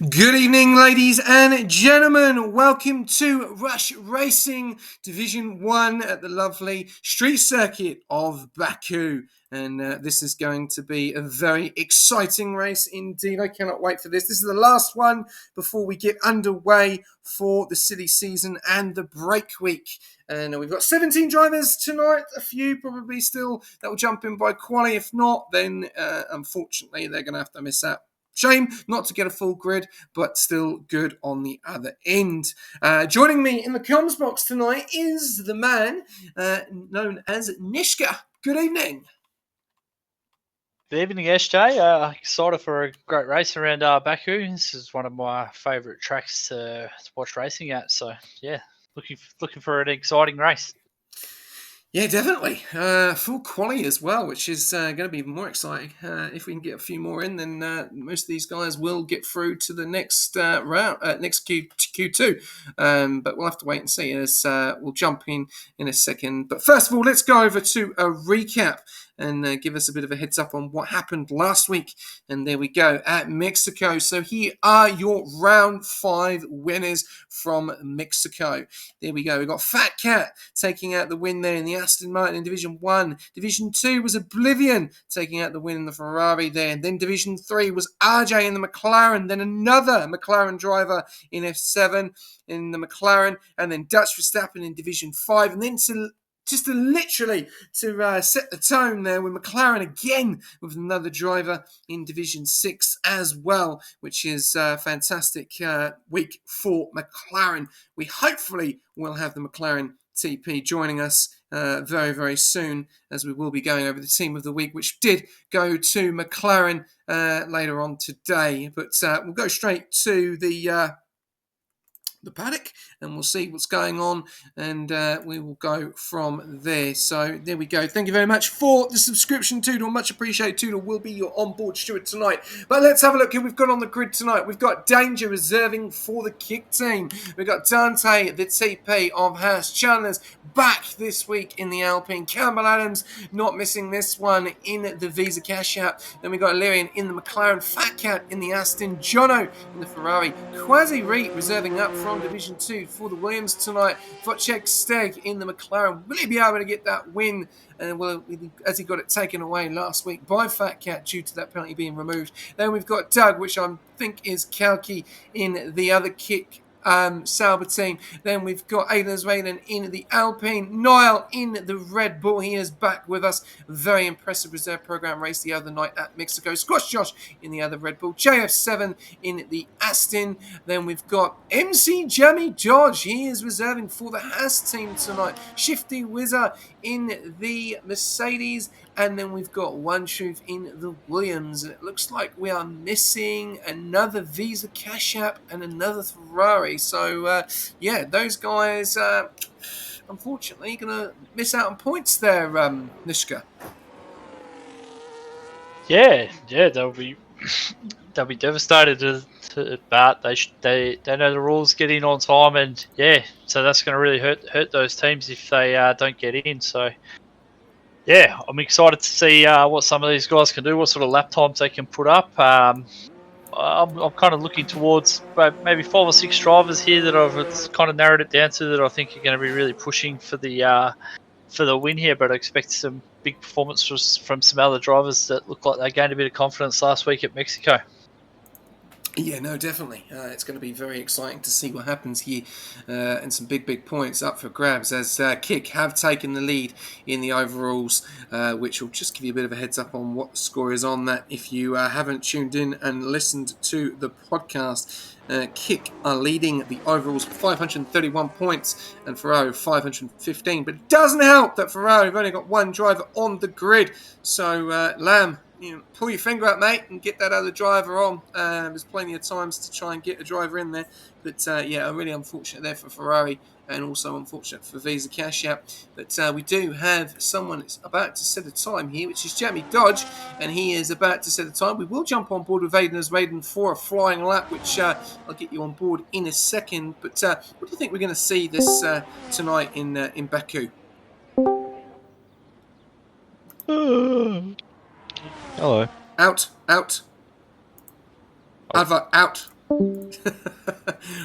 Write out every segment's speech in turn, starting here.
Good evening, ladies and gentlemen. Welcome to Rush Racing Division 1 at the lovely street circuit of Baku. And this is going to be a very exciting race indeed. I cannot wait for this. This is the last one before we get underway for the silly season and the break week. And we've got 17 drivers tonight. A few probably still that will jump in by quali. If not, then unfortunately they're going to have to miss out. Shame not to get a full grid, but still good on the other end. Joining me in the comms box tonight is the man known as Nishka. Good evening. Good evening, SJ. Excited for a great race around Baku. This is one of my favourite tracks to watch racing at. So, yeah, looking for an exciting race. Yeah, definitely. Full quali as well, which is going to be even more exciting. If we can get a few more in, then most of these guys will get through to the next round, next Q2. But we'll have to wait and see as we'll jump in a second. But first of all, let's go over to a recap and give us a bit of a heads up on what happened last week. And there we go, at Mexico. So here are your round 5 winners from Mexico. There we go. We've got Fat Cat taking out the win there in the Aston Martin in Division 1. Division 2 was Oblivion taking out the win in the Ferrari there. And then Division 3 was RJ in the McLaren. Then another McLaren driver in F7 in the McLaren. And then Dutch Verstappen in Division 5. And then literally to set the tone there with McLaren again with another driver in Division 6 as well, which is a fantastic week for McLaren. We hopefully will have the McLaren TP joining us very, very soon, as we will be going over the team of the week, which did go to McLaren later on today. But we'll go straight to the paddock and we'll see what's going on, and we will go from there. So there we go. Thank you very much for the subscription, Toodle. Much appreciated. Toodle will be your onboard steward tonight. But let's have a look who we've got on the grid tonight. We've got Danger reserving for the kick team. We've got Dante, the TP of Haas. Chandler's back this week in the Alpine. Campbell Adams not missing this one in the Visa Cash App. Then we've got Lyrian in the McLaren. Fat Cat in the Aston. Jono in the Ferrari. Quasi Reed reserving up from Division 2 for the Williams tonight. Vocek Steg in the McLaren. Will he be able to get that win? As he got it taken away last week by Fat Cat due to that penalty being removed. Then we've got Doug, which I think is Kalki in the other kick Sauber team. Then we've got Aidan Zweden in the Alpine. Niall in the Red Bull. He is back with us. Very impressive reserve program race the other night at Mexico. Squash Josh in the other Red Bull. JF7 in the Aston. Then we've got MC Jammy Dodge. He is reserving for the Haas team tonight. Shifty Wizard in the Mercedes. And then we've got One Truth in the Williams. And it looks like we are missing another Visa Cash App and another Ferrari. So, yeah, those guys, unfortunately, going to miss out on points there, Nishka. Yeah, they'll be devastated. But they know the rules, get in on time, and yeah, so that's going to really hurt those teams if they don't get in. So. Yeah, I'm excited to see what some of these guys can do, what sort of lap times they can put up. I'm kind of looking towards maybe 5 or 6 drivers here that I've kind of narrowed it down to that I think are going to be really pushing for the win here. But I expect some big performances from some other drivers that look like they gained a bit of confidence last week at Mexico. Yeah, no, definitely. It's going to be very exciting to see what happens here, and some big points up for grabs as Kick have taken the lead in the overalls, which will just give you a bit of a heads up on what the score is on that if you haven't tuned in and listened to the podcast. Kick are leading the overalls 531 points and Ferrari 515, but it doesn't help that Ferrari have only got one driver on the grid. So Lamb, pull your finger out, mate, and get that other driver on. There's plenty of times to try and get a driver in there. But, yeah, really unfortunate there for Ferrari and also unfortunate for Visa Cash App. But we do have someone that's about to set a time here, which is Jamie Dodge, and he is about to set a time. We will jump on board with Aiden as Raiden for a flying lap, which I'll get you on board in a second. But what do you think we're going to see this tonight in Baku? Hello. Out. Advert, out.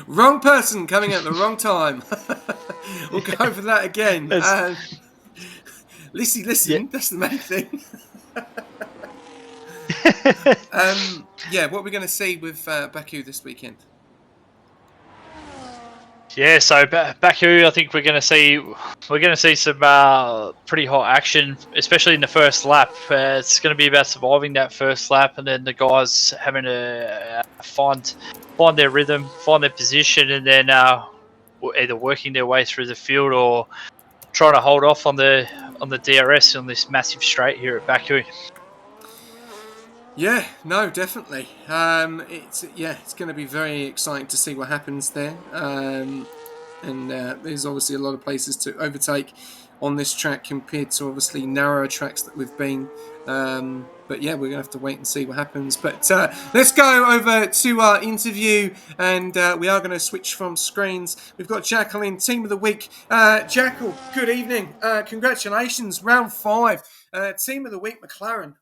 Wrong person coming at the wrong time. We'll go for that again. It's, Lissy, yeah. listen. That's the main thing. Yeah, what are we going to see with Baku this weekend? Yeah, so Baku, I think we're going to see some pretty hot action, especially in the first lap. It's going to be about surviving that first lap, and then the guys having to find their rhythm, find their position, and then either working their way through the field or trying to hold off on the DRS on this massive straight here at Baku. Yeah, no, definitely. It's going to be very exciting to see what happens there. And there's obviously a lot of places to overtake on this track compared to obviously narrower tracks that we've been. But yeah, we're gonna have to wait and see what happens. But let's go over to our interview, and we are going to switch from screens. We've got Jacqueline, Team of the Week. Jackal, good evening. Congratulations, round 5. Team of the Week, McLaren.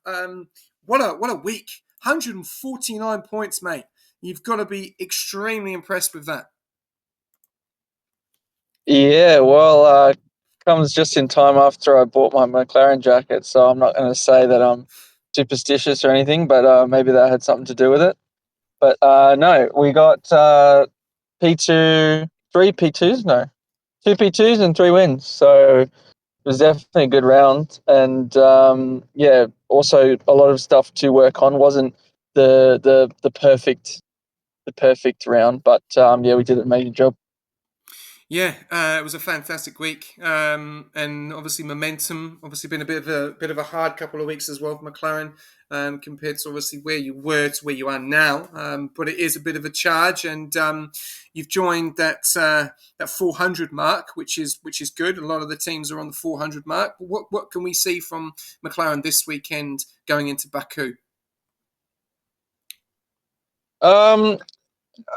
What a week! 149 points, mate. You've got to be extremely impressed with that. Yeah, well, comes just in time after I bought my McLaren jacket, so I'm not going to say that I'm superstitious or anything, but maybe that had something to do with it. But no, we got P2, 3 P2s, no, 2 P2s and 3 wins. So it was definitely a good round, and yeah, also a lot of stuff to work on. Wasn't the perfect round, but yeah, we did an amazing job. Yeah, it was a fantastic week, and obviously momentum. Obviously, been a bit of a hard couple of weeks as well for McLaren, compared to obviously where you were to where you are now. But it is a bit of a charge, and you've joined that 400 mark, which is good. A lot of the teams are on the 400 mark. But what can we see from McLaren this weekend going into Baku? Um,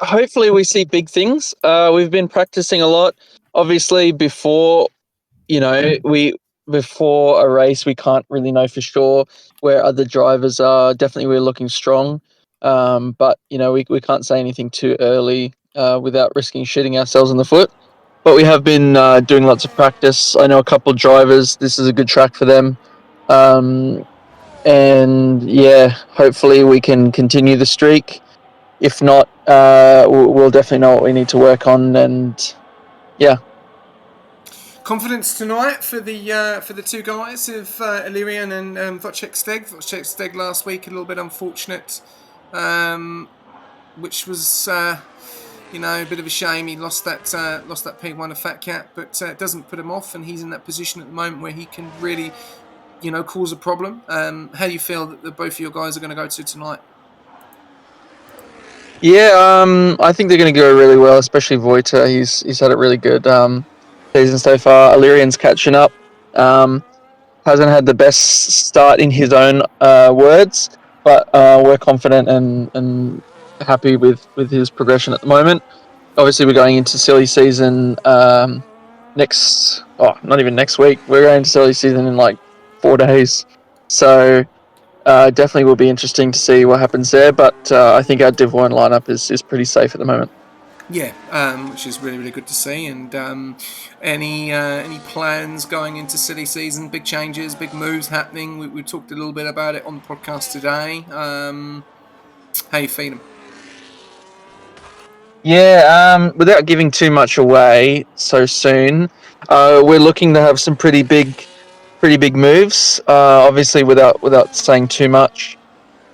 Hopefully we see big things. We've been practicing a lot. Obviously, you know, we before a race, we can't really know for sure where other drivers are. Definitely, we're looking strong, but we can't say anything too early without risking shooting ourselves in the foot. But we have been doing lots of practice. I know a couple of drivers. This is a good track for them. Um, and yeah, hopefully we can continue the streak. If not, we'll definitely know what we need to work on. And yeah. Confidence tonight for the two guys of Illyrian and Wojciech Steg. Wojciech Steg last week a little bit unfortunate, which was a bit of a shame. He lost that P1 of Fat Cat, but it doesn't put him off, and he's in that position at the moment where he can really cause a problem. How do you feel that both of your guys are going to go to tonight? Yeah, I think they're going to go really well, especially Voita. He's had a really good season so far. Illyrian's catching up. Um, hasn't had the best start in his own words, but we're confident and happy with his progression at the moment. Obviously, we're going into silly season not even next week. We're going to silly season in like 4 days. So definitely will be interesting to see what happens there, but I think our Div 1 lineup is pretty safe at the moment. Yeah, which is really, really good to see. And any plans going into silly season? Big changes, big moves happening. We talked a little bit about it on the podcast today. How you feeling? Yeah, without giving too much away so soon, we're looking to have some pretty big moves. Obviously, without saying too much.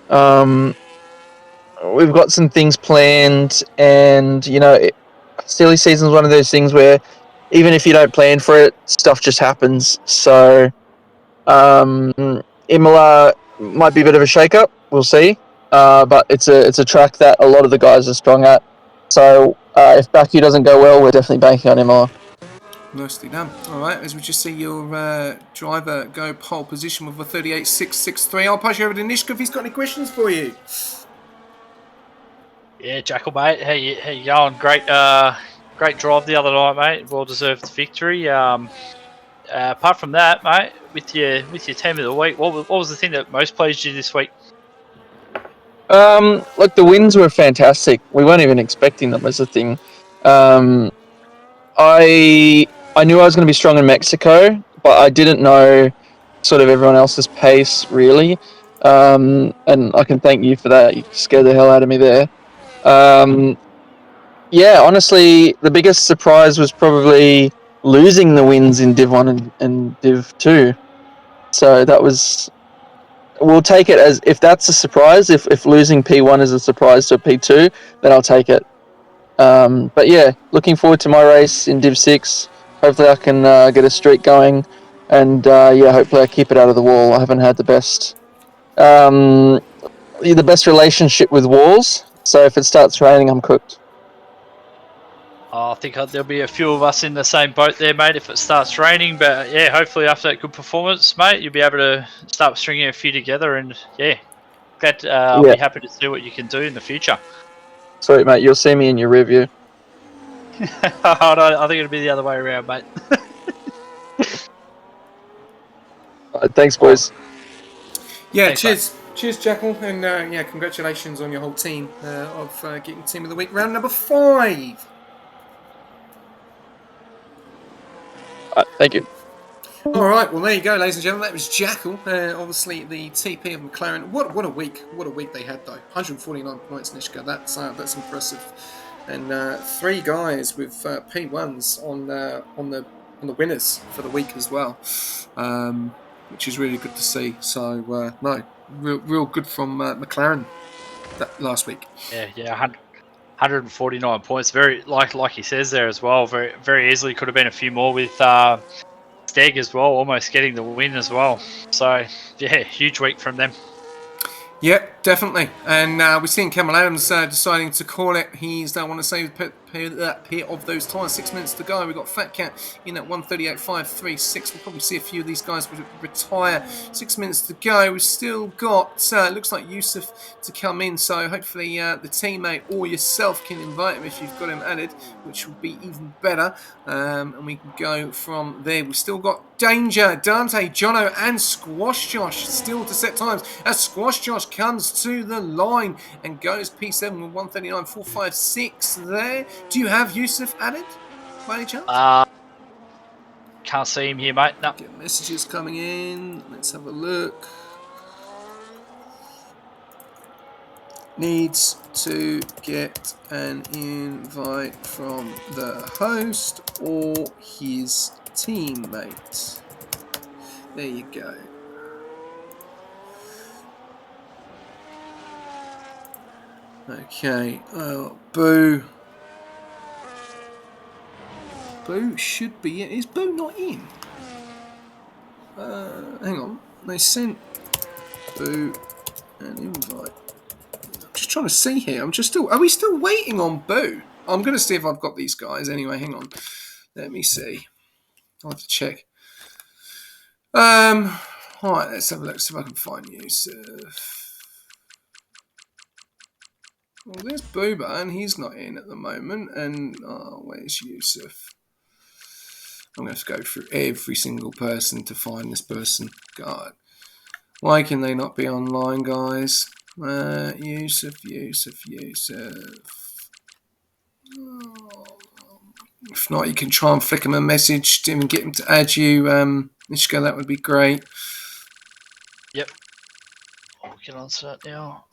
Um, we've got some things planned, and silly season is one of those things where even if you don't plan for it, stuff just happens. So um, Imola might be a bit of a shake-up. We'll see, but it's a track that a lot of the guys are strong at. So if Baku doesn't go well, we're definitely banking on Imola. Nicely done. All right, as we just see your driver go pole position with a 38.663. I'll pass you over to Nishka if he's got any questions for you. Yeah, Jackal, mate. How you going? Great drive the other night, mate. Well deserved victory. Apart from that, mate, with your team of the week, what was the thing that most pleased you this week? Look, the wins were fantastic. We weren't even expecting them as a thing. Um, I knew I was going to be strong in Mexico, but I didn't know sort of everyone else's pace really. And I can thank you for that. You scared the hell out of me there. Um, yeah, honestly, the biggest surprise was probably losing the wins in Div 1 and Div 2. So that was. We'll take it as if that's a surprise. If losing P1 is a surprise to P2, then I'll take it. But yeah, looking forward to my race in Div 6. Hopefully, I can get a streak going. And yeah, hopefully, I keep it out of the wall. I haven't had um, the best relationship with walls. So if it starts raining, I'm cooked. I think there'll be a few of us in the same boat there, mate, if it starts raining. But yeah, hopefully after that good performance, mate, you'll be able to start stringing a few together. And yeah, glad I'll Yeah, be happy to see what you can do in the future. sweet, mate. You'll see me in your review. I think it'll be the other way around, mate. Thanks, Oh, boys. Yeah, thanks, mate. cheers, Jackal, and yeah, congratulations on your whole team of getting Team of the Week round number 5. Thank you. All right, well there you go, ladies and gentlemen. That was Jackal, obviously the TP of McLaren. What a week! What a week they had though. 149 points, Nishka. That's impressive. And 3 guys with P1s on the winners for the week as well, which is really good to see. So no, real good from McLaren that last week. Yeah, 149 points. Very like he says there as well. Very very easily could have been a few more with Steg as well, almost getting the win as well. So yeah, huge week from them. Yep, definitely. And we're seeing Cameron Adams deciding to call it. He's don't want to save that pair of those tyres. 6 minutes to go. We've got Fat Cat in at 1:38.536. We'll probably see a few of these guys retire. 6 minutes to go. We've still got, looks like Yusuf to come in. So hopefully the teammate or yourself can invite him if you've got him added, which will be even better. And we can go from there. We've still got Danger, Dante, Jono, and Squash Josh still to set times as Squash Josh comes to the line and goes P7 with 1:39.456 there. Do you have Yusuf added by any chance? Can't see him here, mate. No. Get messages coming in. Let's have a look. Needs to get an invite from the host or his teammate. There you go. Okay. Boo. Boo should be in. Is Boo not in? Hang on. They sent Boo an invite. I'm just trying to see here. Are we still waiting on Boo? I'm going to see if I've got these guys. Anyway, hang on. Let me see. I'll have to check. Alright, let's have a look, see if I can find Yusuf. Well, there's Booba, and he's not in at the moment. And, where's Yusuf? I'm going to have to go through every single person to find this person. God. Why can they not be online, guys? Yusuf. Oh. If not, you can try and flick him a message to him and get him to add you. Nishka, that would be great. Yep. I'll get on to that now.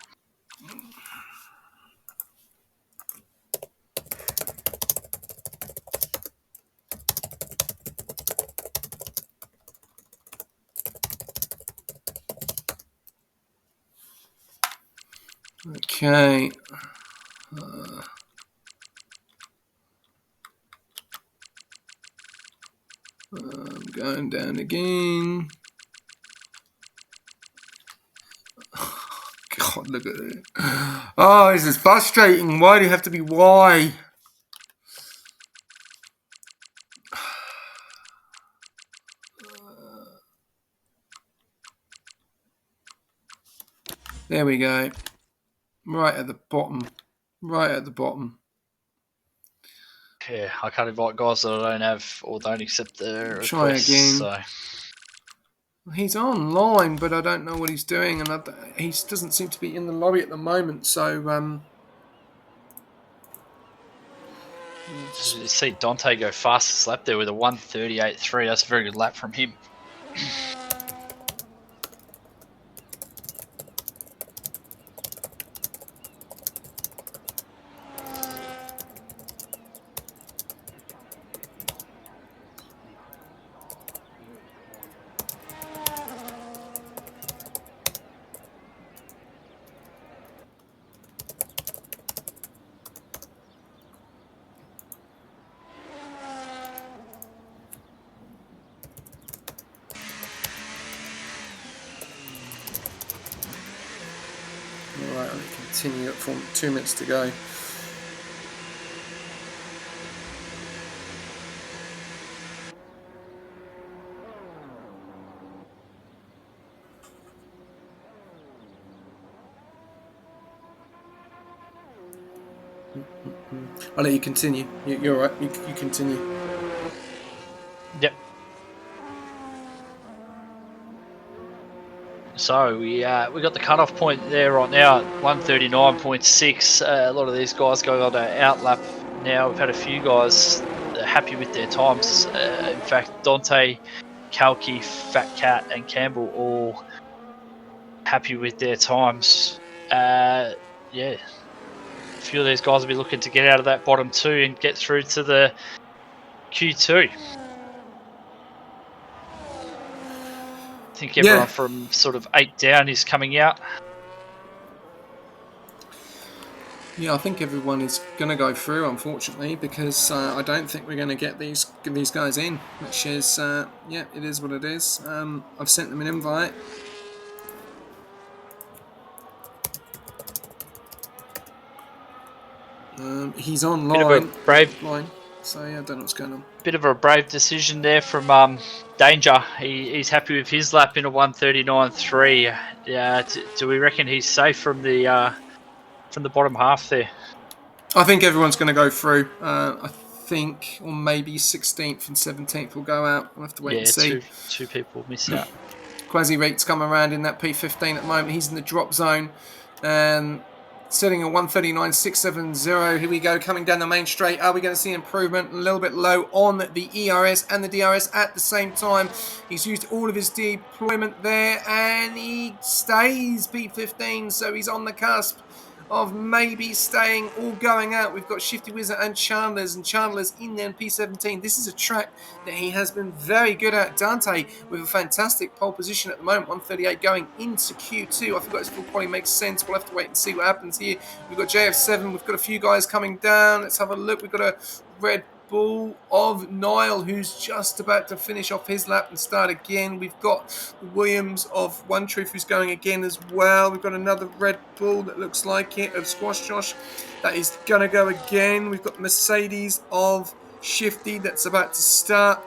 Okay. I'm going down again. God, look at it. Oh, this is frustrating. Why do you have to be Y? There we go. Right at the bottom. Right at the bottom. Yeah, I can't invite guys that I don't have or don't accept the Try requests. again. So He's online, but I don't know what he's doing, and he doesn't seem to be in the lobby at the moment. So You see Dante go fastest lap there with a 1:38.3. That's a very good lap from him. all right, I'll continue it for 2 minutes to go. I'll let you continue. You're all right. You continue. Yep. So we got the cutoff point there right now, 1:39.6. A lot of these guys going on an outlap now. We've had a few guys that are happy with their times. In fact, Dante, Kalki, Fat Cat, and Campbell all happy with their times. Yeah, a few of these guys will be looking to get out of that bottom two and get through to the Q2. I think everyone from sort of 8 down is coming out. Yeah, I think everyone is going to go through, unfortunately, because I don't think we're going to get these guys in, which is, yeah, it is what it is. I've sent them an invite. He's online. Bit of a brave, so yeah, I don't know what's going on. Bit of a brave decision there from Danger. He's happy with his lap in a 1:39.3. Yeah, do we reckon he's safe from the bottom half there? I think everyone's going to go through. I think, or maybe 16th and 17th will go out. We'll have to wait and see. Yeah, two people miss out. Quasi Reek's come around in that P15 at the moment. He's in the drop zone. Setting a 1:39.670. Here we go, coming down the main straight. Are we going to see improvement? A little bit low on the ERS and the DRS at the same time. He's used all of his deployment there, and he stays P15, so he's on the cusp of maybe staying or going out. We've got Shifty Wizard and Chandler's in there in P17. This is a track that he has been very good at. Dante with a fantastic pole position at the moment, 138 going into Q2. I forgot his full quality makes sense. We'll have to wait and see what happens here. We've got JF7. We've got a few guys coming down. Let's have a look. We've got a Red Bull of Nile, who's just about to finish off his lap and start again. We've got Williams of One Truth, who's going again as well. We've got another Red Bull that looks like it, of Squash Josh, that is going to go again. We've got Mercedes of Shifty that's about to start.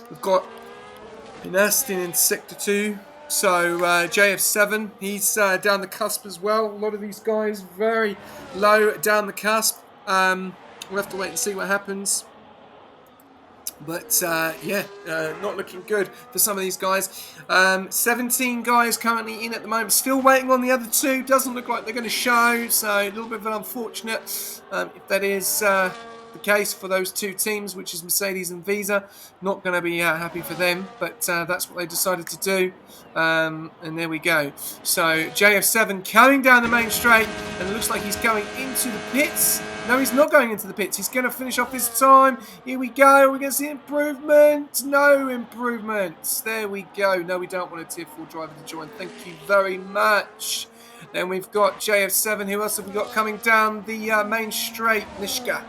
We've got Pinastin in Sector 2. So JF7, he's down the cusp as well. A lot of these guys very low down the cusp. We'll have to wait and see what happens. But, yeah, not looking good for some of these guys. 17 guys currently in at the moment. Still waiting on the other two. Doesn't look like they're going to show. So a little bit of an unfortunate, if that is the case for those two teams, which is Mercedes and Visa. Not going to be happy for them. But that's what they decided to do. And there we go. So JF7 coming down the main straight. And it looks like he's going into the pits. No, he's not going into the pits. He's going to finish off his time. Here we go. We're going to see improvement. No improvements. There we go. No, we don't want a Tier 4 driver to join. Thank you very much. Then we've got JF7. Who else have we got coming down the main straight? Nishka.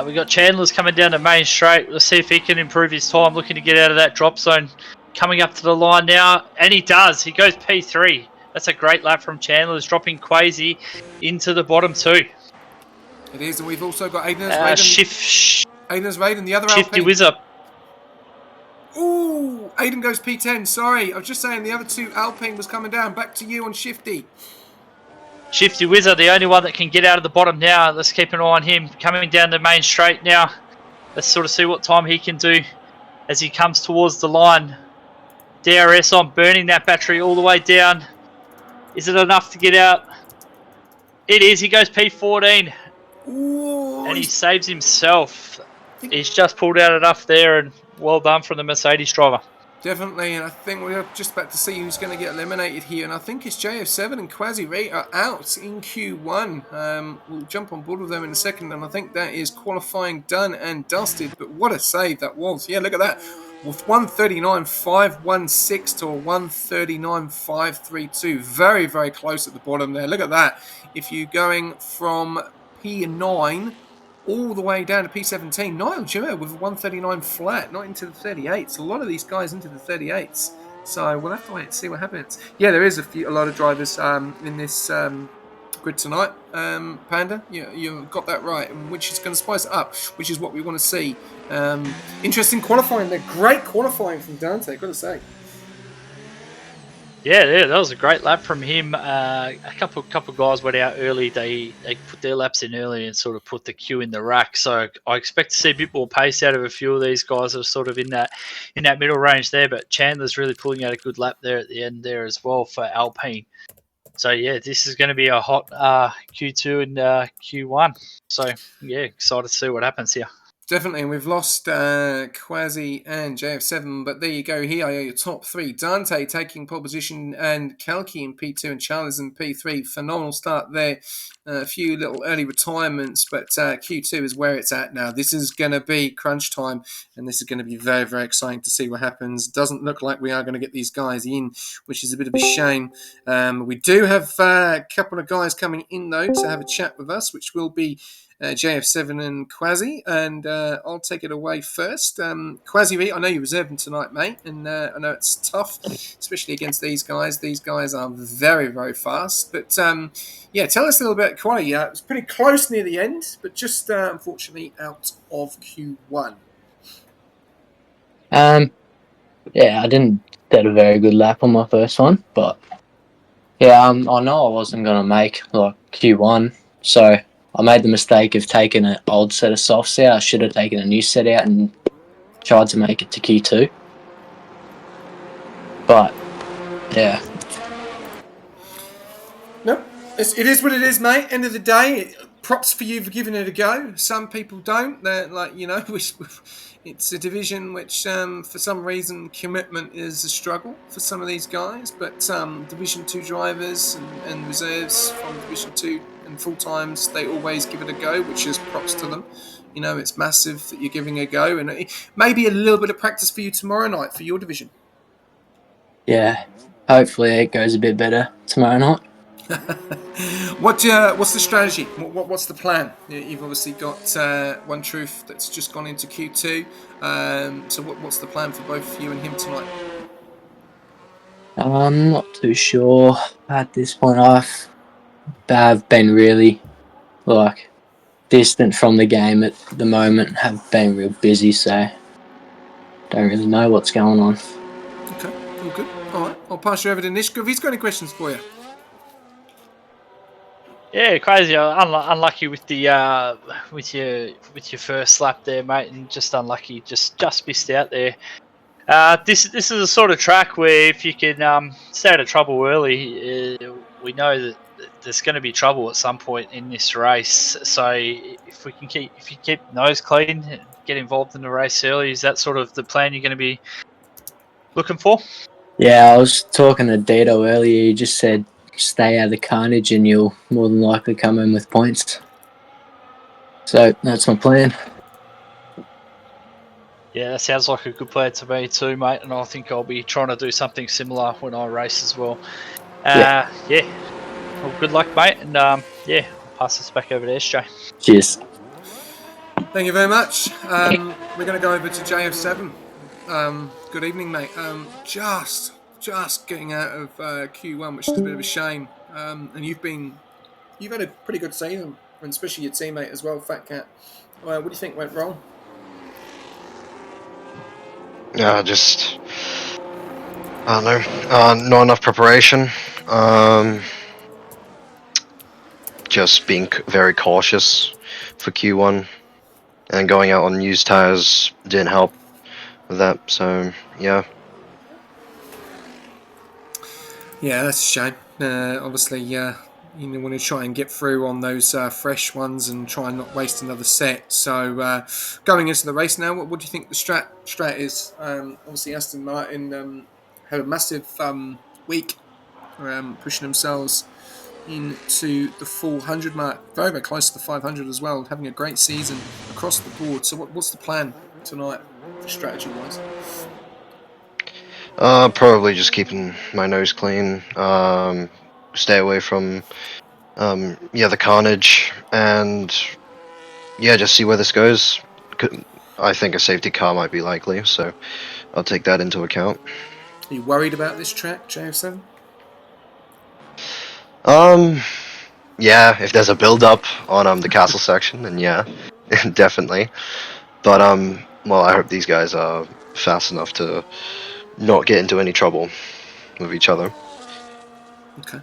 We've got Chandler's coming down the main straight. Let's see if he can improve his time. Looking to get out of that drop zone. Coming up to the line now. And he does. He goes P3. That's a great lap from Chandler's, dropping Quasi into the bottom two. It is, and we've also got Aiden's Raiden. Aiden's Raiden, the other Shifty Alpine. Wizard. Ooh, Aiden goes P10. Sorry, I was just saying the other two Alpine was coming down. Back to you on Shifty. Shifty Wizard, the only one that can get out of the bottom now. Let's keep an eye on him. Coming down the main straight now. Let's sort of see what time he can do as he comes towards the line. DRS on, burning that battery all the way down. Is it enough to get out? It is. He goes P14. Ooh, And he saves himself. He's just pulled out enough there, and well done from the Mercedes driver. definitely, and I think we're just about to see who's going to get eliminated here, and I think it's JF7 and Quasi Ray are out in Q1. We'll jump on board with them in a second, and I think that is qualifying done and dusted, but what a save that was. Yeah, look at that. With 139.516 to a 139.532. Very, very close at the bottom there. Look at that. If you're going from P9 all the way down to P17. Niall Jura with a 139 flat, not into the 38s. A lot of these guys into the 38s. So we'll have to wait and see what happens. Yeah, there is a lot of drivers in this grid tonight. Panda, you got that right, which is going to spice it up, which is what we want to see. Interesting qualifying there. Great qualifying from Dante, got to say. Yeah, that was a great lap from him. A couple guys went out early. They put their laps in early and sort of put the queue in the rack. So I expect to see a bit more pace out of a few of these guys that are sort of in that middle range there. But Chandler's really pulling out a good lap there at the end there as well for Alpine. So yeah, this is going to be a hot Q2 and Q1. So yeah, excited to see what happens here. Definitely, and we've lost Quasi and JF7, but there you go. Here are your top three. Dante taking pole position, and Kalki in P2 and Charles in P3. Phenomenal start there. A few little early retirements, but Q2 is where it's at now. This is going to be crunch time, and this is going to be very, very exciting to see what happens. Doesn't look like we are going to get these guys in, which is a bit of a shame. We do have a couple of guys coming in, though, to have a chat with us, which will be JF7 and Quasi, and I'll take it away first. Quasi, I know you're reserving tonight, mate, and I know it's tough, especially against these guys. These guys are very, very fast. But yeah, tell us a little bit, Quasi. It was pretty close near the end, but just unfortunately out of Q1. Yeah, I didn't set a very good lap on my first one, but yeah, I know I wasn't gonna make like Q1, so I made the mistake of taking an old set of softs out. I should have taken a new set out and tried to make it to Q2. But yeah. Nope. It is what it is, mate. End of the day, props for you for giving it a go. Some people don't. They're like, it's a division which, for some reason, commitment is a struggle for some of these guys. But Division 2 drivers and reserves from Division 2 and full-times, they always give it a go, which is props to them. It's massive that you're giving a go. And maybe a little bit of practice for you tomorrow night for your division. Yeah, hopefully it goes a bit better tomorrow night. What's the strategy? What's the plan? You've obviously got One Truth that's just gone into Q2. So what's the plan for both you and him tonight? I'm not too sure at this point. I've been really distant from the game at the moment. Have been real busy, so don't really know what's going on. Okay, all good. All right, I'll pass you over to Nish. If he's got any questions for you. Yeah, crazy. Unlucky with the with your first lap there, mate, and just unlucky. Just missed out there. This is a sort of track where if you can stay out of trouble early, we know that there's going to be trouble at some point in this race. So if you keep nose clean, and get involved in the race early, is that sort of the plan you're going to be looking for? Yeah, I was talking to Dito earlier. He just said stay out of the carnage and you'll more than likely come in with points. So that's my plan. Yeah, that sounds like a good plan to me too, mate. And I think I'll be trying to do something similar when I race as well. Yeah. Well, good luck, mate. And yeah, I'll pass this back over to SJ. Cheers. Thank you very much. We're going to go over to JF7. Good evening, mate. Just getting out of Q1, which is a bit of a shame. And you've had a pretty good season, and especially your teammate as well, Fat Cat. What do you think went wrong? Just I don't know, not enough preparation. Just being very cautious for Q1, and going out on used tires didn't help with that. So yeah. Yeah, that's a shame. Obviously, you want to try and get through on those fresh ones and try and not waste another set. So, going into the race now, what do you think the strat is? Obviously, Aston Martin had a massive week, pushing themselves into the 400 mark, very, very close to the 500 as well, having a great season across the board. So, what's the plan tonight, strategy wise? Probably just keeping my nose clean. Stay away from the carnage, and yeah, just see where this goes. I think a safety car might be likely, so I'll take that into account. Are you worried about this track, JF7? Yeah, if there's a build up on the castle section, then yeah, definitely. But well, I hope these guys are fast enough to not get into any trouble with each other. Okay.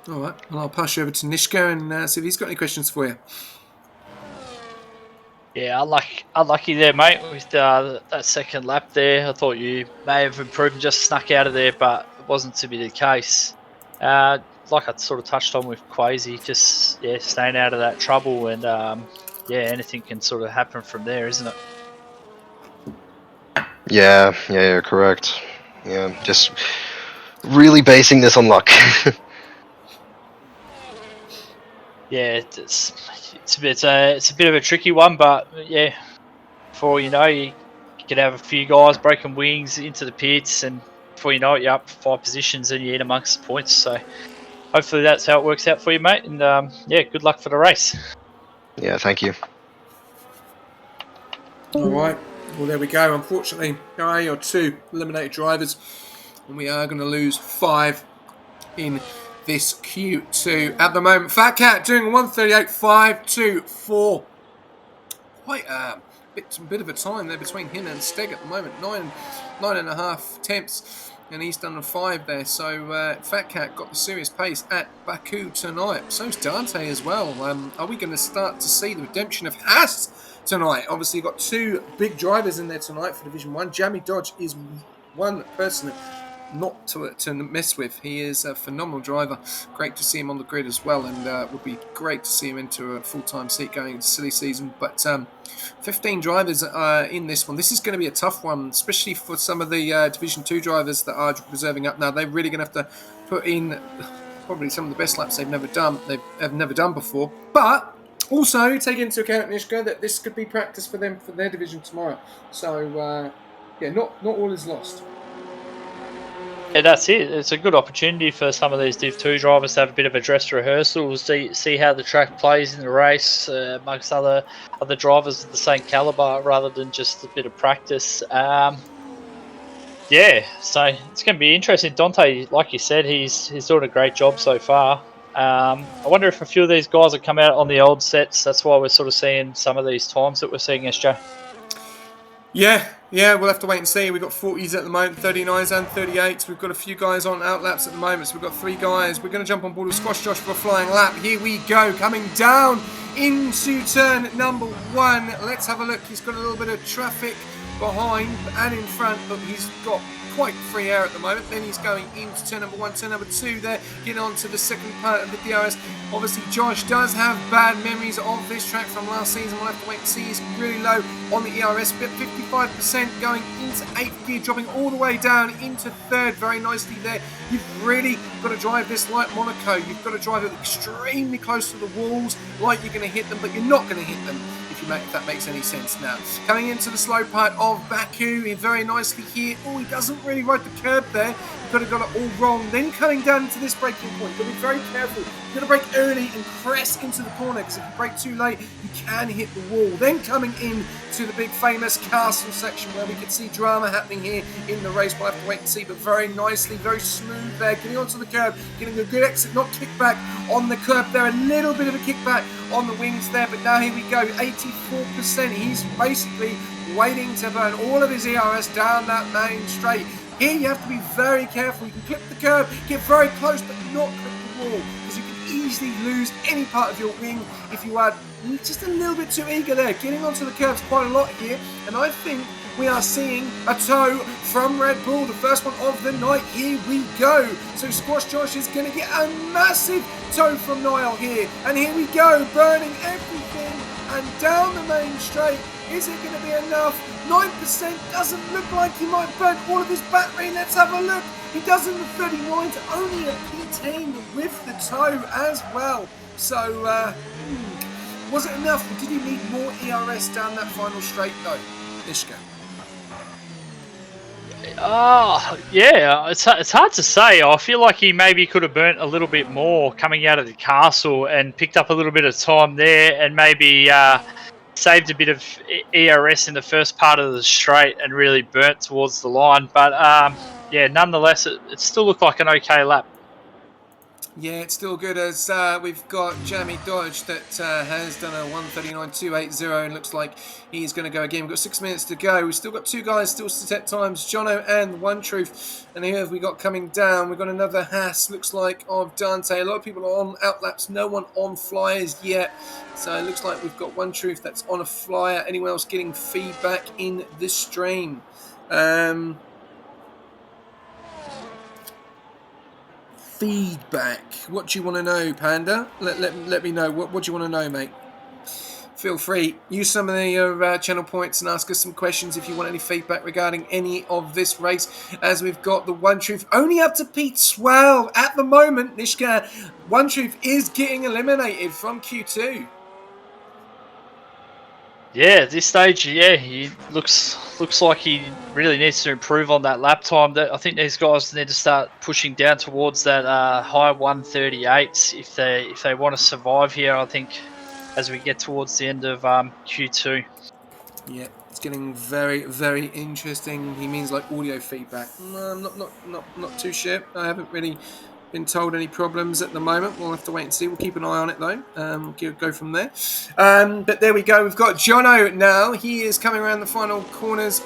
All right. Well, I'll pass you over to Nishka and see if he's got any questions for you. Yeah, unlucky there, mate, with that second lap there. I thought you may have improved and just snuck out of there, but it wasn't to be the case. Like I sort of touched on with Quasi, just staying out of that trouble, and anything can sort of happen from there, isn't it? Yeah, you're correct. Yeah, just really basing this on luck. Yeah, it's a bit of a tricky one, but yeah, before you know, you could have a few guys breaking wings into the pits, and before you know it, you're up 5 positions and you're in amongst the points. So hopefully that's how it works out for you, mate. And good luck for the race. Yeah, thank you. All right. Well, there we go. Unfortunately, or 2 eliminated drivers, and we are going to lose 5 in this Q2 at the moment. Fat Cat doing 1:38.524. Quite a bit of a time there between him and Steg at the moment. 9.5 attempts, and he's done a 5 there. So Fat Cat got the serious pace at Baku tonight. So's Dante as well. Are we going to start to see the redemption of Haas tonight? Obviously, you've got 2 big drivers in there tonight for Division 1. Jamie Dodge is one person not to mess with. He is a phenomenal driver. Great to see him on the grid as well, and would be great to see him into a full-time seat going into silly season. But 15 drivers in this one. This is going to be a tough one, especially for some of the Division 2 drivers that are reserving up now. They're really going to have to put in probably some of the best laps they've never done before. But also take into account, Nishka, that this could be practice for them for their division tomorrow. So not all is lost. Yeah, that's it. It's a good opportunity for some of these Div 2 drivers to have a bit of a dress rehearsal, see how the track plays in the race amongst other drivers of the same calibre, rather than just a bit of practice. So it's going to be interesting. Dante, like you said, he's doing a great job so far. I wonder if a few of these guys have come out on the old sets. That's why we're sort of seeing some of these times that we're seeing, SJ. Yeah, we'll have to wait and see. We've got 40s at the moment, 39s and 38s. We've got a few guys on outlaps at the moment, so we've got 3 guys. We're going to jump on board with Squash Josh for a flying lap. Here we go, coming down into turn number 1. Let's have a look. He's got a little bit of traffic behind and in front, but he's got quite free air at the moment. Then he's going into turn number 1, turn number 2 there, getting on to the second part of the DRS. Obviously, Josh does have bad memories of this track from last season. We'll have to wait and see. He's really low on the ERS, but 55% going into 8th gear, dropping all the way down into 3rd very nicely there. You've really got to drive this like Monaco. You've got to drive it extremely close to the walls, like you're going to hit them, but you're not going to hit them, if that makes any sense now. Coming into the slow part of Baku, very nicely here. Oh, he doesn't really ride the curb there. He could have got it all wrong. Then coming down into this braking point, you've got to be very careful. You've got to brake early and press into the corner, because if you brake too late, you can hit the wall. Then coming in to the big famous castle section, where we can see drama happening here in the race. We'll have to wait and see, but very nicely, very smooth there. Getting onto the curb, getting a good exit, not kickback on the curb there. A little bit of a kickback on the wings there, but now here we go, 84%. He's basically waiting to burn all of his ERS down that main straight. Here you have to be very careful. You can clip the curb, get very close, but not clip the wall, because you can easily lose any part of your wing if you are just a little bit too eager there. Getting onto the curbs quite a lot here, and I think we are seeing a toe from Red Bull, the first one of the night. Here we go. So Squash Josh is going to get a massive toe from Niall here. And here we go, burning everything and down the main straight. Is it going to be enough? 9% doesn't look like he might burn all of his battery. Let's have a look. He does in the 39 to only a P10 with the toe as well. So, was it enough? Or did he need more ERS down that final straight though? Ishka. Yeah, it's hard to say. I feel like he maybe could have burnt a little bit more coming out of the castle and picked up a little bit of time there, and maybe saved a bit of ERS in the first part of the straight and really burnt towards the line. But yeah, nonetheless, it still looked like an okay lap. Yeah, it's still good as we've got Jamie Dodge that has done a 1:39.280 and looks like he's going to go again. We've got 6 minutes to go. We've still got two guys still to set times, Jono and One Truth. And here have we got coming down. We've got another Haas, looks like, of Dante. A lot of people are on outlaps, no one on flyers yet. So it looks like we've got One Truth that's on a flyer. Anyone else getting feedback in the stream? Feedback. What do you want to know, Panda? Let me know. What do you want to know, mate? Feel free. Use some of the channel points and ask us some questions if you want any feedback regarding any of this race. As we've got the One Truth only up to P12 at the moment. Nishka, One Truth is getting eliminated from Q2. Yeah, at this stage, yeah, he looks like he really needs to improve on that lap time. I think these guys need to start pushing down towards that high 138s if they want to survive here. I think as we get towards the end of Q2. Yeah, it's getting very, very interesting. He means like audio feedback. I'm not too sure. I haven't really been told any problems at the moment. We'll have to wait and see. We'll keep an eye on it though. We'll go from there. But there we go. We've got Jono now. He is coming around the final corners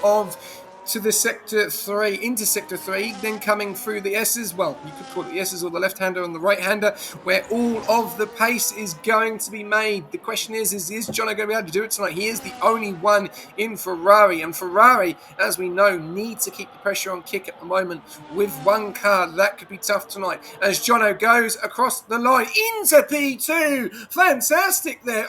to the sector 3, into sector 3, then coming through the S's, well, you could call it the S's or the left-hander and the right-hander, where all of the pace is going to be made. The question is Jono going to be able to do it tonight? He is the only one in Ferrari, and Ferrari, as we know, needs to keep the pressure on kick at the moment. With one car, that could be tough tonight, as Jono goes across the line into P2. Fantastic there.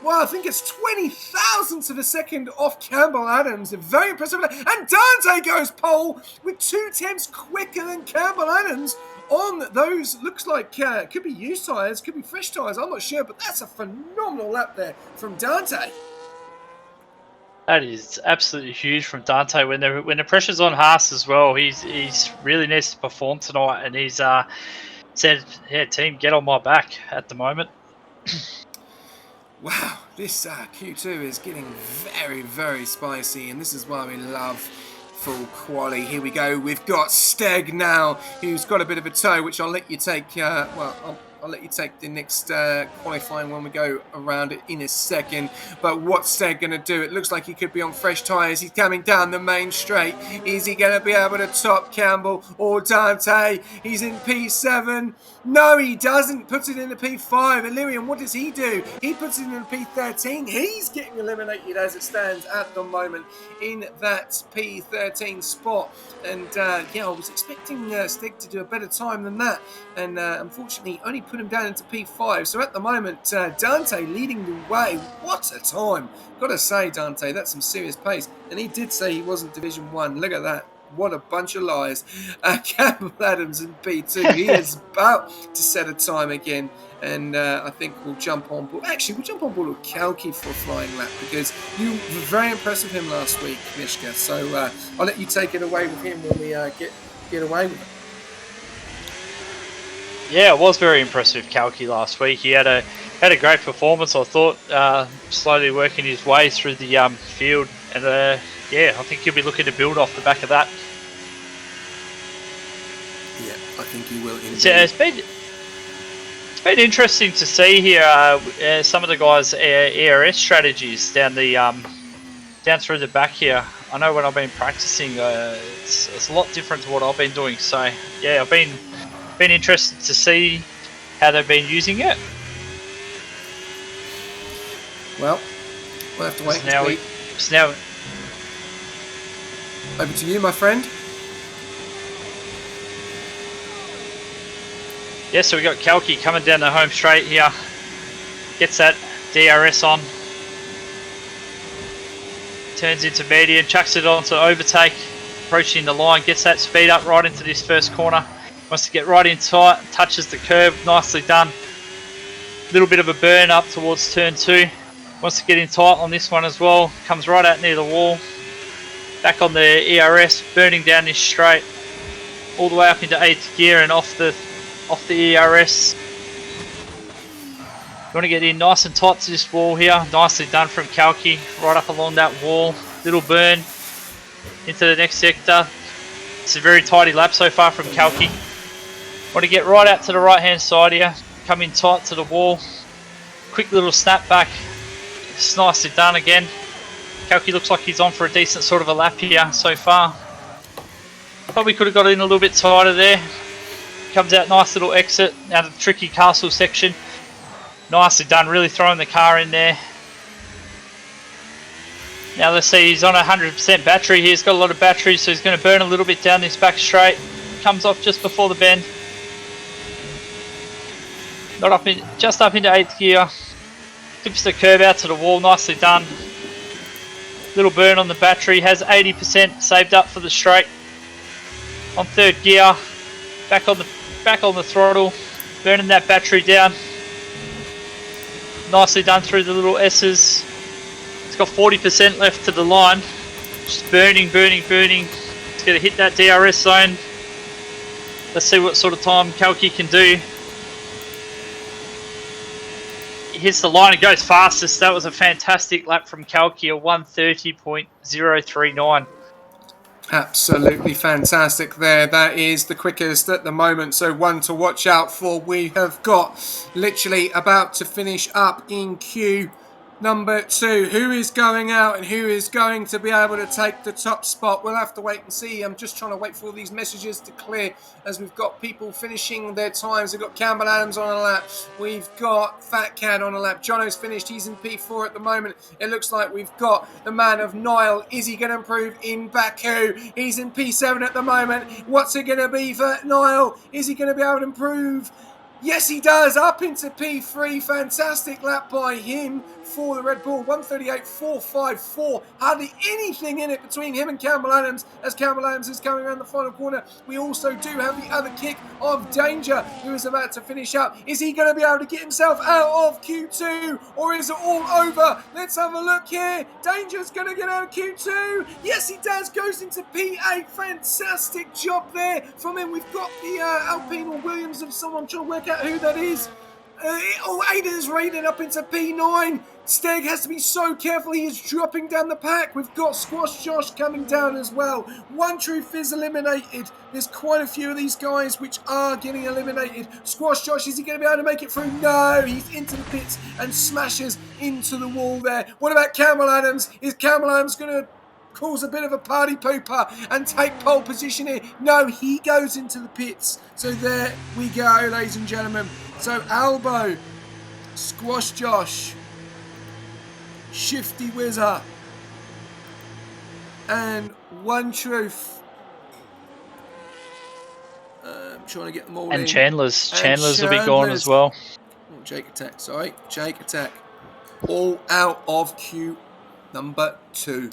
Well, I think it's 20 thousandths of a second off Campbell Adams. Very impressive. And Dante goes pole with 2 tenths quicker than Campbell Adams on those. Looks like could be used tyres, could be fresh tyres. I'm not sure, but that's a phenomenal lap there from Dante. That is absolutely huge from Dante. When the pressure's on Haas as well, he's really needs to perform tonight, and he's said, "Yeah, team, get on my back." At the moment. Wow, this Q2 is getting very, very spicy, and this is why we love full quali. Here we go. We've got Steg now, who's got a bit of a toe, which I'll let you take. I'll let you take the next qualifying when we go around it in a second. But what's Steg going to do? It looks like he could be on fresh tyres. He's coming down the main straight. Is he going to be able to top Campbell or Dante? He's in P7. No, he doesn't. Puts it in the P5. Illyrian, what does he do? He puts it in the P13. He's getting eliminated as it stands at the moment in that P13 spot. And yeah, I was expecting Steg to do a better time than that. And unfortunately, only put him down into P5. So at the moment, Dante leading the way. What a time. Got to say, Dante, that's some serious pace. And he did say he wasn't Division 1. Look at that. What a bunch of lies. Campbell Adams in P2. He is about to set a time again. And I think we'll jump on board. Actually, we'll jump on board with Kalki for a flying lap because you were very impressed with him last week, Mishka. So I'll let you take it away with him when we get away with it. Yeah, I was very impressed with Kalki last week. He had a great performance, I thought, slowly working his way through the field. And yeah, I think he'll be looking to build off the back of that. Yeah, I think he will indeed. So it's been interesting to see here some of the guys' ERS strategies down through the back here. I know when I've been practicing, it's a lot different to what I've been doing. So yeah, I've been interested to see how they've been using it. Well, we'll have to wait. Over to you, my friend. Yeah, so we got Kalki coming down the home straight here. Gets that DRS on. Turns into median, chucks it on to overtake. Approaching the line, gets that speed up right into this first corner. Wants to get right in tight, touches the curb, nicely done. Little bit of a burn up towards turn 2. Wants to get in tight on this one as well. Comes right out near the wall. Back on the ERS, burning down this straight. All the way up into 8th gear and off the ERS. You want to get in nice and tight to this wall here. Nicely done from Kalki, right up along that wall. Little burn into the next sector. It's a very tidy lap so far from Kalki. Want to get right out to the right hand side here. Come in tight to the wall. Quick little snap back. It's nicely done again. Kalki looks like he's on for a decent sort of a lap here so far. Probably could have got in a little bit tighter there. Comes out nice little exit out of the tricky castle section. Nicely done, really throwing the car in there. Now let's see, he's on 100% battery here. He's got a lot of battery, so he's going to burn a little bit down this back straight. Comes off just before the bend. Just up into 8th gear. Dips the curb out to the wall, nicely done. Little burn on the battery, has 80% saved up for the straight. On 3rd gear, back on the throttle, burning that battery down. Nicely done through the little S's. It's got 40% left to the line. Just burning. It's going to hit that DRS zone. Let's see what sort of time Kalki can do. He hits the line and goes fastest. That was a fantastic lap from Kalki, a 1:30.039. Absolutely fantastic there. That is the quickest at the moment, so one to watch out for. We have got literally about to finish up in queue number 2. Who is going out and who is going to be able to take the top spot? We'll have to wait and see. I'm just trying to wait for all these messages to clear as we've got people finishing their times. We've got Campbell Adams on a lap. We've got Fat Cat on a lap. Jono's finished. He's in P4 at the moment. It looks like we've got the man of Nile. Is he going to improve in Baku? He's in P7 at the moment. What's it going to be for Nile? Is he going to be able to improve? Yes, he does. Up into P3. Fantastic lap by him for the Red Bull. 1:38.454. Hardly anything in it between him and Campbell Adams as Campbell Adams is coming around the final corner. We also do have the other kick of Danger, who is about to finish up. Is he going to be able to get himself out of Q2, or is it all over? Let's have a look here. Danger's going to get out of Q2. Yes, he does. Goes into P8. Fantastic job there from him. We've got the Alpine or Williams of someone trying to work out who that is. Aiden's raided up into P9. Steg has to be so careful. He is dropping down the pack. We've got Squash Josh coming down as well. One True Fizz eliminated. There's quite a few of these guys which are getting eliminated. Squash Josh, is he going to be able to make it through? No, he's into the pits and smashes into the wall there. What about Campbell Adams? Is Campbell Adams going to cause a bit of a party pooper and take pole position here? No, he goes into the pits. So there we go, ladies and gentlemen. So Albo, Squash Josh, Shifty Whizzer, and One Truth. I'm trying to get them all in. And Chandler's will be gone as well. Oh, Jake Attack, sorry. Jake Attack. All out of queue number 2.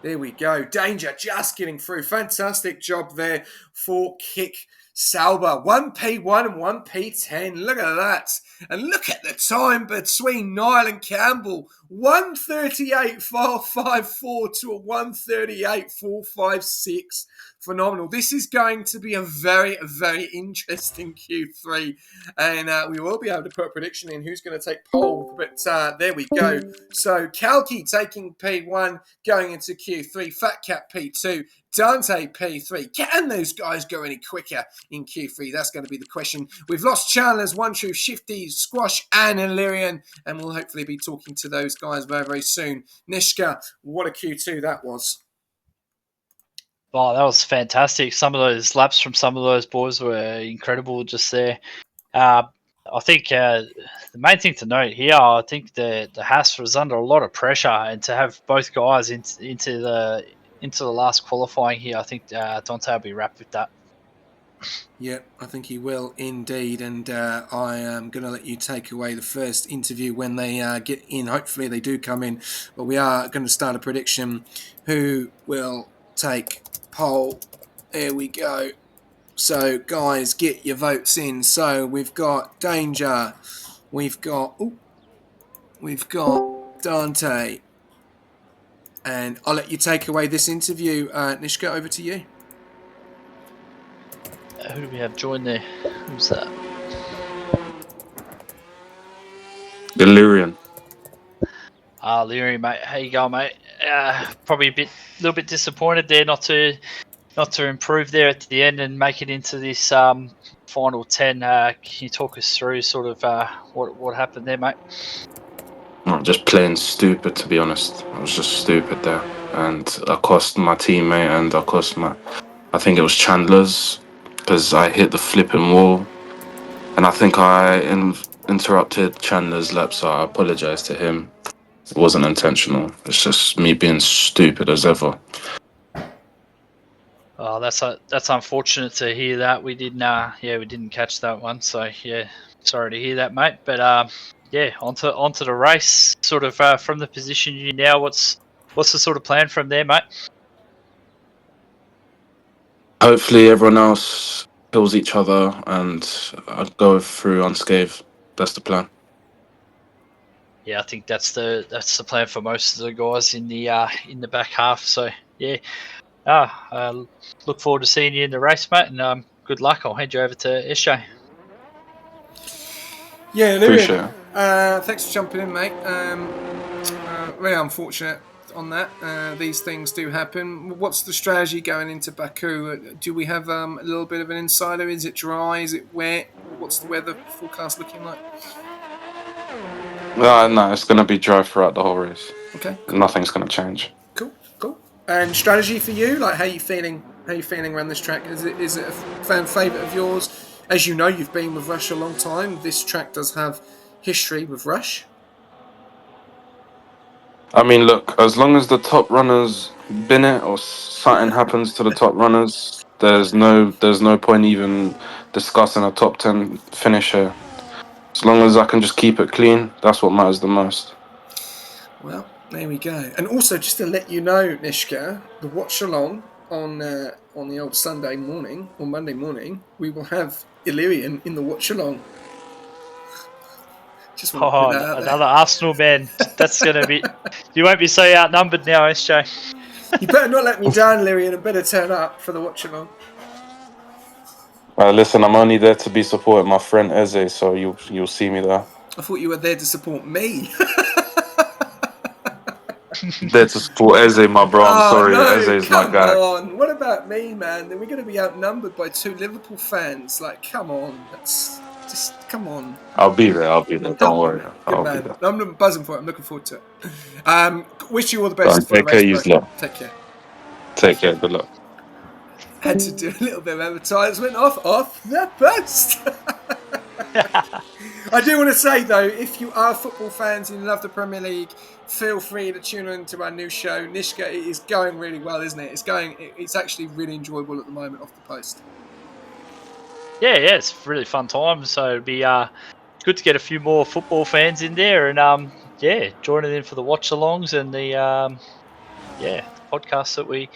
There we go. Danger just getting through. Fantastic job there for Kick Sauber. 1P1 and 1P10. Look at that. And look at the time between Niall and Campbell. 1:38.454 to a 1:38.456. Phenomenal. This is going to be a very, very interesting Q3. And we will be able to put a prediction in who's going to take pole. But there we go. So Kalki taking P1 going into Q3. Fat Cat P2. Dante P3. Can those guys go any quicker in Q3? That's going to be the question. We've lost Chandler's, One True, Shifty, Squash, and Illyrian, and we'll hopefully be talking to those guys very, very soon. Nishka, what a Q2 that was. Oh, that was fantastic. Some of those laps from some of those boys were incredible just there. I think the main thing to note here, I think the Haas was under a lot of pressure, and to have both guys into the into the last qualifying here, I think Dante will be wrapped with that. Yeah, I think he will indeed. And I am going to let you take away the first interview when they get in. Hopefully, they do come in. But we are going to start a prediction. Who will take pole? Here we go. So, guys, get your votes in. So, we've got Danger. We've got Dante. And I'll let you take away this interview. Nishka, over to you. Who do we have join there? Who's that? Delirium. Leary, mate. How you going, mate? Probably a little bit disappointed there not to improve there at the end and make it into this final 10. Can you talk us through sort of what happened there, mate? Just plain stupid, to be honest. I was just stupid there. And I cost my teammate and I cost I think it was Chandler's, because I hit the flipping wall. And I think I interrupted Chandler's lap, so I apologize to him. It wasn't intentional. It's just me being stupid as ever. Oh, that's unfortunate to hear that. We didn't catch that one. So yeah, sorry to hear that, mate. But onto the race. Sort of from the position you now. What's the sort of plan from there, mate? Hopefully everyone else kills each other and I go through unscathed. That's the plan. Yeah, I think that's the plan for most of the guys in the back half. So yeah, look forward to seeing you in the race, mate, and good luck. I'll hand you over to SJ. Yeah, Appreciate Lewin. Thanks for jumping in, mate. Very unfortunate on that. These things do happen. What's the strategy going into Baku? Do we have a little bit of an insider? Is it dry? Is it wet? What's the weather forecast looking like? No, it's going to be dry throughout the whole race. Okay, cool. Nothing's going to change. Cool. And strategy for you? Like, how you feeling? How you feeling around this track? Is it a fan favourite of yours? As you know, you've been with Rush a long time. This track does have history with Rush. I mean, look, as long as the top runners bin it or something happens to the top runners, there's no point even discussing a top 10 finish here. As long as I can just keep it clean, that's what matters the most. Well, there we go. And also, just to let you know, Nishka, the watch along on the old Sunday morning or Monday morning, we will have Illyrian in the watch along. Just want to put that out another there. Arsenal man. That's gonna be. You won't be so outnumbered now, SJ. You better not let me down, Illyrian, and better turn up for the watch along. Listen, I'm only there to be supporting my friend Eze, so you'll see me there. I thought you were there to support me. There to support Eze, my bro. I'm sorry, no, Eze is my guy. Come on. What about me, man? Then we're going to be outnumbered by 2 Liverpool fans. Like, come on. That's just, come on. I'll be there. Don't worry. I'll man. be there. I'm buzzing for it. I'm looking forward to it. Wish you all the best for the race, bro. Take care. Take care. Good luck. Had to do a little bit of advertisement off the post. I do want to say, though, if you are football fans and you love the Premier League, feel free to tune in to our new show, Nishka. It is going really well, isn't it? It's actually really enjoyable at the moment off the post. Yeah, it's a really fun time. So it'd be good to get a few more football fans in there, and joining in for the watch-alongs and the podcasts that we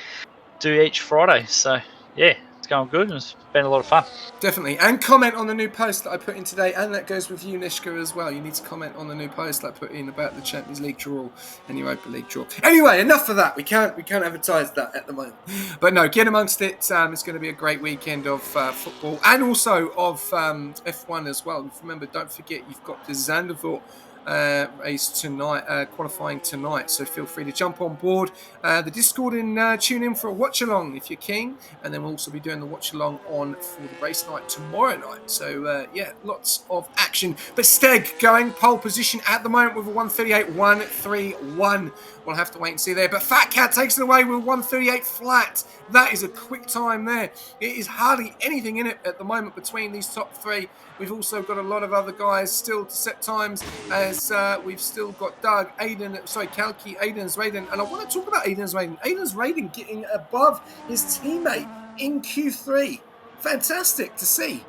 do each Friday. So yeah, it's going good and it's been a lot of fun. Definitely. And comment on the new post that I put in today, and that goes with you, Nishka, as well. You need to comment on the new post that I put in about the Champions League draw and the Europa League draw. Anyway, enough of that. We can't advertise that at the moment. But no, get amongst it. It's going to be a great weekend of football and also of F1 as well. Remember, don't forget, you've got the Zandvoort race tonight, qualifying tonight. So feel free to jump on board the Discord and tune in for a watch along if you're keen. And then we'll also be doing the watch along on for the race night tomorrow night. So lots of action. But Steg going pole position at the moment with a 138.131. We'll have to wait and see there. But Fat Cat takes it away with 138 flat. That is a quick time there. It is hardly anything in it at the moment between these top three. We've also got a lot of other guys still to set times as as we've still got Doug, Kalki, Aiden's Raiden. And I want to talk about Aiden's Raiden. Aiden's Raiden getting above his teammate in Q3. Fantastic to see.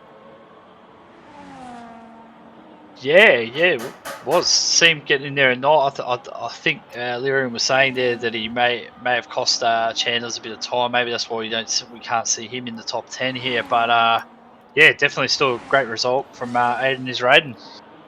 Yeah, was seemed getting in there and not. I think Lyrian was saying there that he may have cost Chandler's a bit of time. Maybe that's why we can't see him in the top 10 here. But yeah, definitely still a great result from Aiden Raiden.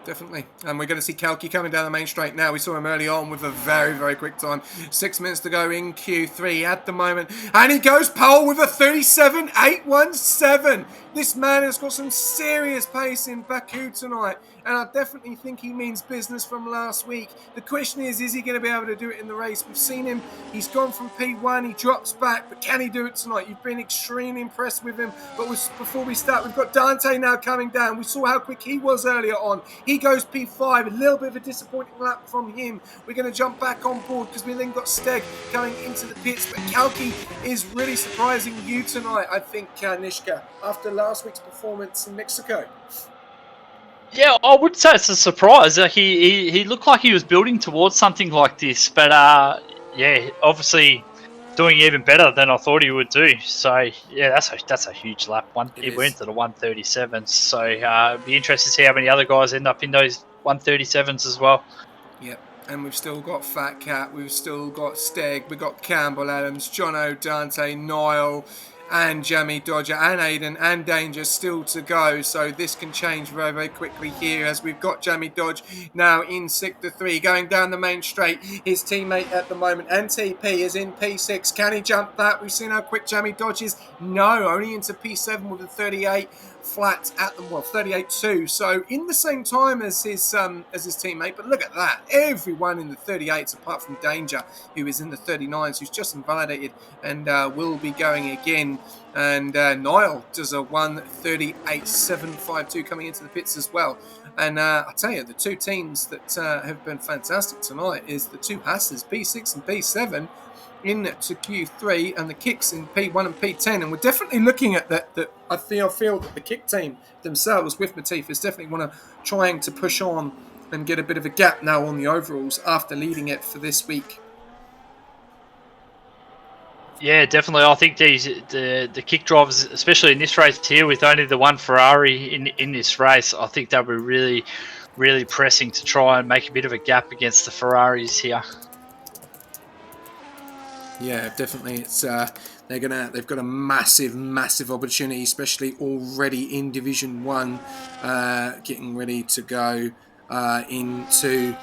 Definitely. And we're going to see Kalki coming down the main straight now. We saw him early on with a very, very quick time. 6 minutes to go in Q3 at the moment. And he goes pole with a 37.817. This man has got some serious pace in Baku tonight. And I definitely think he means business from last week. The question is he going to be able to do it in the race? We've seen him. He's gone from P1. He drops back. But can he do it tonight? You've been extremely impressed with him. But before we start, we've got Dante now coming down. We saw how quick he was earlier on. He goes P5. A little bit of a disappointing lap from him. We're going to jump back on board because we then got Steg going into the pits. But Kalki is really surprising you tonight, I think, Nishka, after last week's performance in Mexico. Yeah, I would say it's a surprise. He looked like he was building towards something like this, but yeah, obviously doing even better than I thought he would do. So yeah, that's a huge lap. It went to the 137. So it'd be interesting to see how many other guys end up in those 137s as well. Yep. And we've still got Fat Cat, we've still got Steg, we've got Campbell Adams, Jono, Dante, Niall, and Jamie Dodger, and Aiden, and Danger still to go. So this can change very, very quickly here as we've got Jamie Dodge now in Sector 3, going down the main straight. His teammate at the moment, and TP, is in P6. Can he jump that? We've seen how quick Jamie Dodge is. No, only into P7 with a 38 flat at them, 38.2. So in the same time as his teammate. But look at that, everyone in the 38s apart from Danger, who is in the 39s, who's just invalidated and will be going again. And Niall does a 138.752 coming into the pits as well. And I tell you, the two teams that have been fantastic tonight is the two Hasses, P6 and P7, into Q3, and the Kicks in P1 and P10. And we're definitely looking at that. I feel that the Kick team themselves with Matif is definitely trying to push on and get a bit of a gap now on the overalls after leading it for this week. Yeah, definitely. I think the Kick drivers, especially in this race here, with only the one Ferrari in this race, I think they'll be really, really pressing to try and make a bit of a gap against the Ferraris here. Yeah, definitely. It's they've got a massive opportunity, especially already in Division 1, getting ready to go into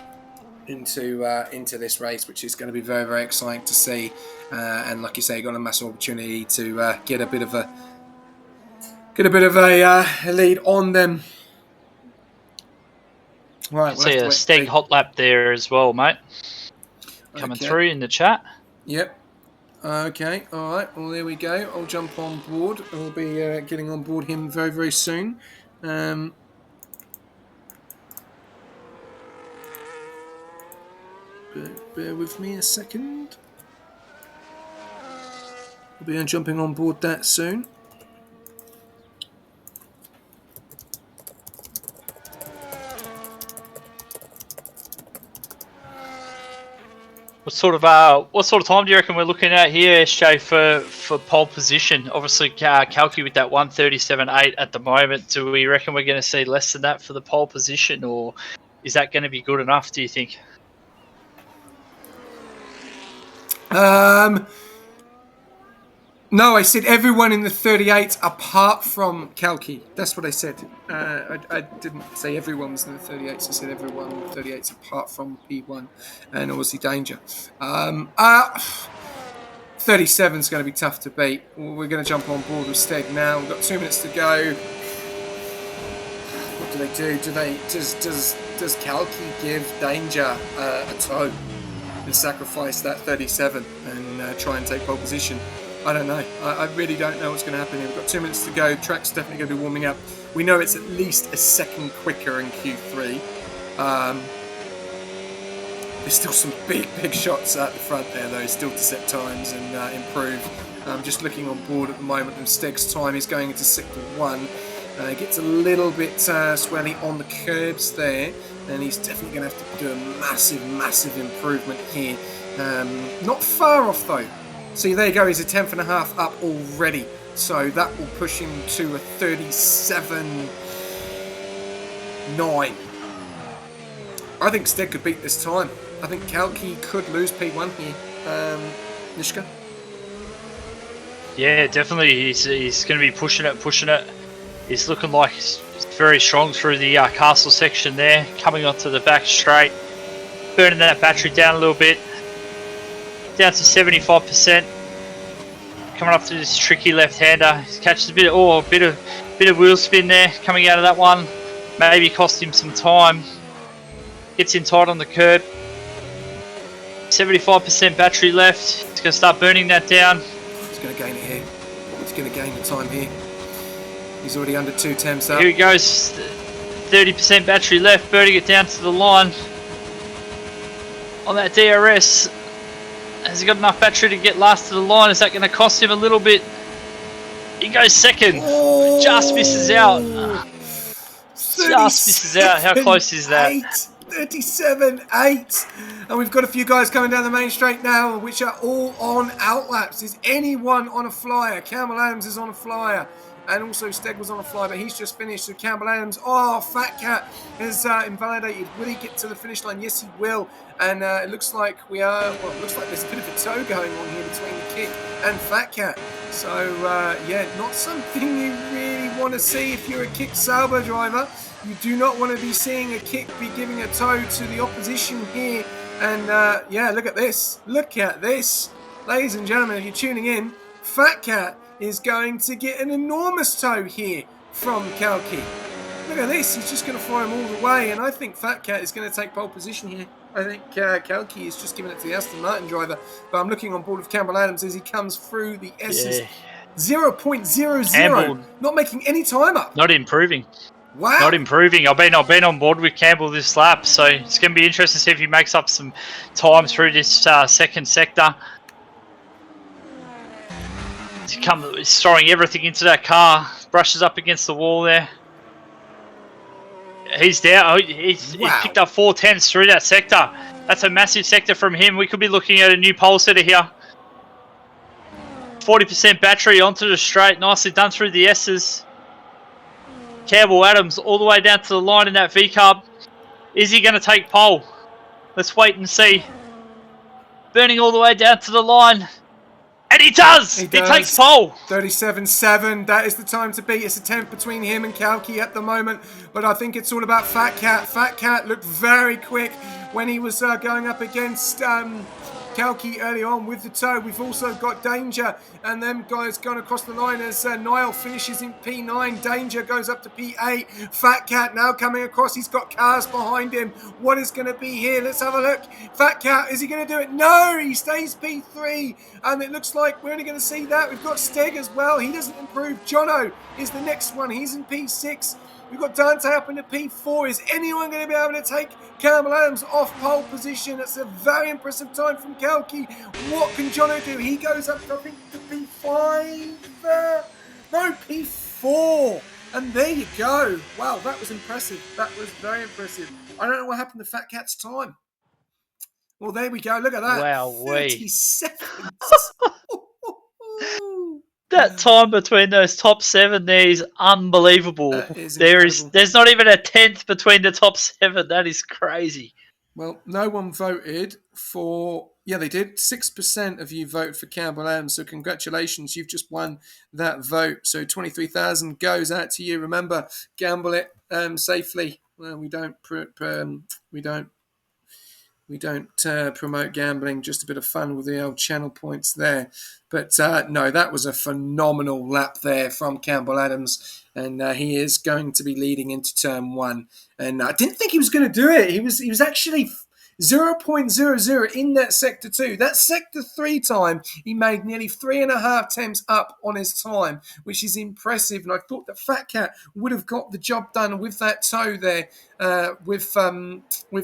this race, which is going to be very, very exciting to see. And like you say, got a massive opportunity to get a bit of a lead on them. Right, we'll see a Steg hot lap there as well, mate. Coming through in the chat. Yep. Okay, all right. Well, there we go. I'll jump on board. I'll be getting on board him very, very soon. Bear with me a second. I'll be jumping on board that soon. What sort of time do you reckon we're looking at here, SJ, for pole position? Obviously, Kalki with that 137.8 at the moment. Do we reckon we're going to see less than that for the pole position, or is that going to be good enough, do you think? No, I said everyone in the 38 apart from Kalki. That's what I said. I didn't say everyone was in the 38s. I said everyone in the 38s apart from P1 and obviously Danger. 37 is going to be tough to beat. We're going to jump on board with Steg now. We've got 2 minutes to go. What do they do? Does Kalki give Danger a toe and sacrifice that 37 and try and take pole position? I don't know. I really don't know what's going to happen here. We've got 2 minutes to go. Track's definitely going to be warming up. We know it's at least a second quicker in Q3. There's still some big shots at the front there, though, still to set times and improve. I'm just looking on board at the moment, and Steg's time is going into Sector 1. Gets a little bit swelly on the curbs there, and he's definitely going to have to do a massive improvement here. Not far off though. See, there you go. He's a 10th and a half up already. So that will push him to a 37.9. I think Stead could beat this time. I think Kalki could lose P1 here. Nishka? Yeah, definitely. He's going to be pushing it. He's looking like he's very strong through the castle section there, coming onto the back straight, burning that battery down a little bit, down to 75%. Coming up to this tricky left-hander, he catches a bit of wheel spin there coming out of that one. Maybe cost him some time. Gets in tight on the curb. 75% battery left. He's going to start burning that down. He's going to gain it here. He's going to gain the time here. He's already under 2 temps up. Here he goes. 30% battery left, burning it down to the line. On that DRS. Has he got enough battery to get last to the line? Is that going to cost him a little bit? He goes second. Oh, just misses out. Just misses out. How close is that? 37.8. And we've got a few guys coming down the main straight now, which are all on outlaps. Is anyone on a flyer? Campbell Adams is on a flyer. And also Steg was on a flyer, but he's just finished. So Campbell Adams, Fat Cat has invalidated. Will he get to the finish line? Yes, he will. And it looks like it looks like there's a bit of a tow going on here between the Kick and Fat Cat. So, not something you really want to see if you're a Kick Sauber driver. You do not want to be seeing a Kick be giving a tow to the opposition here. And, look at this. Look at this. Ladies and gentlemen, if you're tuning in, Fat Cat is going to get an enormous tow here from Kalki. Look at this, he's just going to fly him all the way, and I think Fat Cat is going to take pole position here. I think Kalki is just giving it to the Aston Martin driver, but I'm looking on board with Campbell Adams as he comes through the S's. 0.00, not making any time up. Not improving. Wow. Not improving. I've been on board with Campbell this lap, so it's going to be interesting to see if he makes up some time through this second sector. He's throwing everything into that car, brushes up against the wall there. He's down. He's picked up 4 tenths through that sector. That's a massive sector from him. We could be looking at a new pole setter here. 40% battery onto the straight, nicely done through the S's. Campbell Adams all the way down to the line in that V-carb. Is he going to take pole? Let's wait and see. Burning all the way down to the line. And he does! He takes pole! 37.7. That is the time to beat. It's a 10th between him and Kalki at the moment. But I think it's all about Fat Cat. Fat Cat looked very quick when he was going up against Kalki early on with the tow. We've also got Danger and them guys going across the line as Niall finishes in P9. Danger goes up to P8. Fat Cat now coming across. He's got cars behind him. What is going to be here? Let's have a look. Fat Cat, is he going to do it? No, he stays P3. And it looks like we're only going to see that. We've got Steg as well. He doesn't improve. Jono is the next one. He's in P6. We've got Dante up into P4. Is anyone going to be able to take Campbell Adams off pole position? That's a very impressive time from Kalki. What can Jono do? He goes up, I think, to P5. No, P4. And there you go. Wow, that was impressive. That was very impressive. I don't know what happened to Fat Cat's time. Well, there we go. Look at that. Wow, 30 seconds. That time between those top 7 there is unbelievable. Incredible. There's not even a 10th between the top 7. That is crazy. Well, no one voted for... Yeah, they did. 6% of you voted for Campbell Adams, so congratulations. You've just won that vote. So 23,000 goes out to you. Remember, gamble it safely. Well, we don't promote gambling, just a bit of fun with the old channel points there. But no, that was a phenomenal lap there from Campbell Adams, and he is going to be leading into turn 1. And I didn't think he was going to do it. He was actually 0.00 in that sector 2. That sector 3 time, he made nearly 3.5 temps up on his time, which is impressive. And I thought that Fat Cat would have got the job done with that toe there with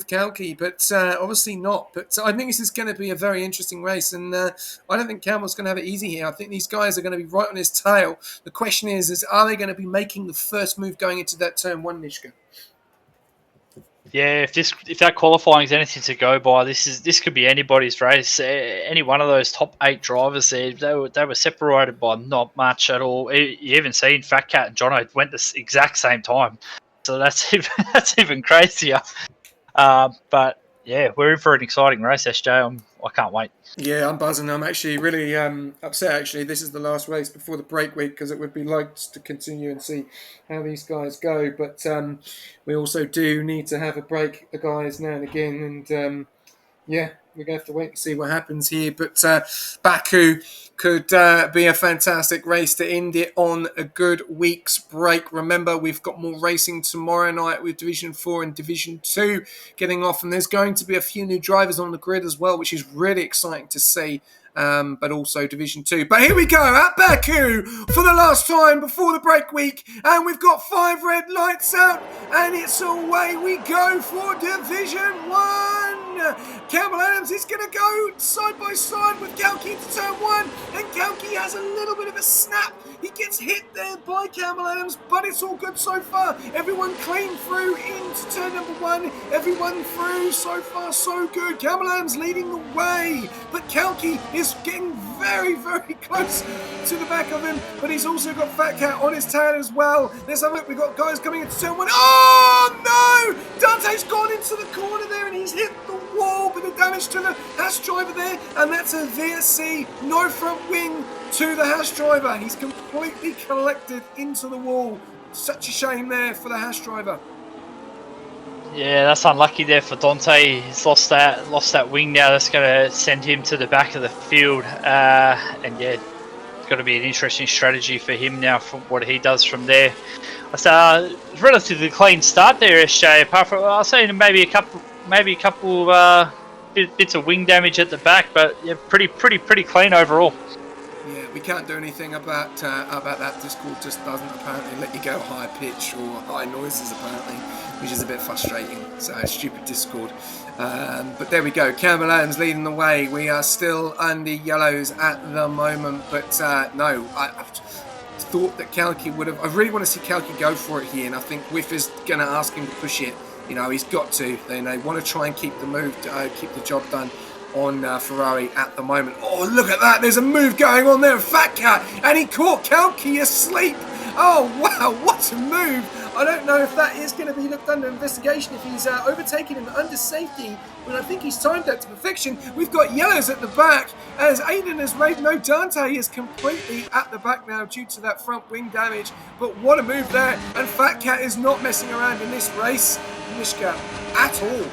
Kalki, but obviously not. But I think this is going to be a very interesting race, and I don't think Campbell's going to have it easy here. I think these guys are going to be right on his tail. The question is are they going to be making the first move going into that turn 1, Nishka? Yeah, if that qualifying is anything to go by, this could be anybody's race. Any one of those top 8 drivers there, they were separated by not much at all. You even seen Fat Cat and Jono went the exact same time, so that's even crazier. But yeah, we're in for an exciting race, SJ. I can't wait. Yeah, I'm buzzing. I'm actually really upset. Actually, this is the last race before the break week because it would be like to continue and see how these guys go. But we also do need to have a break, the guys, now and again. And yeah, we're going to have to wait and see what happens here. But Baku could be a fantastic race to end it on a good week's break. Remember, we've got more racing tomorrow night with Division 4 and Division 2 getting off. And there's going to be a few new drivers on the grid as well, which is really exciting to see. But also Division 2. But here we go at Baku for the last time before the break week. And we've got 5 red lights out. And it's away we go for Division 1. Campbell Adams is going to go side by side with Kalki into turn 1. And Kalki has a little bit of a snap. He gets hit there by Campbell Adams, but it's all good so far. Everyone clean through into turn number 1. Everyone through, so far so good. Campbell Adams leading the way, but Kalki is getting very, very close to the back of him, but he's also got Fat Cat on his tail as well. Let's have a look. We've got guys coming into turn 1. Oh no! Dante's gone into the corner there and he's hit the wall, with the damage to the Haas driver there, and that's a VSC, no front wing to the Haas driver. He's completely collected into the wall. Such a shame there for the Haas driver. Yeah, that's unlucky there for Dante. He's lost that wing now. That's going to send him to the back of the field. And yeah, it's got to be an interesting strategy for him now from what he does from there. It's a relatively clean start there, SJ. Apart from I'll say maybe a couple bits of wing damage at the back, but yeah, pretty clean overall. Yeah, we can't do anything about that. Discord just doesn't apparently let you go high pitch or high noises apparently, which is a bit frustrating. So stupid Discord. But there we go. Campbell Adams leading the way. We are still under yellows at the moment, but no, I thought that Kalki would have. I really want to see Kalki go for it here, and I think Whiff is going to ask him to push it. You know, he's got to. They want to try and keep the move, keep the job done on Ferrari at the moment. Oh, look at that. There's a move going on there. Fat Cat. And he caught Kalki asleep. Oh, wow. What a move. I don't know if that is going to be looked under investigation if he's overtaken him under safety, but I think he's timed that to perfection. We've got yellows at the back as Aiden has made no. Dante is completely at the back now due to that front wing damage. But what a move there. And Fat Cat is not messing around in this race, Mishka, at all.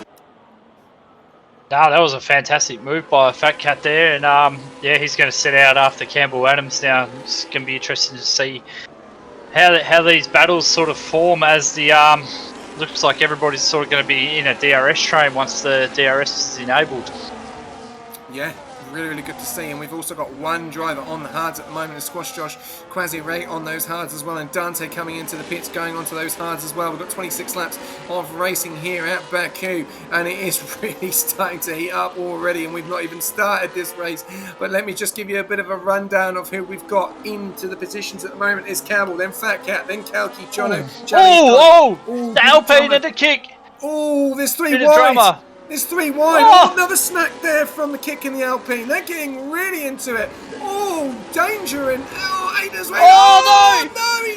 No, that was a fantastic move by Fat Cat there, and yeah, he's going to set out after Campbell Adams now. It's going to be interesting to see how these battles sort of form as the looks like everybody's sort of going to be in a DRS train once the DRS is enabled. Yeah. Really good to see, and we've also got one driver on the hards at the moment, is Squash Josh, Quasi Ray on those hards as well, and Dante coming into the pits going onto those hards as well. We've got 26 laps of racing here at Baku, and it is really starting to heat up already, and we've not even started this race. But let me just give you a bit of a rundown of who we've got into the positions at the moment. Is Campbell, then Fat Cat, then Kalki, Jono. The Alpine and the kick. Oh, there's 3 Bit of wide. drama. There's 3 wide. Oh, another snack there from the kick in the Alpine. They're getting really into it. Oh, danger and Ada's way. Oh, no!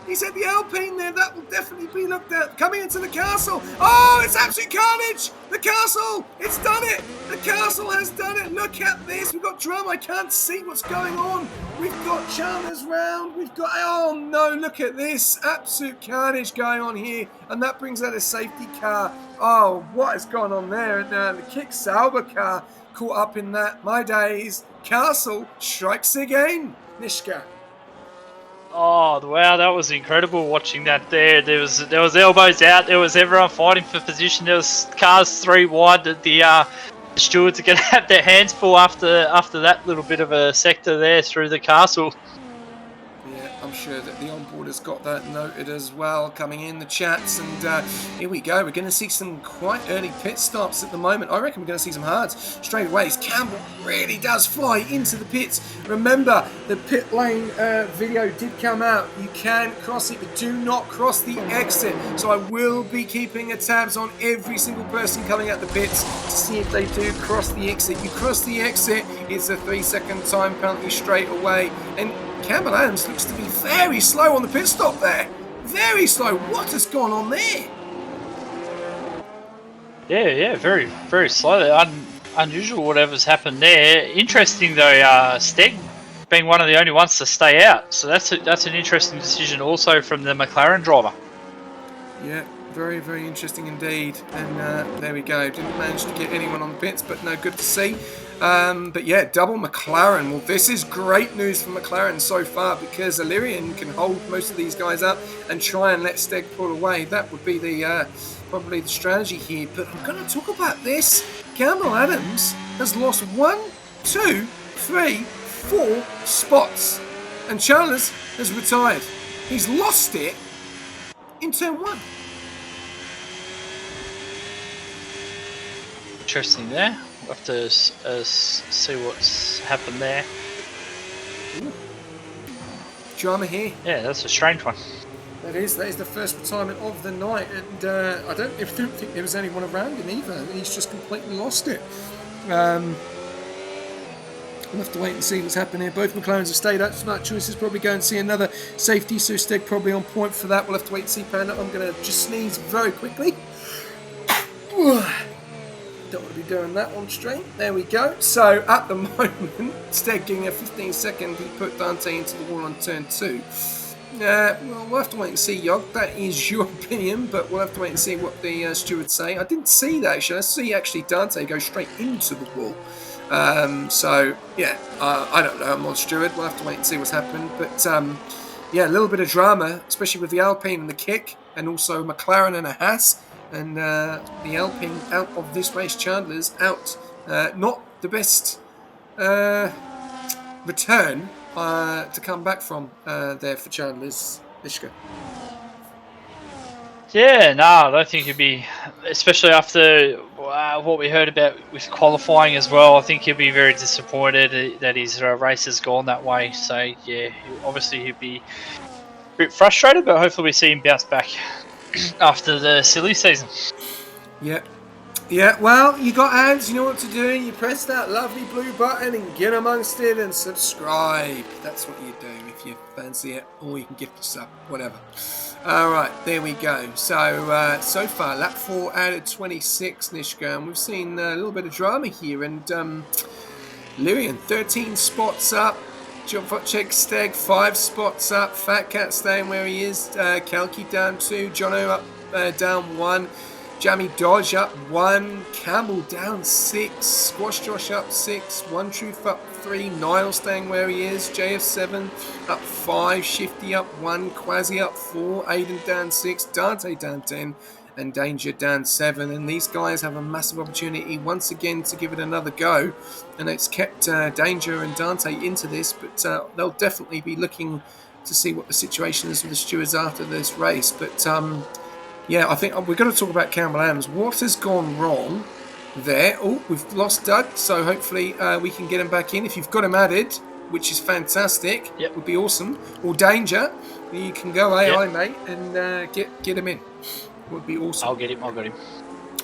He's hit the Alpine there. That will definitely be looked at. Coming into the castle. Oh, it's absolute carnage. The castle. It's done it. The castle has done it. Look at this. We've got drama. I can't see what's going on. We've got Chalmers round. We've got. Oh no! Look at this. Absolute carnage going on here, and that brings out a safety car. Oh, what has gone on there? And the kick Sauber car caught up in that. My days. Castle strikes again. Nishka. Oh wow, that was incredible watching that there. There was elbows out, there was everyone fighting for position, there was cars 3 wide that the stewards are gonna have their hands full after that little bit of a sector there through the castle. Yeah, I'm sure that the onboarders got that noted as well, coming in the chats. And here we go. We're going to see some quite early pit stops at the moment. I reckon we're going to see some hards straight away. As Campbell really does fly into the pits. Remember, the pit lane video did come out. You can cross it, but do not cross the exit. So I will be keeping a tabs on every single person coming out the pits to see if they do cross the exit. You cross the exit, it's a 3-second time penalty straight away. And Campbell Adams looks to be very slow on the pit stop there. Very slow. What has gone on there? Yeah, very, very slow. Unusual whatever's happened there. Interesting though, Steg being one of the only ones to stay out. So that's an interesting decision also from the McLaren driver. Yeah, very, very interesting indeed. And there we go. Didn't manage to get anyone on the pits, but no, good to see. But yeah, double McLaren. Well, this is great news for McLaren so far because Illyrian can hold most of these guys up and try and let Steg pull away. That would be the probably the strategy here. But I'm going to talk about this. Campbell Adams has lost 1, 2, 3, 4 spots. And Chalmers has retired. He's lost it in turn 1. Interesting there. We'll have to see what's happened there. Ooh. Drama here. Yeah, that's a strange one. That is the first retirement of the night, and I don't think there was anyone around him either. He's just completely lost it. We'll have to wait and see what's happening here. Both McLarens have stayed out. Smart choices probably go and see another safety, so Steg probably on point for that. We'll have to wait and see. Panda, I'm going to just sneeze very quickly. Don't want to be doing that on stream. There we go. So at the moment, Steg getting a 15-second. He put Dante into the wall on turn 2. Well, we'll have to wait and see, Yog. That is your opinion, but we'll have to wait and see what the stewards say. I didn't see that actually. I see actually Dante go straight into the wall. So yeah, I don't know. I'm not steward. We'll have to wait and see what's happened. But yeah, a little bit of drama, especially with the Alpine and the kick, and also McLaren and a Haas. And the Alpine out of this race, Chandler's out. Not the best return to come back from there for Chandler's, Ishka. Yeah, no, I don't think he'd be, especially after what we heard about with qualifying as well. I think he'll be very disappointed that his race has gone that way. So yeah, obviously he'd be a bit frustrated, but hopefully we see him bounce back after the silly season. Yeah, well, you got hands, you know what to do. You press that lovely blue button and get amongst it and subscribe. That's what you do if you fancy it, or you can gift us up, whatever. Alright, there we go. So, so far, lap 4 out of 26, Nishka, and we've seen a little bit of drama here, and Lyrian, 13 spots up. John Check Steg, 5 spots up. Fat Cat staying where he is. Kalki down 2. Jono up down 1. Jamie Dodge up 1. Campbell down 6. Squash Josh up 6. One Truth up 3. Niall staying where he is. JF7 up 5. Shifty up 1. Quasi up 4. Aiden down 6. Dante down 10. And Danger down 7, and these guys have a massive opportunity once again to give it another go, and it's kept Danger and Dante into this, but they'll definitely be looking to see what the situation is with the stewards after this race. But yeah, I think we're going to talk about Campbell Adams. What has gone wrong there? Oh, we've lost Doug, so hopefully we can get him back in. If you've got him added, which is fantastic, yep, would be awesome. Or Danger, you can go AI, mate, and get him in. Would be awesome. I'll get him.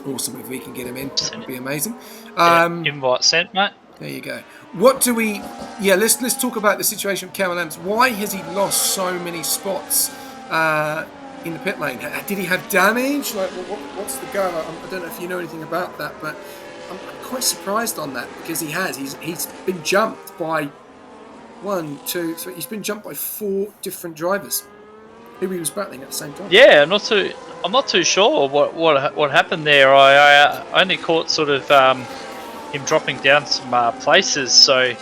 Awesome if we can get him in. That would be amazing. Invite sent, mate. There you go. What do we? Yeah, let's talk about the situation with Campbell Adams. Why has he lost so many spots in the pit lane? Did he have damage? Like, what's the go? I don't know if you know anything about that, but I'm quite surprised on that because he has. He's been jumped by 1, 2, 3. He's been jumped by 4 different drivers who he was battling at the same time. Yeah, I'm not too sure what happened there. I only caught sort of him dropping down some places. So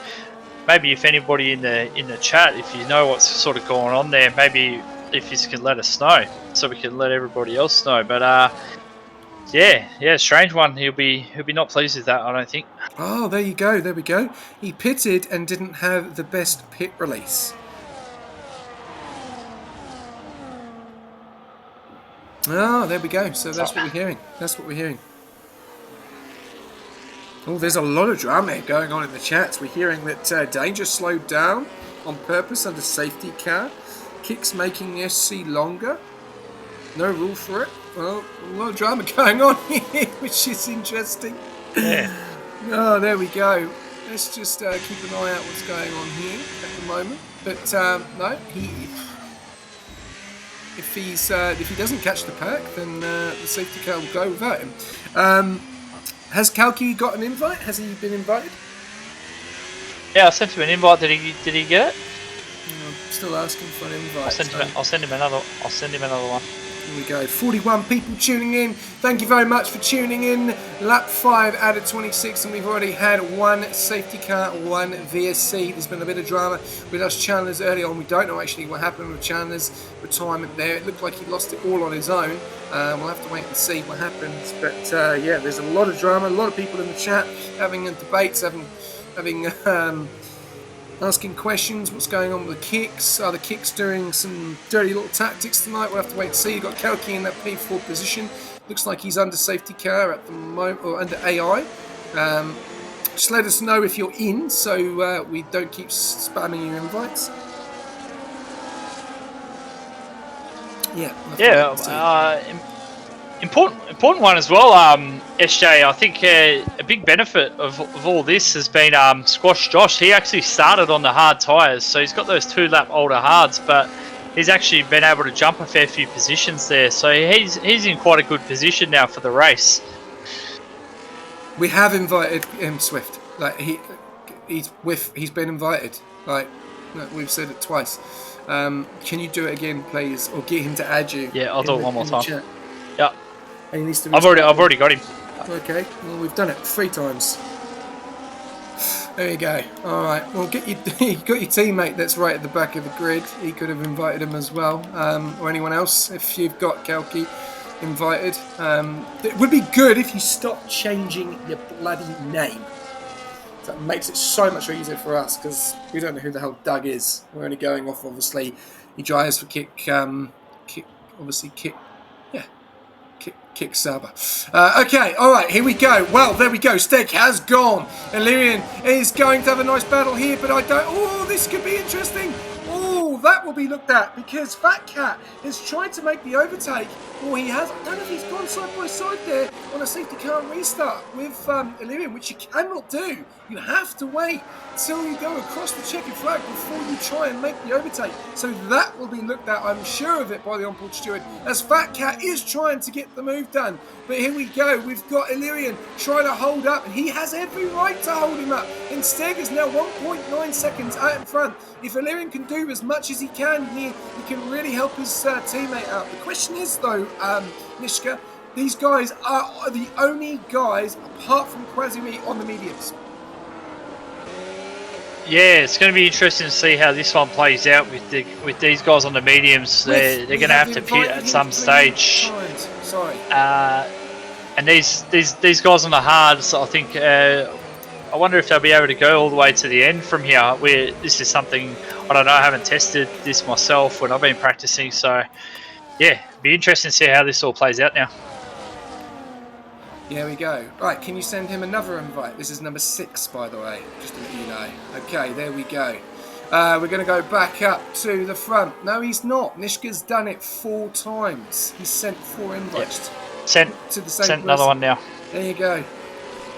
maybe if anybody in the chat, if you know what's sort of going on there, maybe if you can let us know, so we can let everybody else know. But yeah, strange one. He'll be not pleased with that, I don't think. Oh, there you go. There we go. He pitted and didn't have the best pit release. Oh, there we go. So that's what we're hearing. That's what we're hearing. Oh, there's a lot of drama going on in the chats. We're hearing that Danger slowed down on purpose under safety car. Kicks making the SC longer. No rule for it. Well, a lot of drama going on here, which is interesting. Yeah. Oh, there we go. Let's just keep an eye out what's going on here at the moment. But no, if he doesn't catch the pack, then the safety car will go without him. Has Kalki got an invite? Has he been invited? Yeah, I sent him an invite. Did he get it? I'm still asking for an invite. I'll send him another one. Here we go. 41 people tuning in. Thank you very much for tuning in. Lap 5 out of 26, and we've already had one safety car, one VSC. There's been a bit of drama with us Chandler's early on. We don't know actually what happened with Chandler's retirement there. It looked like he lost it all on his own. We'll have to wait and see what happens. But yeah, there's a lot of drama. A lot of people in the chat having debates, having asking questions. What's going on with the kicks? Are the kicks doing some dirty little tactics tonight? We'll have to wait and see. You've got Kelky in that P4 position. Looks like he's under safety car at the moment, or under AI. Just let us know if you're in, so we don't keep spamming your invites. Yeah. Important one as well, SJ. I think a big benefit of all this has been Squash Josh. He actually started on the hard tyres, so he's got those 2-lap older hards, but he's actually been able to jump a fair few positions there. So he's in quite a good position now for the race. We have invited him, Swift. Like he's been invited. Like we've said it twice. Can you do it again, please, or get him to add you? Yeah, I'll do it one more time. Chat? Yeah. And he needs to I've already got him. Okay, well we've done it 3 times. There you go. All right, well you got your teammate that's right at the back of the grid. He could have invited him as well, or anyone else. If you've got Kalki invited, it would be good if you stopped changing your bloody name. That makes it so much easier for us because we don't know who the hell Doug is. We're only going off obviously. He drives for Kick Saba. Okay, all right, here we go. Well, there we go. Steg has gone. Illyrian is going to have a nice battle here, but I don't... Oh, this could be interesting. Oh, that will be looked at because Fat Cat has tried to make the overtake. Or he has. I don't know if he's gone side by side there on a safety car restart with Illyrian, which you cannot do. You have to wait till you go across the checkered flag before you try and make the overtake. So that will be looked at, I'm sure of it, by the on-board steward, as Fat Cat is trying to get the move done. But here we go. We've got Illyrian trying to hold up, and he has every right to hold him up. And Steg is now 1.9 seconds out in front. If Illyrian can do as much as he can here, he can really help his teammate out. The question is, though, Nishka, these guys are the only guys, apart from Quasimi, on the mediums. Yeah, it's going to be interesting to see how this one plays out with these guys on the mediums. They're going to have to pit at some stage. Sorry. And these guys on the hards, I think. I wonder if they'll be able to go all the way to the end from here. Where this is something I don't know. I haven't tested this myself when I've been practicing. So yeah, it'll be interesting to see how this all plays out now. Here we go. Right, can you send him another invite? This is number 6, by the way, just to let you know. Okay, there we go. We're going to go back up to the front. No, he's not. Nishka's done it 4 times. He's sent 4 invites. Yep. Sent another one now. There you go.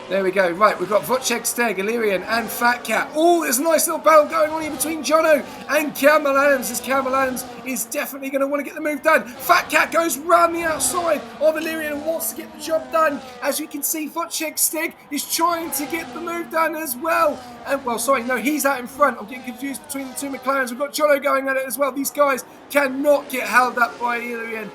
There we go. Right, we've got Vocek, Steg, Illyrian, and Fat Cat. Oh, there's a nice little battle going on here between Jono and Campbell Adams, as Campbell Adams is definitely going to want to get the move done. Fat Cat goes round the outside of Illyrian and wants to get the job done. As you can see, Vocek, Steg is trying to get the move done as well. And, well, sorry, no, he's out in front. I'm getting confused between the 2 McLarens. We've got Jono going at it as well. These guys cannot get held up by Illyrian.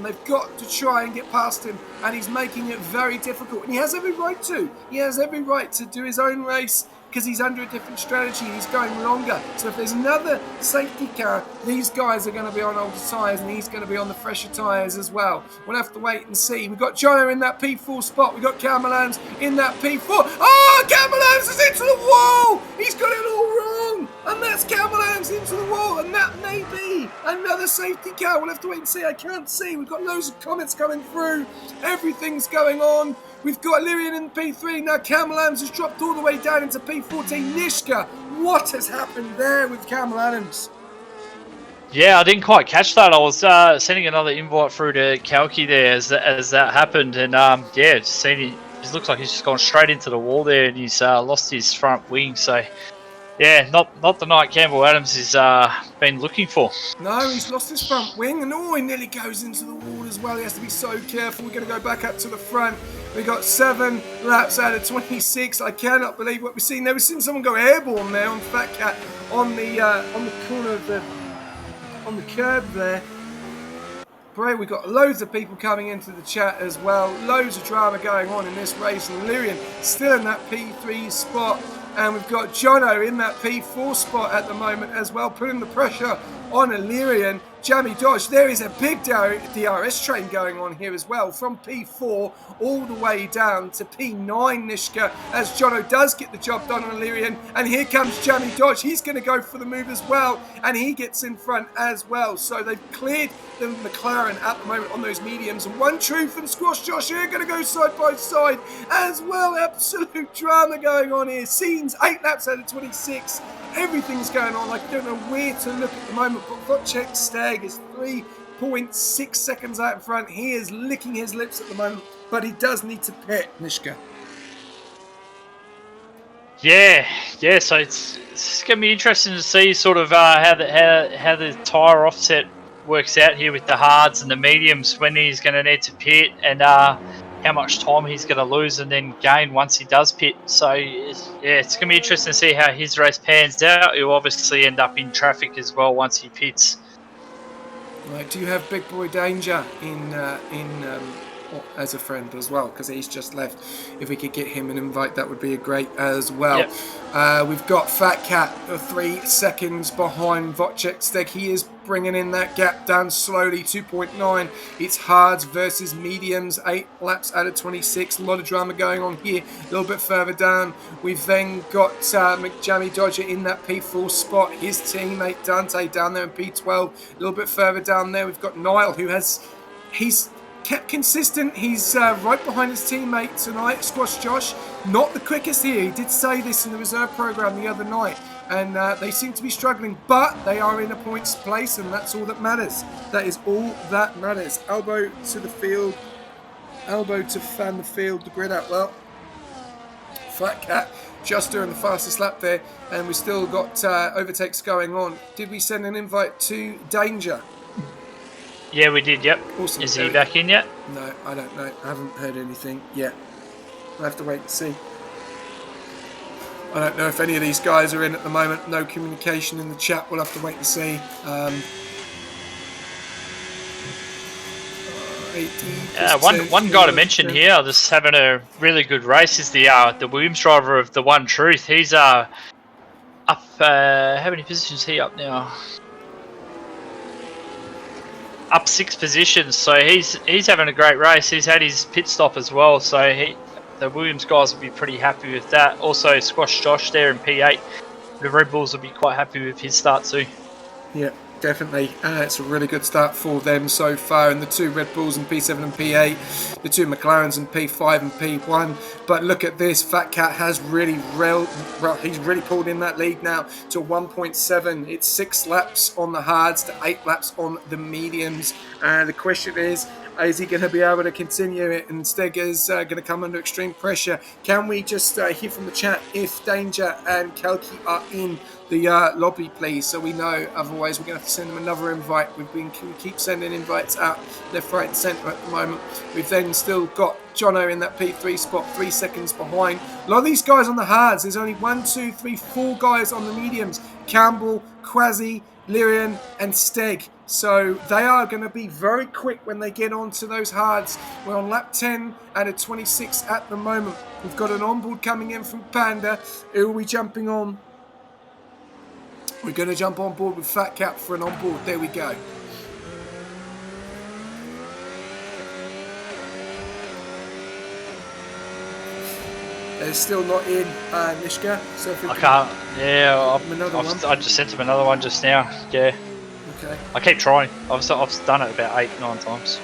They've got to try and get past him, and he's making it very difficult. And he has every right to. He has every right to do his own race because he's under a different strategy and he's going longer. So if there's another safety car, these guys are going to be on older tyres and he's going to be on the fresher tyres as well. We'll have to wait and see. We've got Jono in that P4 spot. We've got Cal Malams in that P4. Oh, Cal Malams is into the wall! He's got it all wrong! And that's Cal Malams into the wall, and that may be another safety car. We'll have to wait and see. I can't see. We've got loads of comments coming through. Everything's going on. We've got Lyrian in P3. Now Campbell Adams has dropped all the way down into P14. Nishka, what has happened there with Campbell Adams? Yeah, I didn't quite catch that. I was sending another invite through to Kalki there as that happened. And yeah, just seen it looks like he's just gone straight into the wall there and he's lost his front wing. So yeah, not the night Campbell Adams has been looking for. No, he's lost his front wing, and he nearly goes into the wall as well. He has to be so careful. We're going to go back up to the front. We got 7 laps out of 26. I cannot believe what we've seen there. We've seen someone go airborne there on Fat Cat on the corner of on the curb there. Great, we've got loads of people coming into the chat as well. Loads of drama going on in this race, and Lyrian still in that P3 spot. And we've got Jono in that P4 spot at the moment as well, putting the pressure on Illyrian. Jamie Dodge, there is a big DRS train going on here as well, from P4 all the way down to P9, Nishka, as Jono does get the job done on Illyrian. And here comes Jamie Dodge. He's going to go for the move as well, and he gets in front as well. So they've cleared the McLaren at the moment on those mediums. And One Truth and Squash Josh here going to go side by side as well. Absolute drama going on here. Scenes 8 laps out of 26. Everything's going on. I don't know where to look at the moment, but Wojciech Steg is 3.6 seconds out in front. He is licking his lips at the moment, but he does need to pit, Nishka. Yeah. So it's going to be interesting to see sort of how the tyre offset works out here with the hards and the mediums, when he's going to need to pit, and how much time he's going to lose and then gain once he does pit. So yeah, it's going to be interesting to see how his race pans out. He'll obviously end up in traffic as well once he pits. Right, do you have Big Boy Danger in as a friend as well? Because he's just left. If we could get him an invite, that would be a great as well. Yep. We've got Fat Cat 3 seconds behind Wojciech Steg. He is bringing in that gap down slowly, 2.9. It's hards versus mediums, 8 laps out of 26. A lot of drama going on here. A little bit further down, we've then got McJammy Dodger in that P4 spot. His teammate Dante down there in P12. A little bit further down there, we've got Niall, he's kept consistent. He's right behind his teammate tonight, Squash Josh. Not the quickest here. He did say this in the reserve program the other night. And they seem to be struggling, but they are in a points place, and that's all that matters. That is all that matters. Elbow to the field. Elbow to fan the field, the grid out well. Fat Cat just doing the fastest lap there, and we still got overtakes going on. Did we send an invite to Danger? Yeah, we did, yep. Awesome. Is he back in yet? No, I don't know. I haven't heard anything yet. I'll have to wait and see. I don't know if any of these guys are in at the moment. No communication in the chat. We'll have to wait and see. 18%. One guy to mention here, just having a really good race, is the Williams driver of the One Truth. He's up. How many positions is he up now? Up 6 positions. So he's having a great race. He's had his pit stop as well. So the Williams guys will be pretty happy with that. Also, Squash Josh there in P8. The Red Bulls will be quite happy with his start too. Yeah, definitely. It's a really good start for them so far. And the 2 Red Bulls in P7 and P8. The 2 McLarens in P5 and P1. But look at this. Fat Cat has he's really pulled in that lead now to 1.7. It's 6 laps on the hards to 8 laps on the mediums. The question is he going to be able to continue it? And Steg is going to come under extreme pressure. Can we just hear from the chat if Danger and Kalki are in the lobby, please, so we know? Otherwise, we're going to have to send them another invite. We keep sending invites out left, right, and centre at the moment. We've then still got Jono in that P3 spot, 3 seconds behind. A lot of these guys on the hards. There's only 1, 2, 3, 4 guys on the mediums. Campbell, Quasi, Lyrian, and Steg. So they are going to be very quick when they get onto those hards. We're on lap 10 out of 26 at the moment. We've got an onboard coming in from Panda. Who are we jumping on? We're going to jump on board with Fat Cat for an onboard. There we go. They're still not in, Nishka. So if we I can't. Yeah, another one. I just sent him another one just now. Yeah. Okay. I keep trying. I've done it about 8-9 times.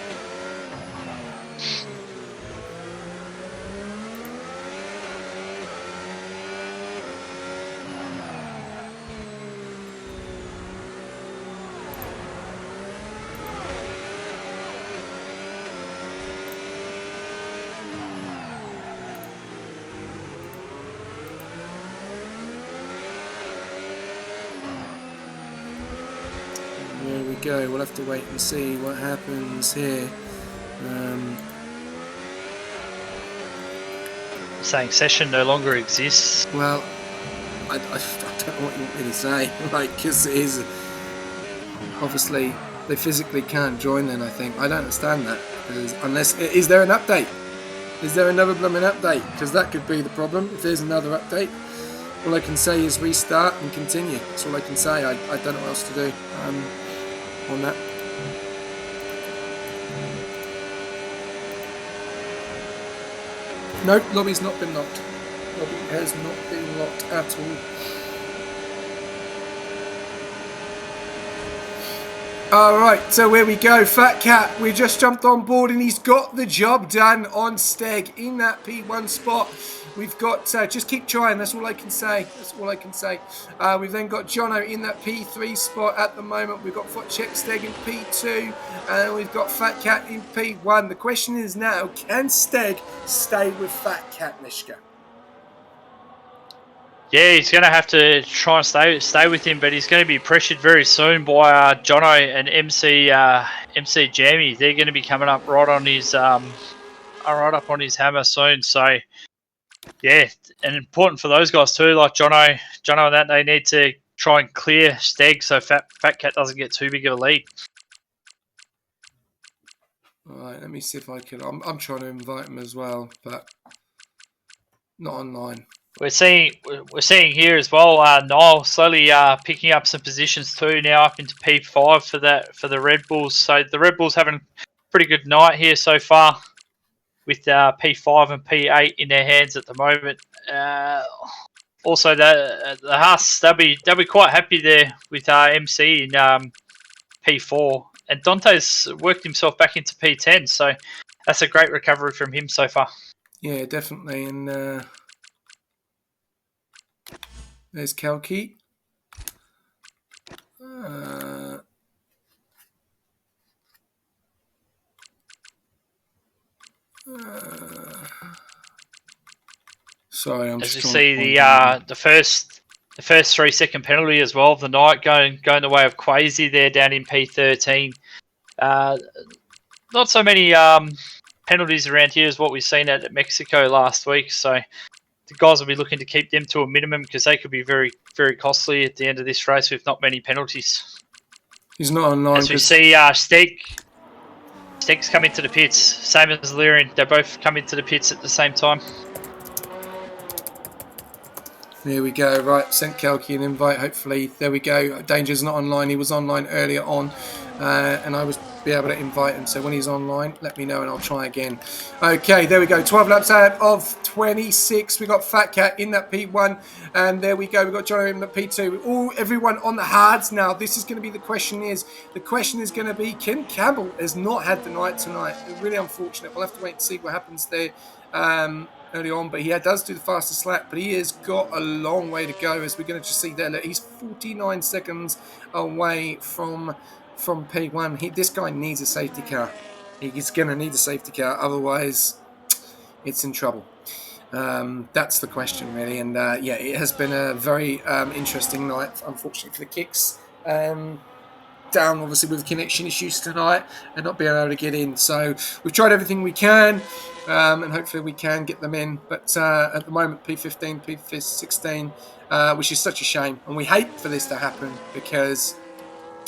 There we go. We'll have to wait and see what happens here. Saying session no longer exists. Well, I don't know what you want me to say. Like, because it is obviously they physically can't join. Then I think I don't understand that. Unless is there an update? Is there another blooming update? Because that could be the problem. If there's another update, all I can say is restart and continue. That's all I can say. I don't know what else to do on that. Nope, lobby's not been locked. Lobby has not been locked at all. Alright, so here we go. Fat Cat, we just jumped on board and he's got the job done on Steg in that P1 spot. We've got, just keep trying, that's all I can say. That's all I can say. We've then got Jono in that P3 spot at the moment. We've got Fotchek Steg in P2 and we've got Fat Cat in P1. The question is now, can Steg stay with Fat Cat, Nishka? Yeah, he's going to have to try and stay with him, but he's going to be pressured very soon by Jono and MC Jammy. They're going to be coming up right on his hammer soon. So yeah, and important for those guys too, like Jono and that, they need to try and clear Steg so Fat Cat doesn't get too big of a lead. All right, let me see if I can. I'm trying to invite him as well, but not online. We're seeing here as well. Niall slowly picking up some positions too now, up into P5 for the Red Bulls. So the Red Bulls having a pretty good night here so far, with P5 and P8 in their hands at the moment. Also, the Haas, they'll be quite happy there with MC in P4, and Dante's worked himself back into P10. So that's a great recovery from him so far. Yeah, definitely, and. There's Kalki. Sorry, I'm as just you trying see to the first 3-second penalty as well of the night going the way of Quasi there down in P13. Not so many penalties around here as what we've seen at Mexico last week. So the guys will be looking to keep them to a minimum because they could be very, very costly at the end of this race with not many penalties. He's not online. As we see, Steg's come into the pits, same as Lyrian. They both come into the pits at the same time. There we go. Right, sent Kalki an invite. Hopefully, there we go. Danger's not online. He was online earlier on, and I was be able to invite him. So when he's online, let me know and I'll try again. Okay, there we go. 12 laps out of 26. We got Fat Cat in that P1, and there we go. We got Jono in the P2. Everyone on the hards now. This is going to be the question. The question is going to be, Kim Campbell has not had the night tonight. Really unfortunate. We'll have to wait and see what happens there. Early on, but he does do the fastest lap, but he has got a long way to go, as we're going to just see there. Look, he's 49 seconds away from P1. This guy needs a safety car. He's going to need a safety car, otherwise it's in trouble. That's the question, really. And yeah, it has been a very interesting night, unfortunately, for the kicks. Down obviously with connection issues tonight and not being able to get in, so we've tried everything we can, and hopefully we can get them in, but at the moment P15, P16, which is such a shame, and we hate for this to happen because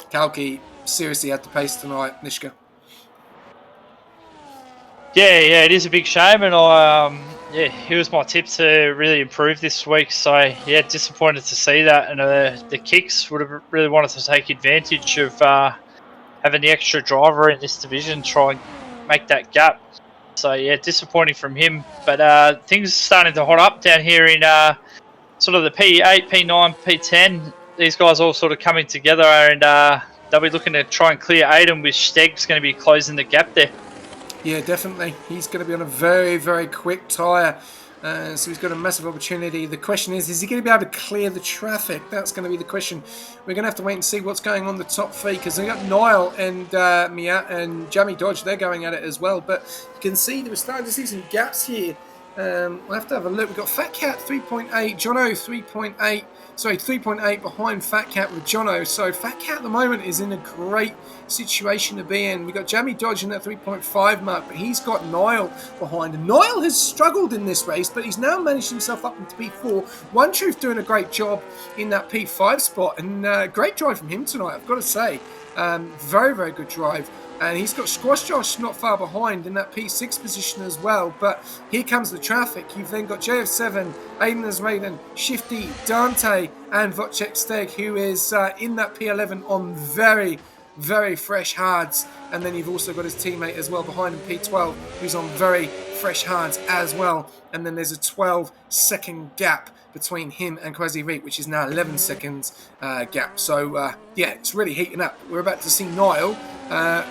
Kalki seriously had the pace tonight, Nishka. Yeah, it is a big shame, and he was my tip to really improve this week. So yeah, disappointed to see that, and the kicks would have really wanted to take advantage of having the extra driver in this division, try and make that gap. So yeah, disappointing from him. But things are starting to hot up down here in sort of the P8, P9, P10. These guys all sort of coming together, and they'll be looking to try and clear Aiden, with Steg's going to be closing the gap there. Yeah, definitely. He's going to be on a very, very quick tyre. So he's got a massive opportunity. The question is he going to be able to clear the traffic? That's going to be the question. We're going to have to wait and see what's going on the top three, because we've got Niall and Mia and Jamie Dodge. They're going at it as well. But you can see that we're starting to see some gaps here. We'll have to have a look. We've got Fat Cat 3.8, Jono 3.8. Sorry, 3.8 behind Fat Cat with Jono. So Fat Cat at the moment is in a great situation to be in. We've got Jamie Dodge in that 3.5 mark, but he's got Niall behind. And Niall has struggled in this race, but he's now managed himself up into P4. One Truth doing a great job in that P5 spot, and great drive from him tonight, I've got to say. Very, very good drive. And he's got Squash Josh not far behind in that P6 position as well. But here comes the traffic. You've then got JF7, Aiden Asmaden, Shifty, Dante, and Wojciech Steg, who is in that P11 on very, very fresh hards. And then you've also got his teammate as well behind him, P12, who's on very fresh hards as well. And then there's a 12-second gap between him and Quasi Reek, which is now 11 seconds gap. So, yeah, it's really heating up. We're about to see Niall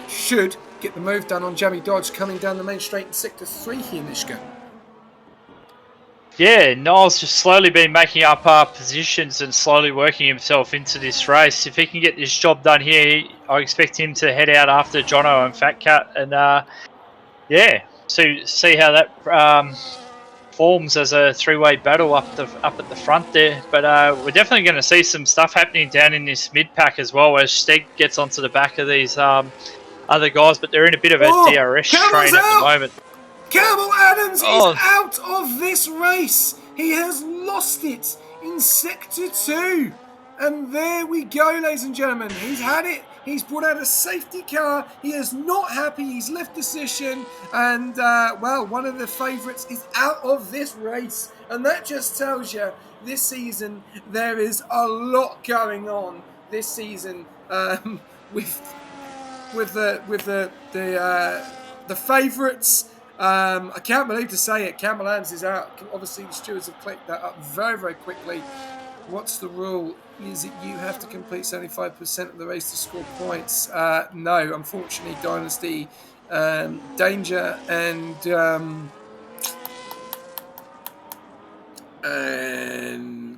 should get the move done on Jamie Dodge coming down the main straight in Sector 3 here, Nishka. Yeah, Niall's just slowly been making up positions and slowly working himself into this race. If he can get this job done here, I expect him to head out after Jono and Fat Cat, and see how that forms as a three-way battle up at the front there. But we're definitely going to see some stuff happening down in this mid-pack as well, as Steg gets onto the back of these other guys, but they're in a bit of a DRS train at the moment. Campbell Adams is out of this race. He has lost it in Sector 2. And there we go, ladies and gentlemen. He's had it. He's brought out a safety car. He is not happy. He's left the session. And, one of the favourites is out of this race. And that just tells you this season there is a lot going on this season with the favourites. I can't believe to say it. Campbell Adams is out. Obviously, the stewards have clicked that up very, very quickly. What's the rule? Is it you have to complete 75% of the race to score points? No, unfortunately, Dynasty, Danger, and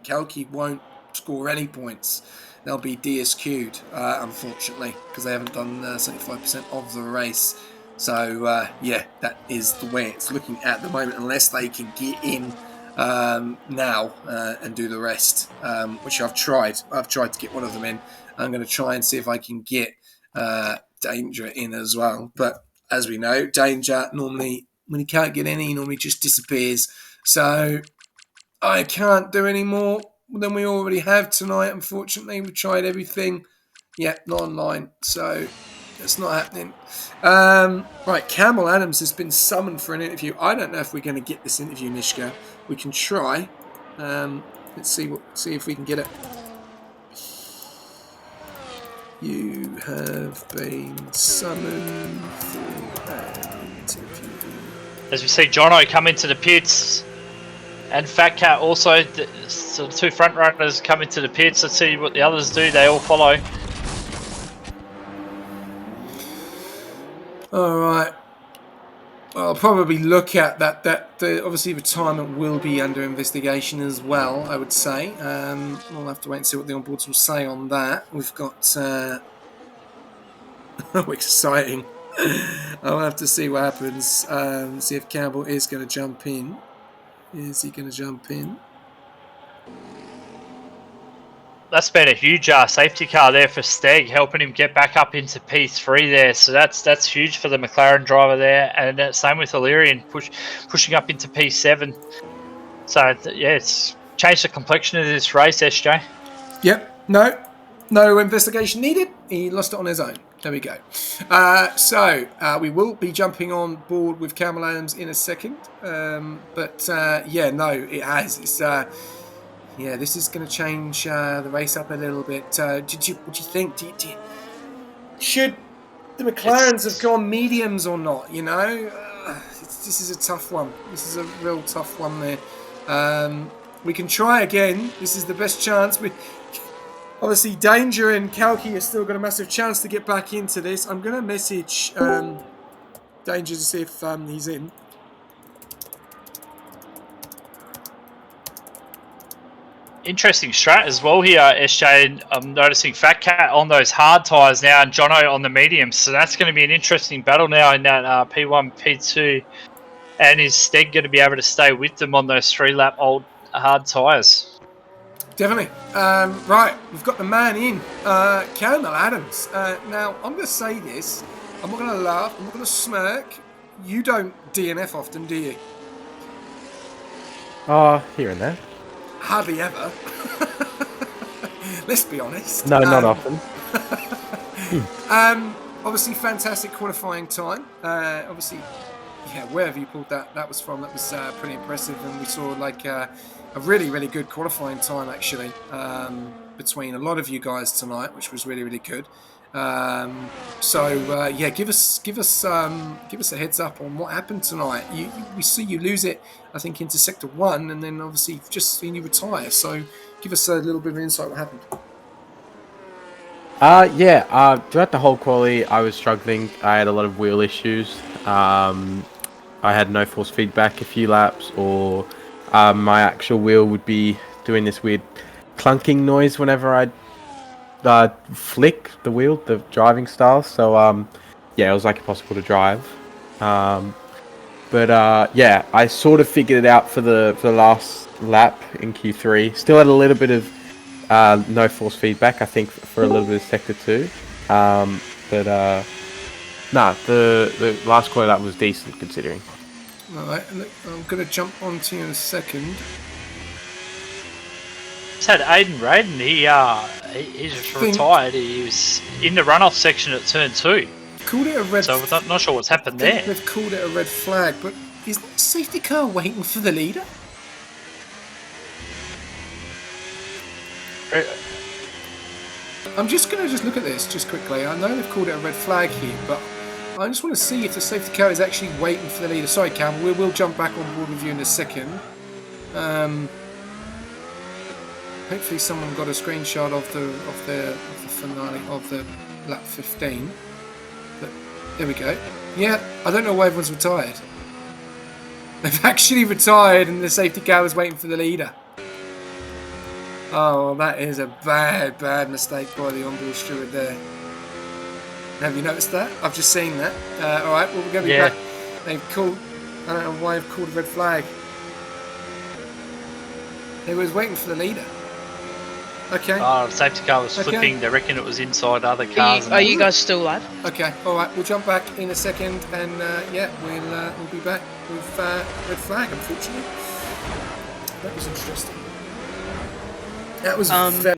Kalki won't score any points. They'll be DSQ'd, unfortunately, because they haven't done 75% of the race. So, that is the way it's looking at the moment, unless they can get in now and do the rest, which I've tried. I've tried to get one of them in. I'm going to try and see if I can get Danger in as well. But as we know, Danger normally, when he can't get in, he normally just disappears. So I can't do any more than we already have tonight, unfortunately. We've tried everything. Yeah, not online. So it's not happening. Right, Campbell Adams has been summoned for an interview. I don't know if we're going to get this interview, Nishka. We can try. Let's see if we can get it. You have been summoned for an interview. As we see Jono come into the pits, and Fat Cat also, so the two front runners come into the pits. Let's see what the others do. They all follow. All right. I'll probably look at that. Obviously, retirement will be under investigation as well, I would say. We'll have to wait and see what the onboards will say on that. We've got... oh, exciting. I'll have to see what happens. See if Campbell is going to jump in. Is he going to jump in? That's been a huge safety car there for Steg, helping him get back up into P3 there. So that's huge for the McLaren driver there. And same with Illyrian, pushing up into P7. So, it's changed the complexion of this race, SJ. Yep. No investigation needed. He lost it on his own. There we go. So we will be jumping on board with Campbell Adams in a second. But no, it has. It's this is going to change the race up a little bit. What do you think? Should the McLarens have gone mediums or not? You know, this is a tough one. This is a real tough one there. We can try again. This is the best chance. Obviously, Danger and Kalki have still got a massive chance to get back into this. I'm going to message Danger to see if he's in. Interesting strat as well here, SJ. And I'm noticing Fat Cat on those hard tyres now and Jono on the mediums. So that's going to be an interesting battle now in that P1, P2. And is Steg going to be able to stay with them on those 3-lap old hard tyres? Definitely. Right, we've got the man in, Campbell Adams. Now, I'm going to say this. I'm not going to laugh. I'm not going to smirk. You don't DNF often, do you? Here and there. Hardly ever. Let's be honest. No, not often. Obviously, fantastic qualifying time. Obviously, wherever you pulled that was from, that was pretty impressive. And we saw like a really, really good qualifying time actually between a lot of you guys tonight, which was really, really good. Give us a heads up on what happened tonight. We see you lose it, I think, into Sector 1, and then obviously just seen you retire. So give us a little bit of insight what happened. Throughout the whole quali, I was struggling. I had a lot of wheel issues. I had no force feedback a few laps, or my actual wheel would be doing this weird clunking noise whenever I'd flick the wheel, the driving style. So it was like impossible to drive. I sort of figured it out for the last lap in Q3. Still had a little bit of no force feedback, I think, for a little bit of Sector 2. The last quarter lap was decent considering. All right, I'm going to jump onto you in a second. Just had Aiden Raiden. He just retired. He was in the runoff section at turn 2. Called it a red. So we're not sure what's happened there. They've called it a red flag, but is that a safety car waiting for the leader? I'm just going to look at this just quickly. I know they've called it a red flag here, but I just want to see if the safety car is actually waiting for the leader. Sorry, Cam, we'll jump back on board with you in a second. Hopefully someone got a screenshot of the finale of the lap 15. But there we go. Yeah, I don't know why everyone's retired. They've actually retired and the safety car was waiting for the leader. Oh, that is a bad mistake by the onboard steward there. Have you noticed that? I've just seen that. Alright, well, we're going to be back. They've called... I don't know why they've called a red flag. They was waiting for the leader. Okay. The safety car was flipping. They reckon it was inside other cars. Are you guys still live? Okay, alright, we'll jump back in a second and we'll be back with red flag, unfortunately. That was interesting. That was very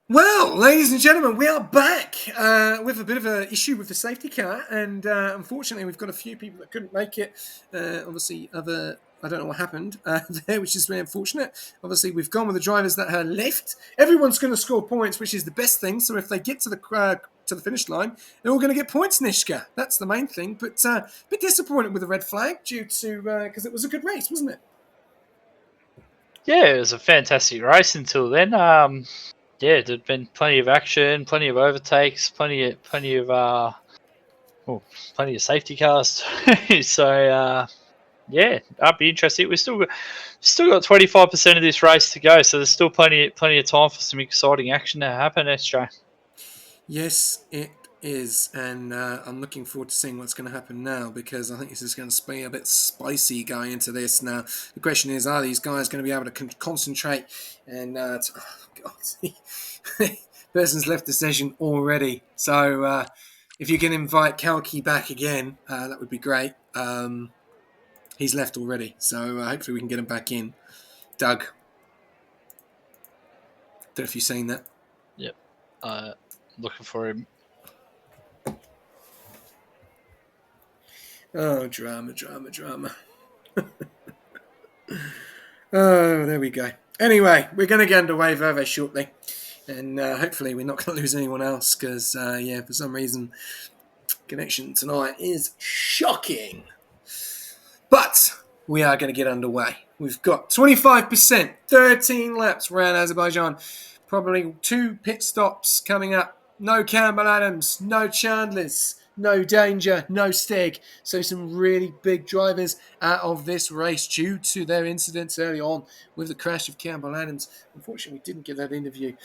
Well, ladies and gentlemen, we are back with a bit of an issue with the safety car, and unfortunately, we've got a few people that couldn't make it. Obviously, I don't know what happened there, which is very unfortunate. Obviously, we've gone with the drivers that are left. Everyone's going to score points, which is the best thing. So if they get to the finish line, they're all going to get points, Nishka. That's the main thing. But a bit disappointed with the red flag due to because it was a good race, wasn't it? Yeah, it was a fantastic race until then. Yeah, there'd been plenty of action, plenty of overtakes, plenty of plenty of safety cars. So yeah, that'd be interesting. We still got 25% of this race to go, so there's still plenty of time for some exciting action to happen. SJ. Yes, it is, and I'm looking forward to seeing what's going to happen now because I think this is going to be a bit spicy going into this. Now, the question is, are these guys going to be able to concentrate? And oh God, person's left the session already. So if you can invite Kalki back again, that would be great. He's left already, so hopefully we can get him back in. Doug, don't know if you've seen that. Yep. Looking for him. Oh, drama. Oh, there we go. Anyway, we're going to get underway very, very shortly. And hopefully we're not going to lose anyone else because, for some reason, connection tonight is shocking. But we are going to get underway. We've got 25%, 13 laps around Azerbaijan. Probably 2 pit stops coming up. No Campbell Adams, no Chandlers, no Danger, no Steg. So some really big drivers out of this race due to their incidents early on with the crash of Campbell Adams. Unfortunately, we didn't get that interview,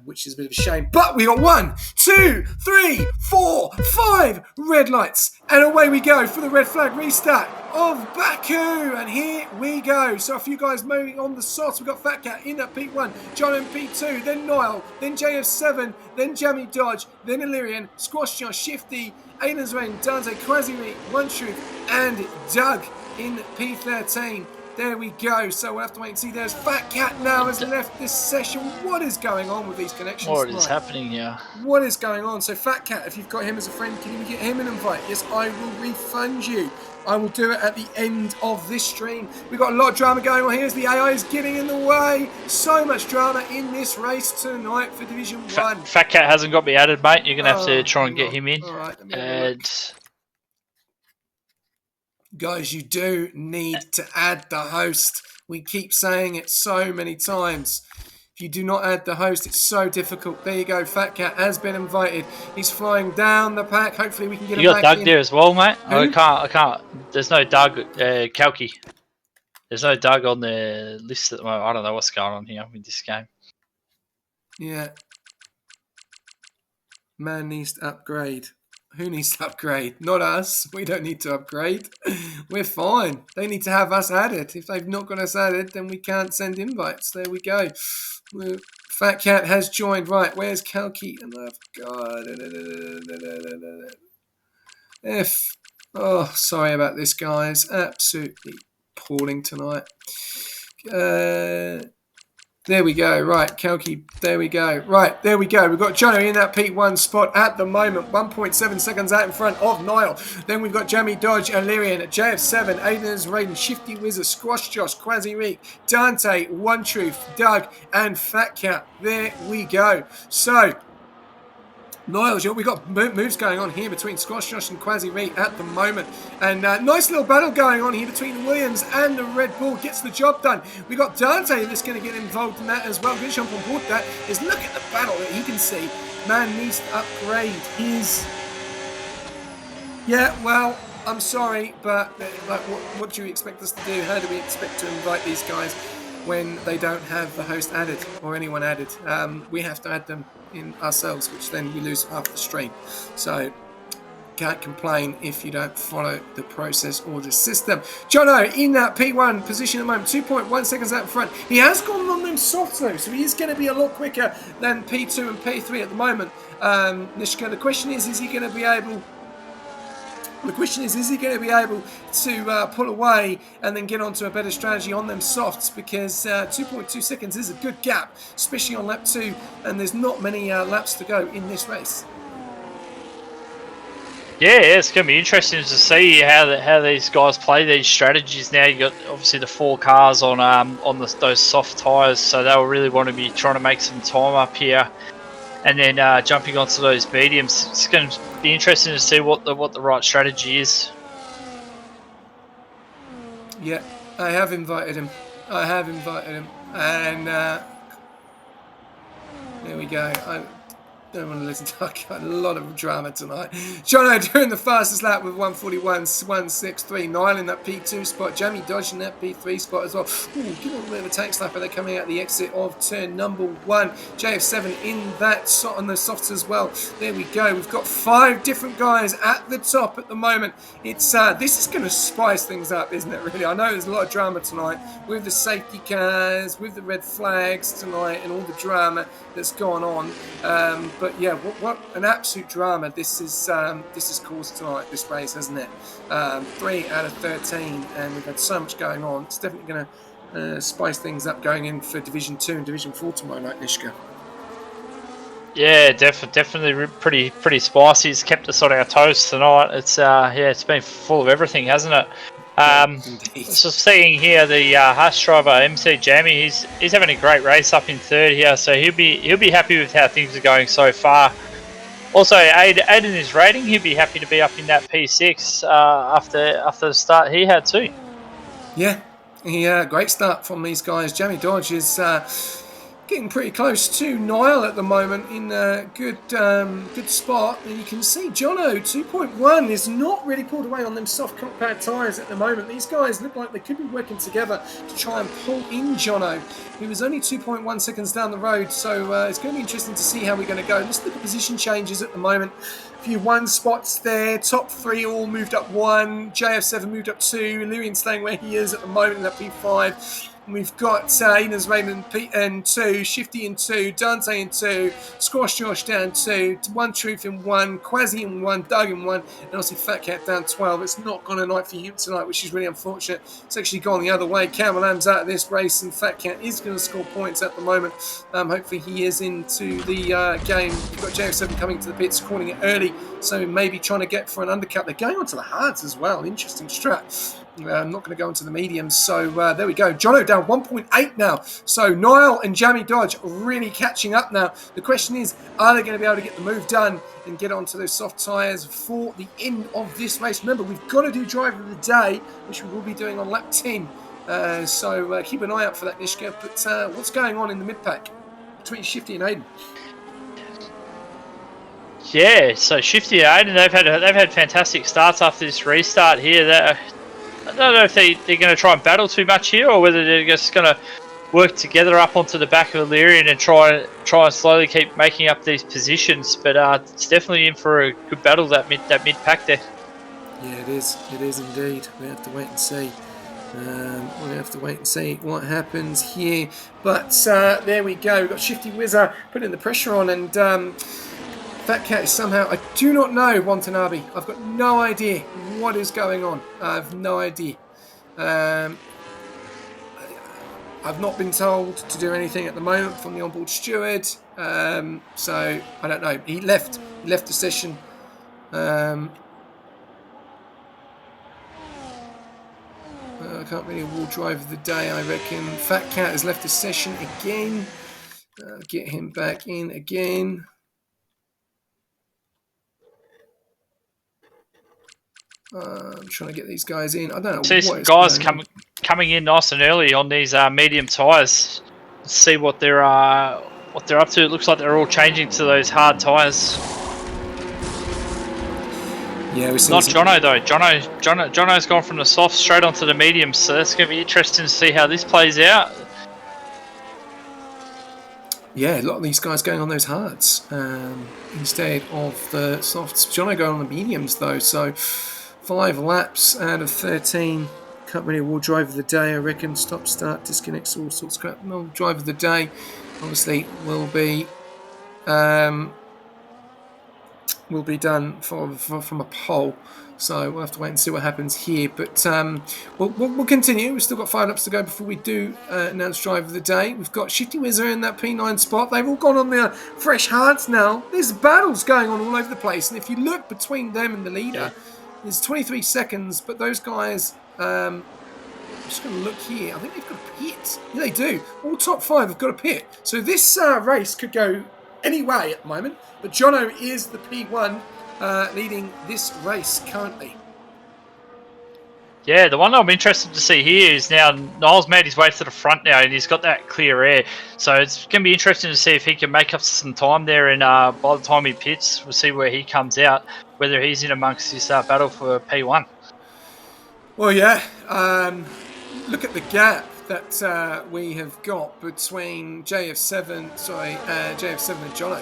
which is a bit of a shame. But we got 1, 2, 3, 4, 5 red lights. And away we go for the red flag restart of Baku. And here we go. So a few guys moving on the sots. We've got Fat Cat in at P1, John in P2, then Niall, then JF7, then Jamie Dodge, then Illyrian, Squash Josh, Shifty, Aiden's Rain, Dante, Quasime, One Truth, and Doug in P13. There we go. So we'll have to wait and see. There's Fat Cat now has left this session. What is going on with these connections? What is happening here? What is going on? So Fat Cat, if you've got him as a friend, can you get him an invite? Yes, I will refund you. I will do it at the end of this stream. We've got a lot of drama going on here as the AI is getting in the way. So much drama in this race tonight for Division 1. Fat Cat hasn't got me added, mate. You're going to have to try and get him in. All right, let me have a look. Guys, you do need to add the host. We keep saying it so many times. If you do not add the host, it's so difficult. There you go. Fat Cat has been invited. He's flying down the pack. Hopefully we can get him back in. You got Doug there as well, mate? Who? I can't. There's no Doug, Kalki. There's no Doug on the list at the moment. I don't know what's going on here with this game. Yeah. Man needs to upgrade. Who needs to upgrade? Not us. We don't need to upgrade. We're fine. They need to have us added. If they've not got us added, then we can't send invites. There we go. Fat Cat has joined. Right, where's Kalki? Oh, God. Oh, sorry about this, guys. Absolutely appalling tonight. There we go. Right, Kalki. There we go. Right, there we go. We've got Jono in that P1 spot at the moment. 1.7 seconds out in front of Niall. Then we've got Jamie Dodge, Illyrian, JF7, Aiden's Raiden, Shifty Wizard, Squash Josh, Quasi Reek, Dante, One Truth, Doug, and Fat Cat. There we go. So, Niall, we've got moves going on here between Squash Josh and Quasi Reek at the moment. And nice little battle going on here between Williams and the Red Bull. Gets the job done. We've got Dante that's going to get involved in that as well. Good jump on board that. Is look at the battle that he can see. Man needs to upgrade his... Yeah, well, I'm sorry, but what do you expect us to do? How do we expect to invite these guys when they don't have the host added or anyone added? We have to add them in ourselves, which then we lose half the stream. So can't complain if you don't follow the process or the system. Jono in that P1 position at the moment, 2.1 seconds out in front. He has gone on them soft though, so he is going to be a lot quicker than P2 and P3 at the moment. Nishka, the question is he going to be able The question is he going to be able to pull away and then get onto a better strategy on them softs? Because 2.2 seconds is a good gap, especially on lap 2, and there's not many laps to go in this race. Yeah, it's going to be interesting to see how these guys play these strategies. Now you got obviously the 4 cars on those soft tyres, so they'll really want to be trying to make some time up here, and then jumping onto those mediums. It's going to be interesting to see what the right strategy is. Yeah, I have invited him, and there we go. I don't want to listen to. I got a lot of drama tonight. Jono doing the fastest lap with 141.1639 in that P2 spot. Jamie Dodge in that P3 spot as well. Ooh, give a little bit of a tank slapper. They're coming out the exit of turn number 1. JF7 in that on the softs as well. There we go. We've got 5 different guys at the top at the moment. It's this is going to spice things up, isn't it? Really, I know there's a lot of drama tonight with the safety cars, with the red flags tonight, and all the drama that's gone on. But yeah, what an absolute drama this is caused tonight, this race, hasn't it? 3 out of 13, and we've had so much going on. It's definitely going to spice things up going in for Division 2 and Division 4 tomorrow night, Nishka. Yeah, definitely pretty spicy. It's kept us on our toes tonight. It's it's been full of everything, hasn't it? So seeing here the Haas driver MC Jamie, he's having a great race up in 3rd here, so he'll be happy with how things are going so far. Also, Aiden is rating. He'll be happy to be up in that P6 after the start he had too. Yeah, great start from these guys. Jamie Dodge is getting pretty close to Niall at the moment in a good spot, and you can see Jono 2.1 is not really pulled away on them soft compact tyres at the moment. These guys look like they could be working together to try and pull in Jono. He was only 2.1 seconds down the road, so it's going to be interesting to see how we're going to go. Let's look at position changes at the moment. A few 1 spots there. Top 3 all moved up 1. JF7 moved up 2. Lurian staying where he is at the moment in that P5. We've got Enos Raymond in 2, Shifty in 2, Dante in 2, Squash Josh down 2, One Truth in 1, Quasi in 1, Doug in 1, and obviously Fat Cat down 12. It's not gone a night for him tonight, which is really unfortunate. It's actually gone the other way. Cameron Lamb's out of this race, and Fat Cat is going to score points at the moment. Hopefully he is into the game. You've got JF7 coming to the pits, calling it early, so maybe trying to get for an undercut. They're going onto the hards as well. Interesting strat. I'm not going to go into the mediums. So there we go. Jono down 1.8 now. So Niall and Jamie Dodge really catching up now. The question is, are they going to be able to get the move done and get onto those soft tyres for the end of this race? Remember, we've got to do driver of the day, which we will be doing on lap 10. So keep an eye out for that, Nishka. But what's going on in the mid-pack between Shifty and Aiden? Yeah, so Shifty and Aiden, they've had fantastic starts after this restart here. I don't know if they're going to try and battle too much here, or whether they're just going to work together up onto the back of Illyrian and try and slowly keep making up these positions. But it's definitely in for a good battle, that mid pack there. Yeah, it is. It is indeed. We have to wait and see. We'll have to wait and see what happens here. But there we go. We've got Shifty Wizard putting the pressure on, and Fat Cat is somehow, I do not know, Watanabe. I've got no idea what is going on. I have no idea. I've not been told to do anything at the moment from the onboard steward. So I don't know. He left the session. I can't really award driver of the day, I reckon. Fat Cat has left the session again. Get him back in again. I'm trying to get these guys in. I don't know. See some guys coming in nice and early on these medium tyres. Let's see what they're up to. It looks like they're all changing to those hard tyres. Yeah, we're seeing not Jono though. Jono's gone from the soft straight onto the medium, so that's going to be interesting to see how this plays out. Yeah, a lot of these guys going on those hards instead of the softs. Jono going on the mediums though, so 5 laps out of 13. Can't really award driver of the day, I reckon. Stop, start, disconnects, all sorts of crap. No, driver of the day obviously will be will be done from a poll. So we'll have to wait and see what happens here. But we'll continue. We've still got 5 laps to go before we do announce driver of the day. We've got Shifty Wizard in that P9 spot. They've all gone on their fresh hearts now. There's battles going on all over the place. And if you look between them and the leader, there's 23 seconds. But those guys... I'm just going to look here. I think they've got a pit. Yeah, they do. All top 5 have got a pit. So this race could go any way at the moment. But Jono is the P1 leading this race currently. Yeah, the one I'm interested to see here is now Niall's made his way to the front now, and he's got that clear air. So it's going to be interesting to see if he can make up some time there. And by the time he pits, we'll see where he comes out, whether he's in amongst this battle for P1. Well, yeah. Look at the gap that we have got between JF7 and Jono.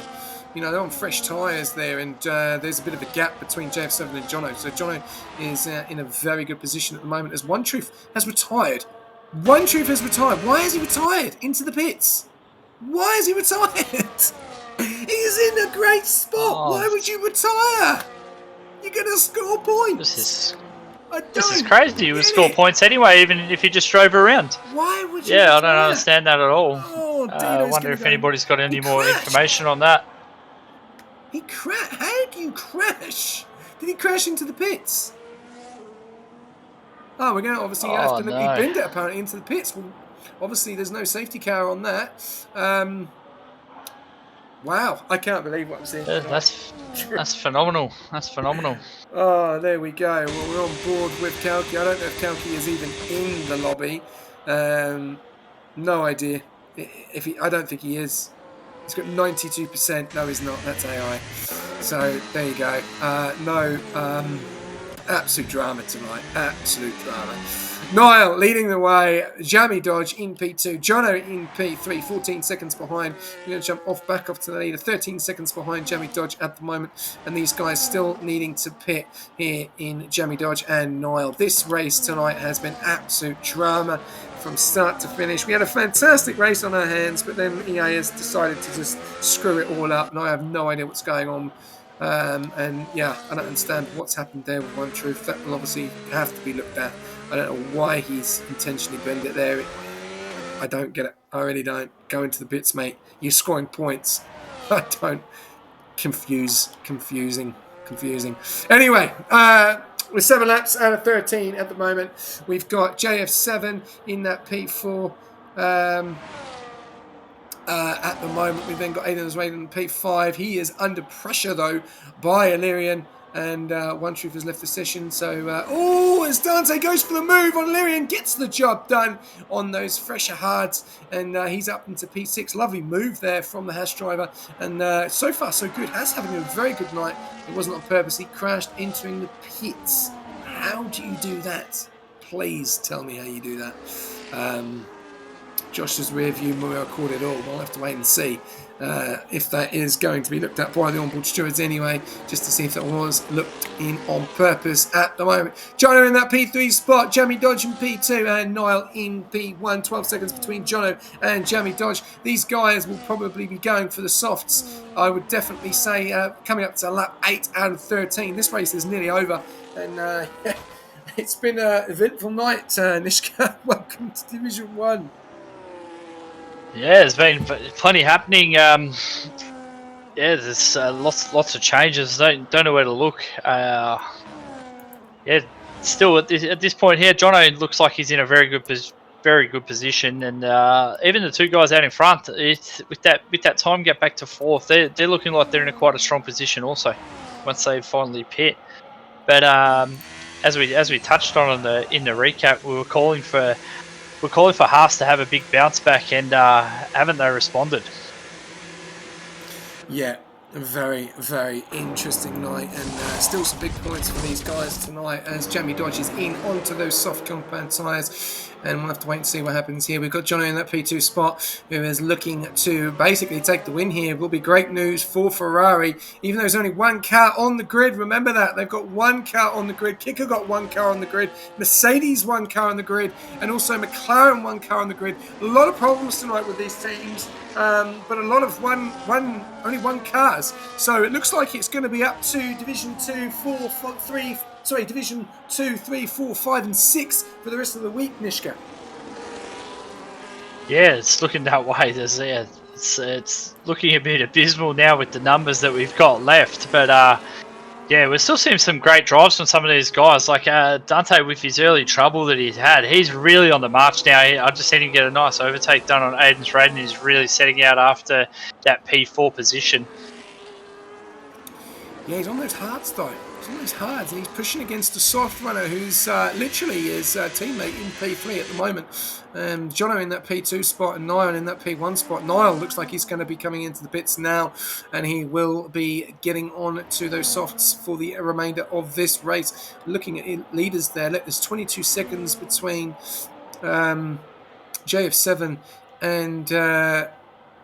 You know, they're on fresh tyres there, and there's a bit of a gap between JF7 and Jono. So Jono is in a very good position at the moment as One Truth has retired. One Truth has retired. Why has he retired into the pits? Why is he retired? He's in a great spot. Why would you retire? You're going to score points. This is crazy. You would score points anyway, even if you just drove around. Why would you? Yeah, I don't understand that at all. I wonder if anybody's got any more information on that. He crashed. How did you crash? Did he crash into the pits? Oh, we're going to obviously have to bend it apparently into the pits. Well, obviously, there's no safety car on that. Wow, I can't believe what I'm seeing. That's phenomenal. That's phenomenal. Oh, there we go. Well, we're on board with Kalki. I don't know if Kalki is even in the lobby. No idea. I don't think he is. He's got 92%. No, he's not. That's AI. So there you go. Absolute drama tonight. Absolute drama. Niall leading the way. Jammy Dodge in P2. Jono in P3. 14 seconds behind. We're going to jump back off to the leader. 13 seconds behind Jammy Dodge at the moment. And these guys still needing to pit here in Jammy Dodge and Niall. This race tonight has been absolute drama from start to finish. We had a fantastic race on our hands, but then EA has decided to just screw it all up. And I have no idea what's going on. And yeah, I don't understand what's happened there with One Truth. That will obviously have to be looked at. I don't know why he's intentionally bent it there. I don't get it. I really don't. Go into the bits, mate. You're scoring points. I don't. Confusing. Anyway, with 7 laps out of 13 at the moment. We've got JF7 in that P4. At the moment, we've then got Aiden's Raven in P5. He is under pressure, though, by Illyrian. And One Truth has left the session. So, as Dante goes for the move on Illyrian, gets the job done on those fresher hards. And he's up into P6. Lovely move there from the Hash driver. And so far, so good. Has having a very good night. It wasn't on purpose. He crashed entering the pits. How do you do that? Please tell me how you do that. Josh's rear view mirror caught it all. We'll have to wait and see if that is going to be looked at by the onboard stewards anyway, just to see if that was looked in on purpose at the moment. Jono in that P3 spot, Jammy Dodge in P2, and Niall in P1. 12 seconds between Jono and Jammy Dodge. These guys will probably be going for the softs. I would definitely say coming up to lap 8 out of 13. This race is nearly over, and it's been an eventful night, Nishka. Welcome to Division 1. Yeah, there's been plenty happening. There's lots of changes. Don't know where to look. Still at this point here, Jono looks like he's in a very good position, and even the two guys out in front, with that time gap back to fourth, they're looking like they're in quite a strong position also once they finally pit. But as we touched on in the recap, we're calling for Haas to have a big bounce back, and haven't they responded? Yeah, a very, very interesting night, and still some big points for these guys tonight as Jamie Dodge is in onto those soft compound tyres. and we'll have to wait and see what happens here. We've got Jono in that P2 spot, who is looking to basically take the win here. Will be great news for Ferrari, even though there's only one car on the grid. Remember that. They've got one car on the grid. Kicker got one car on the grid. Mercedes one car on the grid, and also McLaren one car on the grid. A lot of problems tonight with these teams, but a lot of only one cars. So it looks like it's going to be up to Division 2, 4, Division 2, 3, 4, 5, and 6 for the rest of the week, Nishka. Yeah, it's looking that way. It's looking a bit abysmal now with the numbers that we've got left. But yeah, we're still seeing some great drives from some of these guys. Like Dante, with his early trouble that he's had, he's really on the march now. I just seen him get a nice overtake done on Aiden's Raiden. He's really setting out after that P4 position. Yeah, he's on those hards though. He's on those hards, and he's pushing against a soft runner who's literally his teammate in P3 at the moment. Jono in that P2 spot and Niall in that P1 spot. Niall looks like he's going to be coming into the pits now, and he will be getting on to those softs for the remainder of this race. Looking at leaders there, there's 22 seconds between JF7 and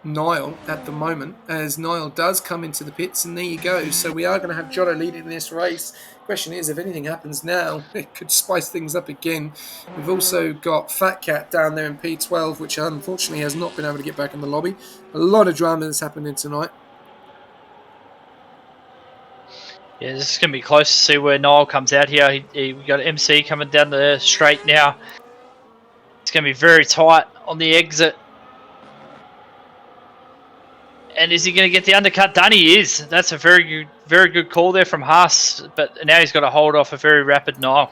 Niall at the moment, as Niall does come into the pits, and there you go. So we are going to have Jono leading this race. Question is, if anything happens now, it could spice things up again. We've also got Fat Cat down there in P12, which unfortunately has not been able to get back in the lobby. A lot of drama that's happening tonight. Yeah, this is going to be close to see where Niall comes out here. We got MC coming down the straight now. It's going to be very tight on the exit. And is he going to get the undercut done? He is. That's a very good call there from Haas. But now he's got to hold off a very rapid Niall.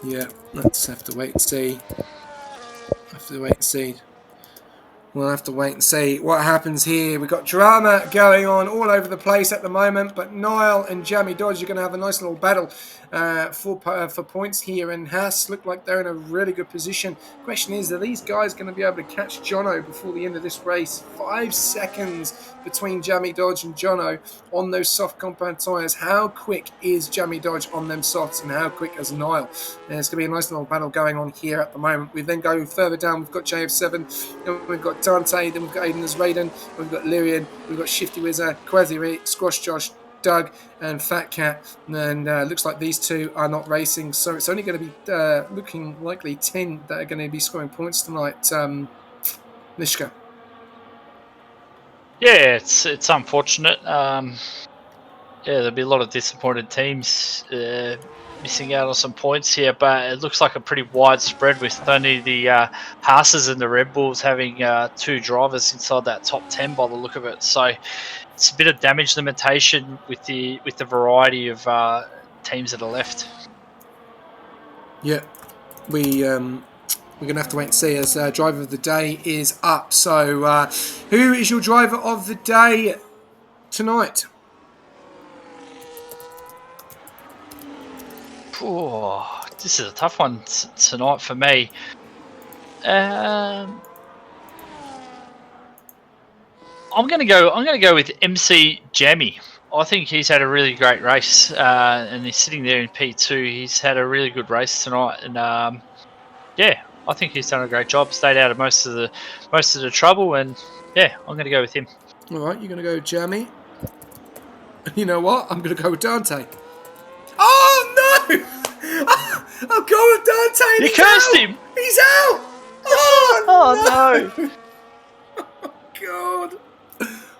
Yeah, let's have to wait and see. We'll have to wait and see what happens here. We've got drama going on all over the place at the moment, but Niall and Jamie Dodge are going to have a nice little battle for points here, and Haas look like they're in a really good position. Question is, are these guys going to be able to catch Jono before the end of this race? 5 seconds between Jamie Dodge and Jono on those soft compound tyres. How quick is Jamie Dodge on them softs, and how quick is Niall? There's going to be a nice little battle going on here at the moment. We then go further down. We've got JF7, and we've got Dante, then we've got Aiden's Raiden, we've got Lyrian, we've got Shifty Wizard, Quasi Squash Josh, Doug, and Fat Cat, and looks like these two are not racing, so it's only going to be looking likely 10 that are going to be scoring points tonight. Nishka. Yeah, it's unfortunate. Yeah, there'll be a lot of disappointed teams missing out on some points here, but it looks like a pretty wide spread with only the Haas's and the Red Bulls having 2 drivers inside that top 10 by the look of it. So it's a bit of damage limitation with the variety of teams that are left. Yeah, we're going to have to wait and see as driver of the day is up. So who is your driver of the day tonight? Oh, this is a tough one tonight for me. I'm gonna go with MC Jammy. I think he's had a really great race, and he's sitting there in P2. He's had a really good race tonight, and yeah, I think he's done a great job. Stayed out of most of the trouble, and yeah, I'm gonna go with him. All right, you're gonna go with Jammy. You know what? I'm gonna go with Dante. Oh no! I'll go with Dante. You cursed him. He's out. Oh no! Oh God!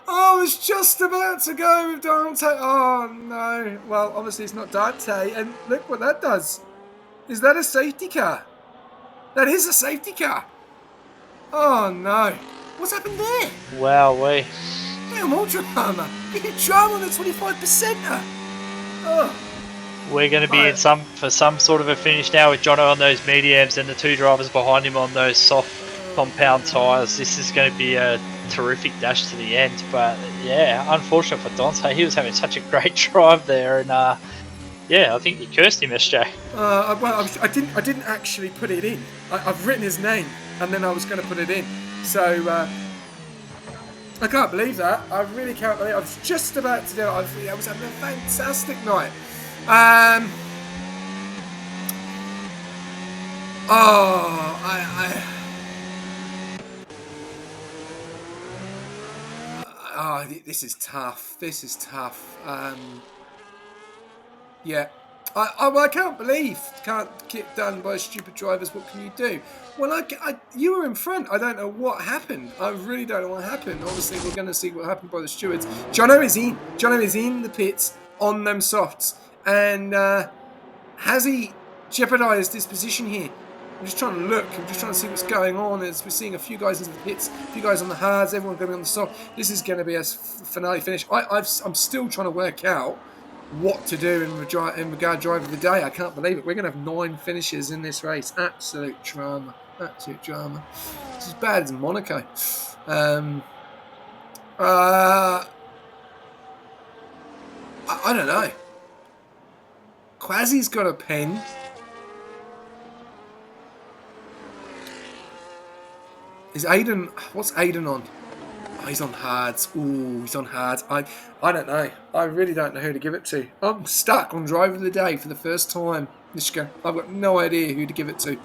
I was just about to go with Dante. Oh no! Well, obviously it's not Dante, and look what that does. Is that a safety car? That is a safety car. Oh no! What's happened there? Wow, we. Damn, more drama. You get drama on the 25%er. Oh. We're going to be in for some sort of a finish now with Jono on those mediums and the 2 drivers behind him on those soft compound tyres. This is going to be a terrific dash to the end, but yeah, unfortunate for Dante. He was having such a great drive there, and yeah, I think you cursed him, SJ. Well, I didn't actually put it in. I've written his name, and then I was going to put it in. So I can't believe that. I really can't believe it. I was just about to do it. I was having a fantastic night. Oh, this is tough. This is tough. Yeah. I can't believe can't get done by stupid drivers. What can you do? Well, you were in front. I don't know what happened. I really don't know what happened. Obviously, we're going to see what happened by the stewards. Jono is in. Jono is in the pits on them softs. And has he jeopardised his position here? I'm just trying to look. I'm just trying to see what's going on. As we're seeing a few guys into the pits, a few guys on the hards, everyone going on the soft. This is going to be a finale finish. I'm still trying to work out what to do in regard driver of the day. I can't believe it. We're going to have 9 finishes in this race. Absolute drama. Absolute drama. It's as bad as Monaco. I don't know. Quasi's got a pen. Is Aiden... What's Aiden on? Oh, he's on hards. Ooh, he's on hards. I don't know. I really don't know who to give it to. I'm stuck on driver of the day for the first time. Mishka. I've got no idea who to give it to.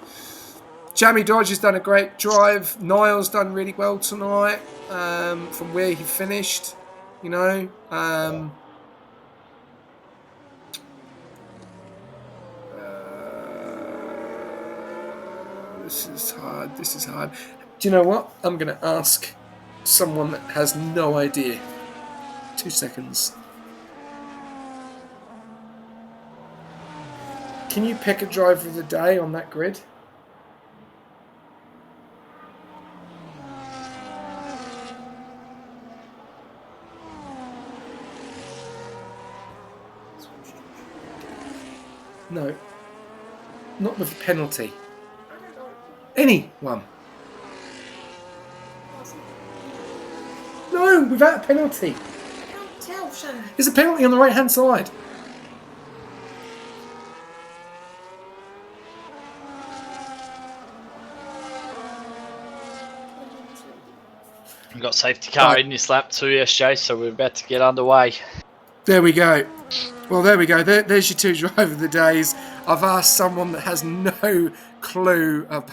Jamie Dodge has done a great drive. Niall's done really well tonight from where he finished. You know. This is hard. This is hard. Do you know what? I'm going to ask someone that has no idea. 2 seconds. Can you pick a driver of the day on that grid? No. Not with a penalty. Anyone. No, without a penalty. I can't tell, Shannon. There's a penalty on the right-hand side. We've got safety car in this lap too, SJ, so we're about to get underway. There we go. Well, there we go. There's your 2 driver of the days. I've asked someone that has no clue about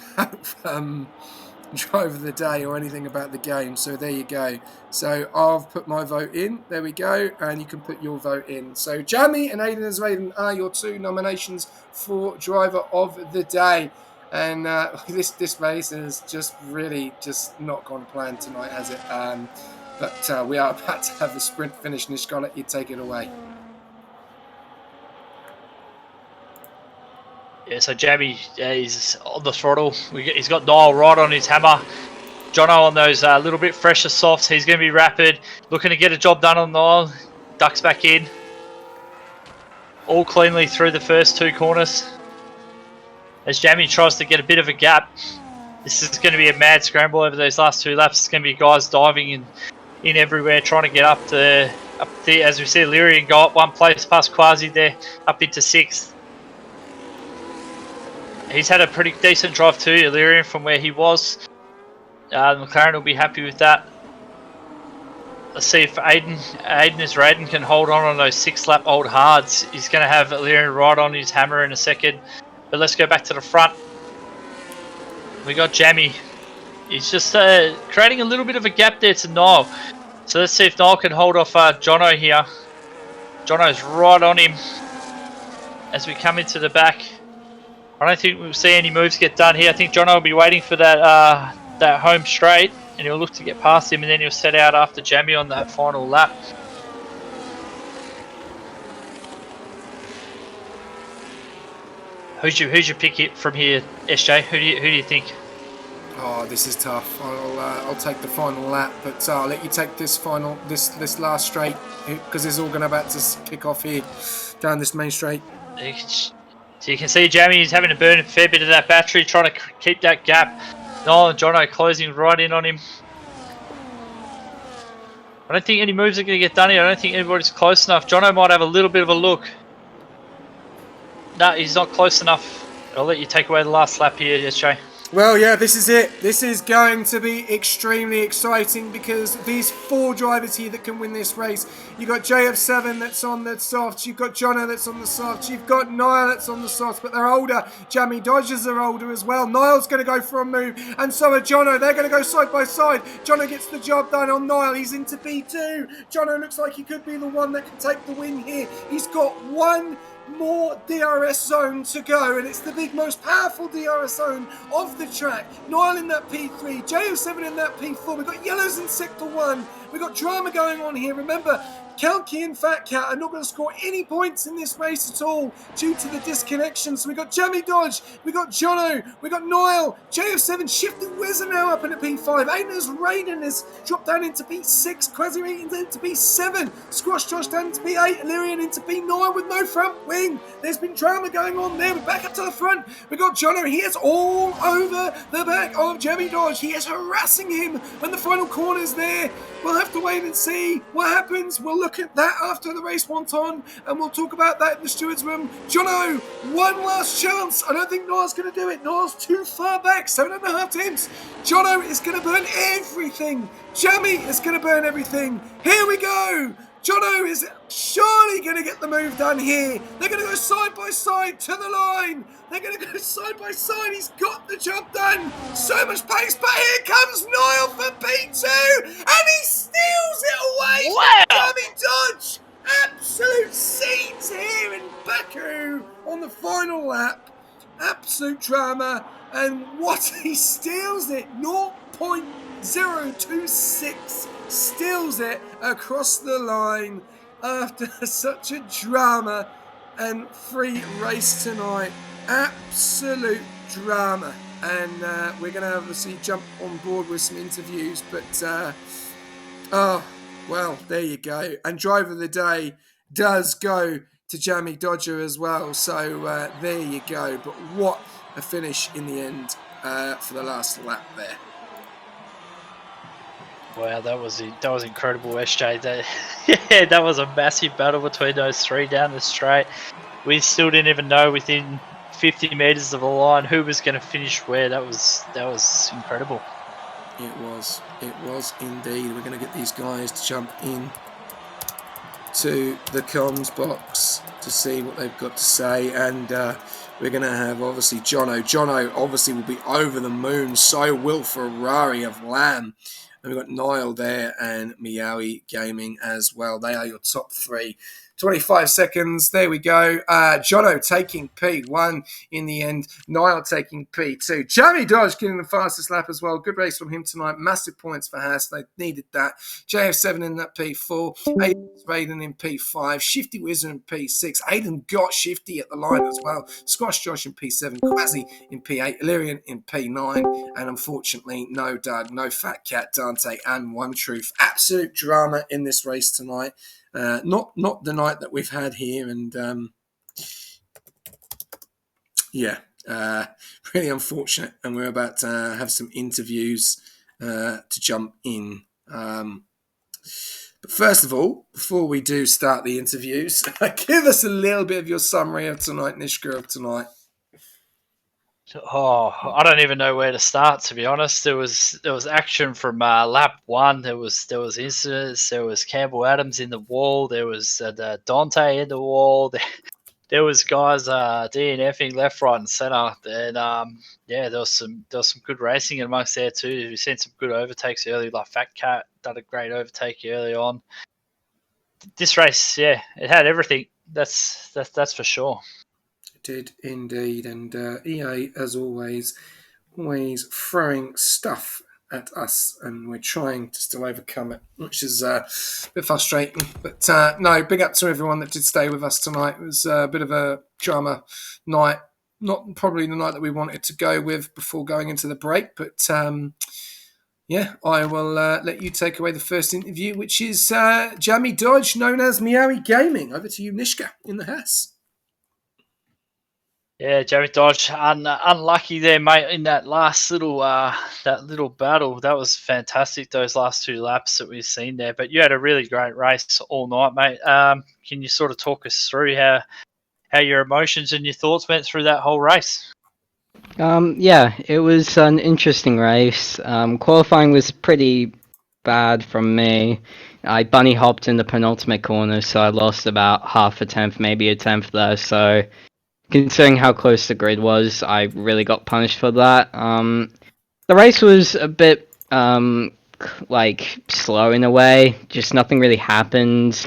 driver of the day or anything about the game. So there you go. So I've put my vote in. There we go. And you can put your vote in. So Jamie and Aiden as Raiden are your 2 nominations for driver of the day. And this race has just really just not gone to plan tonight, has it? But we are about to have the sprint finish. Nish, I'll let you take it away. Yeah, so Jamie is on the throttle. He's got Niall right on his hammer. Jono on those little bit fresher softs. He's going to be rapid. Looking to get a job done on Niall. Ducks back in. All cleanly through the first 2 corners. As Jamie tries to get a bit of a gap. This is going to be a mad scramble over those last 2 laps. It's going to be guys diving in everywhere, trying to get up there. As we see, Lyrian go up 1 place past Quasi there, up into 6th. He's had a pretty decent drive too, Illyrian, from where he was. McLaren will be happy with that. Let's see if Aiden as Raiden can hold on those 6-lap old hards. He's going to have Illyrian right on his hammer in a second. But let's go back to the front. We got Jamie. He's just creating a little bit of a gap there to Niall. So let's see if Niall can hold off Jono here. Jono's right on him as we come into the back. I don't think we'll see any moves get done here. I think Jono will be waiting for that that home straight, and he'll look to get past him, and then he'll set out after Jamie on that final lap. Who's your pick from here, SJ? Who do you think? Oh, this is tough. I'll take the final lap, but I'll let you take this last straight because it's all going to about to kick off here down this main straight. So you can see Jamie is having to burn a fair bit of that battery, trying to keep that gap. Niall and Jono closing right in on him. I don't think any moves are going to get done here. I don't think anybody's close enough. Jono might have a little bit of a look. No, he's not close enough. I'll let you take away the last lap here, SJ. Well, yeah, this is it. This is going to be extremely exciting because these 4 drivers here that can win this race. You've got JF7 that's on the softs, you've got Jono that's on the softs, you've got Niall that's on the softs, but they're older. Jamie Dodgers are older as well. Niall's going to go for a move, and so are Jono. They're going to go side by side. Jono gets the job done on Niall. He's into P2. Jono looks like he could be the one that can take the win here. He's got one more DRS zone to go, and it's the big, most powerful DRS zone of the track. Niall in that P3, JO7 in that P4. We've got yellows in sector 1. We've got drama going on here. Remember, Kalki and Fat Cat are not going to score any points in this race at all due to the disconnection. So we've got Jamie Dodge, we've got Jono, we've got Niall, JF7 shifting Wiz are now up in a P5. Aiden's Raiden has dropped down into P6, Quasi into P7, Squash Josh down into P8, Illyrian into P9 with no front wing. There's been drama going on there. We're back up to the front. We've got Jono. He is all over the back of Jamie Dodge. He is harassing him when the final corner's there. We'll have to wait and see what happens. We'll look at that after the race went on, and we'll talk about that in the steward's room. Jono, one last chance. I don't think Niall's going to do it. Niall's too far back, 7.5 tenths. Jono is going to burn everything. Jamie is going to burn everything. Here we go. Jono is surely going to get the move done here. They're going to go side by side to the line. They're going to go side by side. He's got the job done. So much pace, but here comes Niall for P2, and he steals it away from Jamie Dodge. Absolute scenes here in Baku on the final lap. Absolute drama, and what he steals it, 0.026, steals it across the line after such a drama and free race tonight. Absolute drama, and we're going to obviously jump on board with some interviews, but oh, well, there you go. And driver of the day does go to Jamie Dodger as well. So there you go. But what a finish in the end for the last lap there. Wow, that was incredible, SJ. That was a massive battle between those 3 down the straight. We still didn't even know within 50 meters of the line who was going to finish where. That was incredible. It was indeed. We're going to get these guys to jump in to the comms box to see what they've got to say, and we're going to have obviously Jono. Jono obviously will be over the moon. So will Ferrari of Lamb. And we've got Niall there and Meowie Gaming as well. They are your top 3. 25 seconds. There we go. Jono taking P1 in the end. Niall taking P2. Jamie Dodge getting the fastest lap as well. Good race from him tonight. Massive points for Haas. They needed that. JF7 in that P4. Aiden in P5. Shifty Wizard in P6. Aiden got Shifty at the line as well. Squash Josh in P7. Quasi in P8. Illyrian in P9. And unfortunately, no Doug, no Fat Cat, Dante, and One Truth. Absolute drama in this race tonight. Not the night that we've had here, and really unfortunate. And we're about to have some interviews to jump in. But first of all, before we do start the interviews, give us a little bit of your summary of tonight, Nishka, of tonight. Oh, I don't even know where to start, to be honest. There was action from lap 1. There was incidents. There was Campbell Adams in the wall. There was Dante in the wall. There was guys DNFing left, right, and centre. And there was some good racing amongst there too. We've seen some good overtakes early, like Fat Cat done a great overtake early on. This race, it had everything. That's for sure. Did indeed, and EA, as always throwing stuff at us, and we're trying to still overcome it, which is a bit frustrating. But no, big up to everyone that did stay with us tonight. It was a bit of a drama night, not probably the night that we wanted to go with before going into the break, but I will let you take away the first interview, which is Jamie Dodge, known as Meowie Gaming. Over to you, Nishka, in the house. Yeah, Jamie Dodge, unlucky there, mate, in that last little battle. That was fantastic, those last 2 laps that we've seen there. But you had a really great race all night, mate. Can you sort of talk us through how your emotions and your thoughts went through that whole race? Yeah, it was an interesting race. Qualifying was pretty bad from me. I bunny hopped in the penultimate corner, so I lost about half a tenth, maybe a tenth there. So, considering how close the grid was, I really got punished for that. The race was a bit like slow in a way. Just nothing really happened.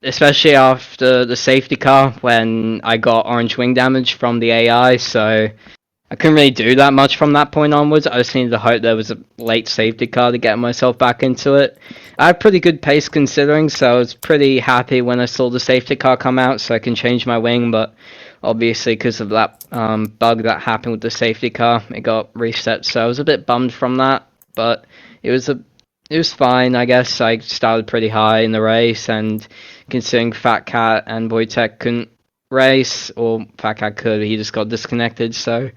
Especially after the safety car when I got orange wing damage from the AI, so I couldn't really do that much from that point onwards. I just needed to hope there was a late safety car to get myself back into it. I had pretty good pace considering, so I was pretty happy when I saw the safety car come out so I can change my wing, but obviously because of that bug that happened with the safety car, it got reset, so I was a bit bummed from that, but it was a it was fine, I guess. I started pretty high in the race, and considering Fat Cat and Wojtek couldn't race, or Fat Cat could, he just got disconnected, so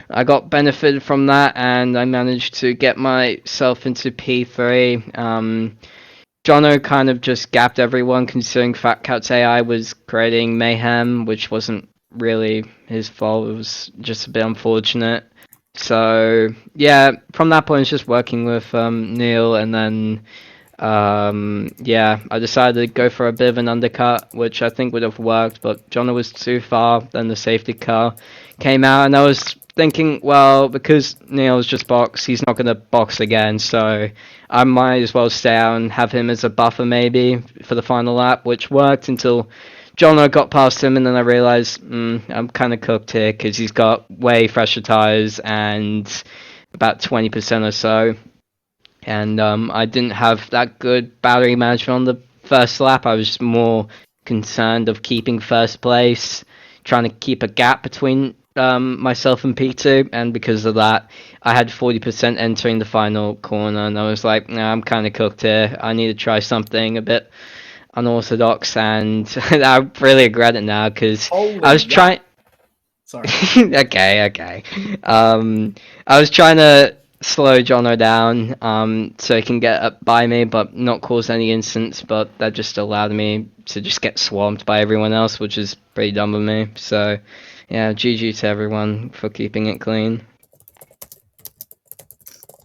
I got benefited from that, and I managed to get myself into P3. Jono kind of just gapped everyone, considering Fat Cat's AI was creating mayhem, which wasn't really his fault. It was just a bit unfortunate. So yeah, from that point, it's just working with Neil, and then yeah, I decided to go for a bit of an undercut, which I think would have worked, but Jono was too far. Then the safety car came out, and I was thinking, well, because Neil's just boxed, he's not going to box again, so I might as well stay out and have him as a buffer maybe for the final lap, which worked until Jono got past him, and then I realized I'm kind of cooked here because he's got way fresher tires and about 20% or so, and I didn't have that good battery management on the first lap. I was more concerned of keeping first place, trying to keep a gap between myself and P2, and because of that, I had 40% entering the final corner, and I was like, nah, I'm kind of cooked here. I need to try something a bit unorthodox, and I really regret it now because Holy I was yeah. trying. Sorry. Okay. I was trying to slow Jono down, so he can get up by me, but not cause any incidents. But that just allowed me to just get swamped by everyone else, which is pretty dumb of me. So, yeah, GG to everyone for keeping it clean.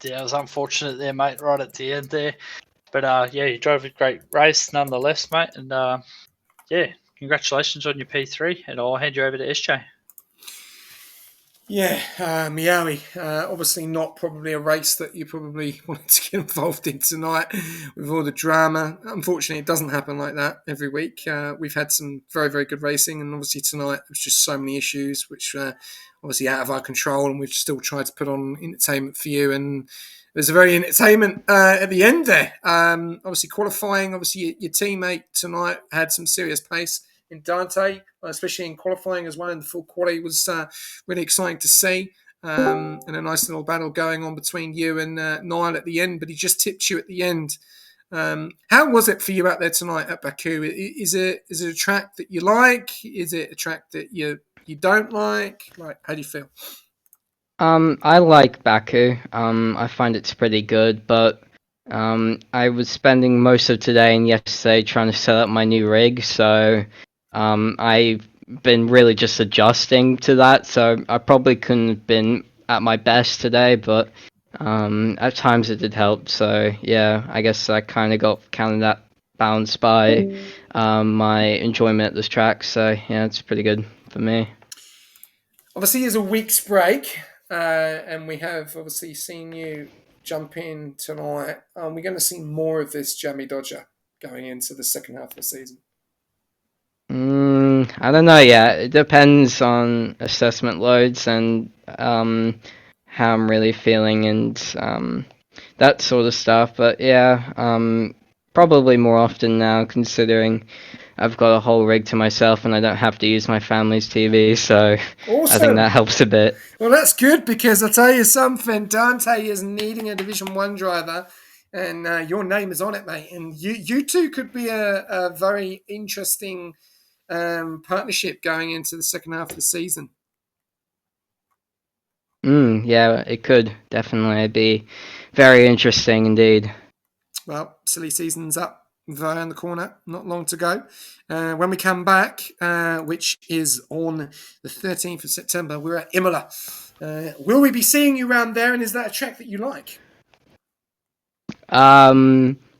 Yeah, it was unfortunate there, mate, right at the end there. But yeah, you drove a great race nonetheless, mate. And yeah, congratulations on your P3. And I'll hand you over to SJ. Yeah, Miami. Obviously, not probably a race that you probably wanted to get involved in tonight with all the drama. Unfortunately, it doesn't happen like that every week. We've had some very, very good racing, and obviously tonight there was just so many issues, which obviously out of our control, and we've still tried to put on entertainment for you. And there's a very entertainment at the end there. Obviously, qualifying. Obviously, your teammate tonight had some serious pace in Dante, especially in qualifying as well. In the full quality was really exciting to see. And a nice little battle going on between you and Niall at the end, but he just tipped you at the end. How was it for you out there tonight at Baku? Is it a track that you like? Is it a track that you don't like? Like, how do you feel? I like Baku. I find it's pretty good, but I was spending most of today and yesterday trying to set up my new rig, so I've been really just adjusting to that. So I probably couldn't have been at my best today, but at times it did help. So yeah, I guess I kind of got that balanced by my enjoyment at this track. So yeah, it's pretty good for me. Obviously, there's a week's break, and we have obviously seen you jump in tonight. We're going to see more of this Jamie Dodger going into the second half of the season. I don't know yet. It depends on assessment loads and how I'm really feeling and that sort of stuff. But yeah, probably more often now, considering I've got a whole rig to myself and I don't have to use my family's TV. So I think Awesome. that helps a bit. Well, that's good because I'll tell you something. Dante is needing a Division One driver, and your name is on it, mate. And you two could be a very interesting partnership going into the second half of the season. Yeah, it could definitely be very interesting indeed. Well, silly season's up. around the corner, not long to go. When we come back, which is on the 13th of September, we're at Imola. Will we be seeing you around there, and is that a track that you like?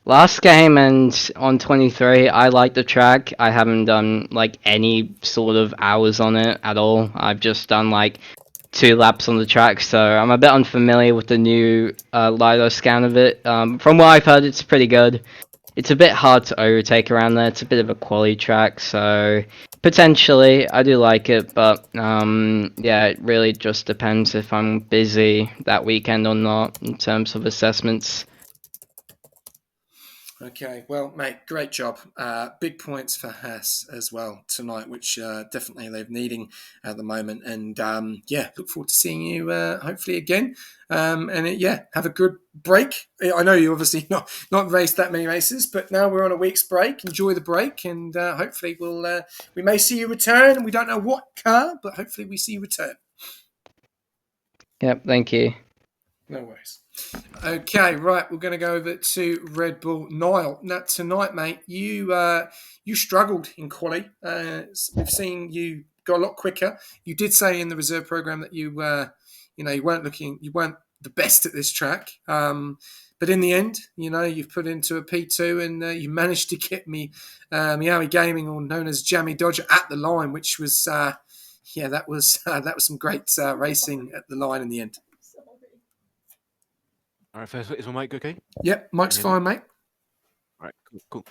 Last game and on 23, I like the track. I haven't done like any sort of hours on it at all. I've just done like 2 laps on the track, so I'm a bit unfamiliar with the new LiDAR scan of it. From what I've heard, it's pretty good. It's a bit hard to overtake around there. It's a bit of a quali track, so potentially I do like it, but yeah, it really just depends if I'm busy that weekend or not in terms of assessments. Okay, well, mate, great job. Big points for Haas as well tonight, which definitely they're needing at the moment. And yeah, look forward to seeing you hopefully again. Yeah, have a good break. I know you obviously not raced that many races, but now we're on a week's break. Enjoy the break, and hopefully we may see you return. We don't know what car, but hopefully we see you return. Yep, thank you. No worries. Okay, right. We're going to go over to Red Bull. Niall, now tonight, mate, you struggled in quali. We've seen you got a lot quicker. You did say in the reserve program that you weren't the best at this track. But in the end, you've put into a P2 and you managed to get Miami Gaming, or known as Jammy Dodger, at the line, which was that was some great racing at the line in the end. All right, first, is my mic okay? Yep, mic's Can you hear fine, mate. All right, cool.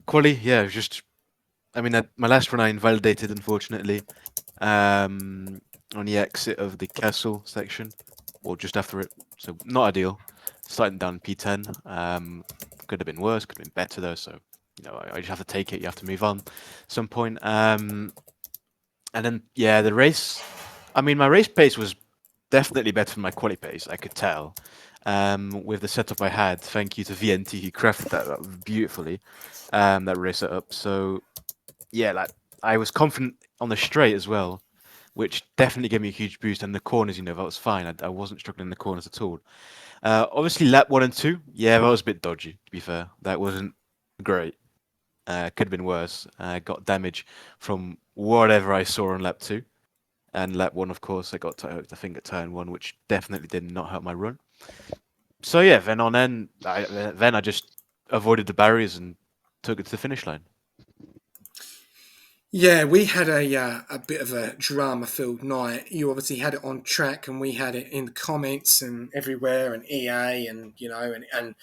Quali, yeah, it was just, my last run I invalidated, unfortunately, on the exit of the castle section, or just after it, so not ideal. Starting down P10, could have been worse, could have been better though, so, I just have to take it, you have to move on at some point. And then, yeah, the race, my race pace was definitely better than my quali pace, I could tell. With the setup I had, thank you to VNT, who crafted that beautifully, that race setup. So, yeah, like I was confident on the straight as well, which definitely gave me a huge boost. And the corners, that was fine. I wasn't struggling in the corners at all. Obviously, lap 1 and 2, yeah, that was a bit dodgy, to be fair. That wasn't great. Could have been worse. Got damage from whatever I saw on lap 2. And lap 1, of course, I got hooked, I think, at turn 1, which definitely did not help my run. So yeah, then on end, I just avoided the barriers and took it to the finish line. Yeah, we had a bit of a drama-filled night. You obviously had it on track, and we had it in the comments and everywhere, and EA, and and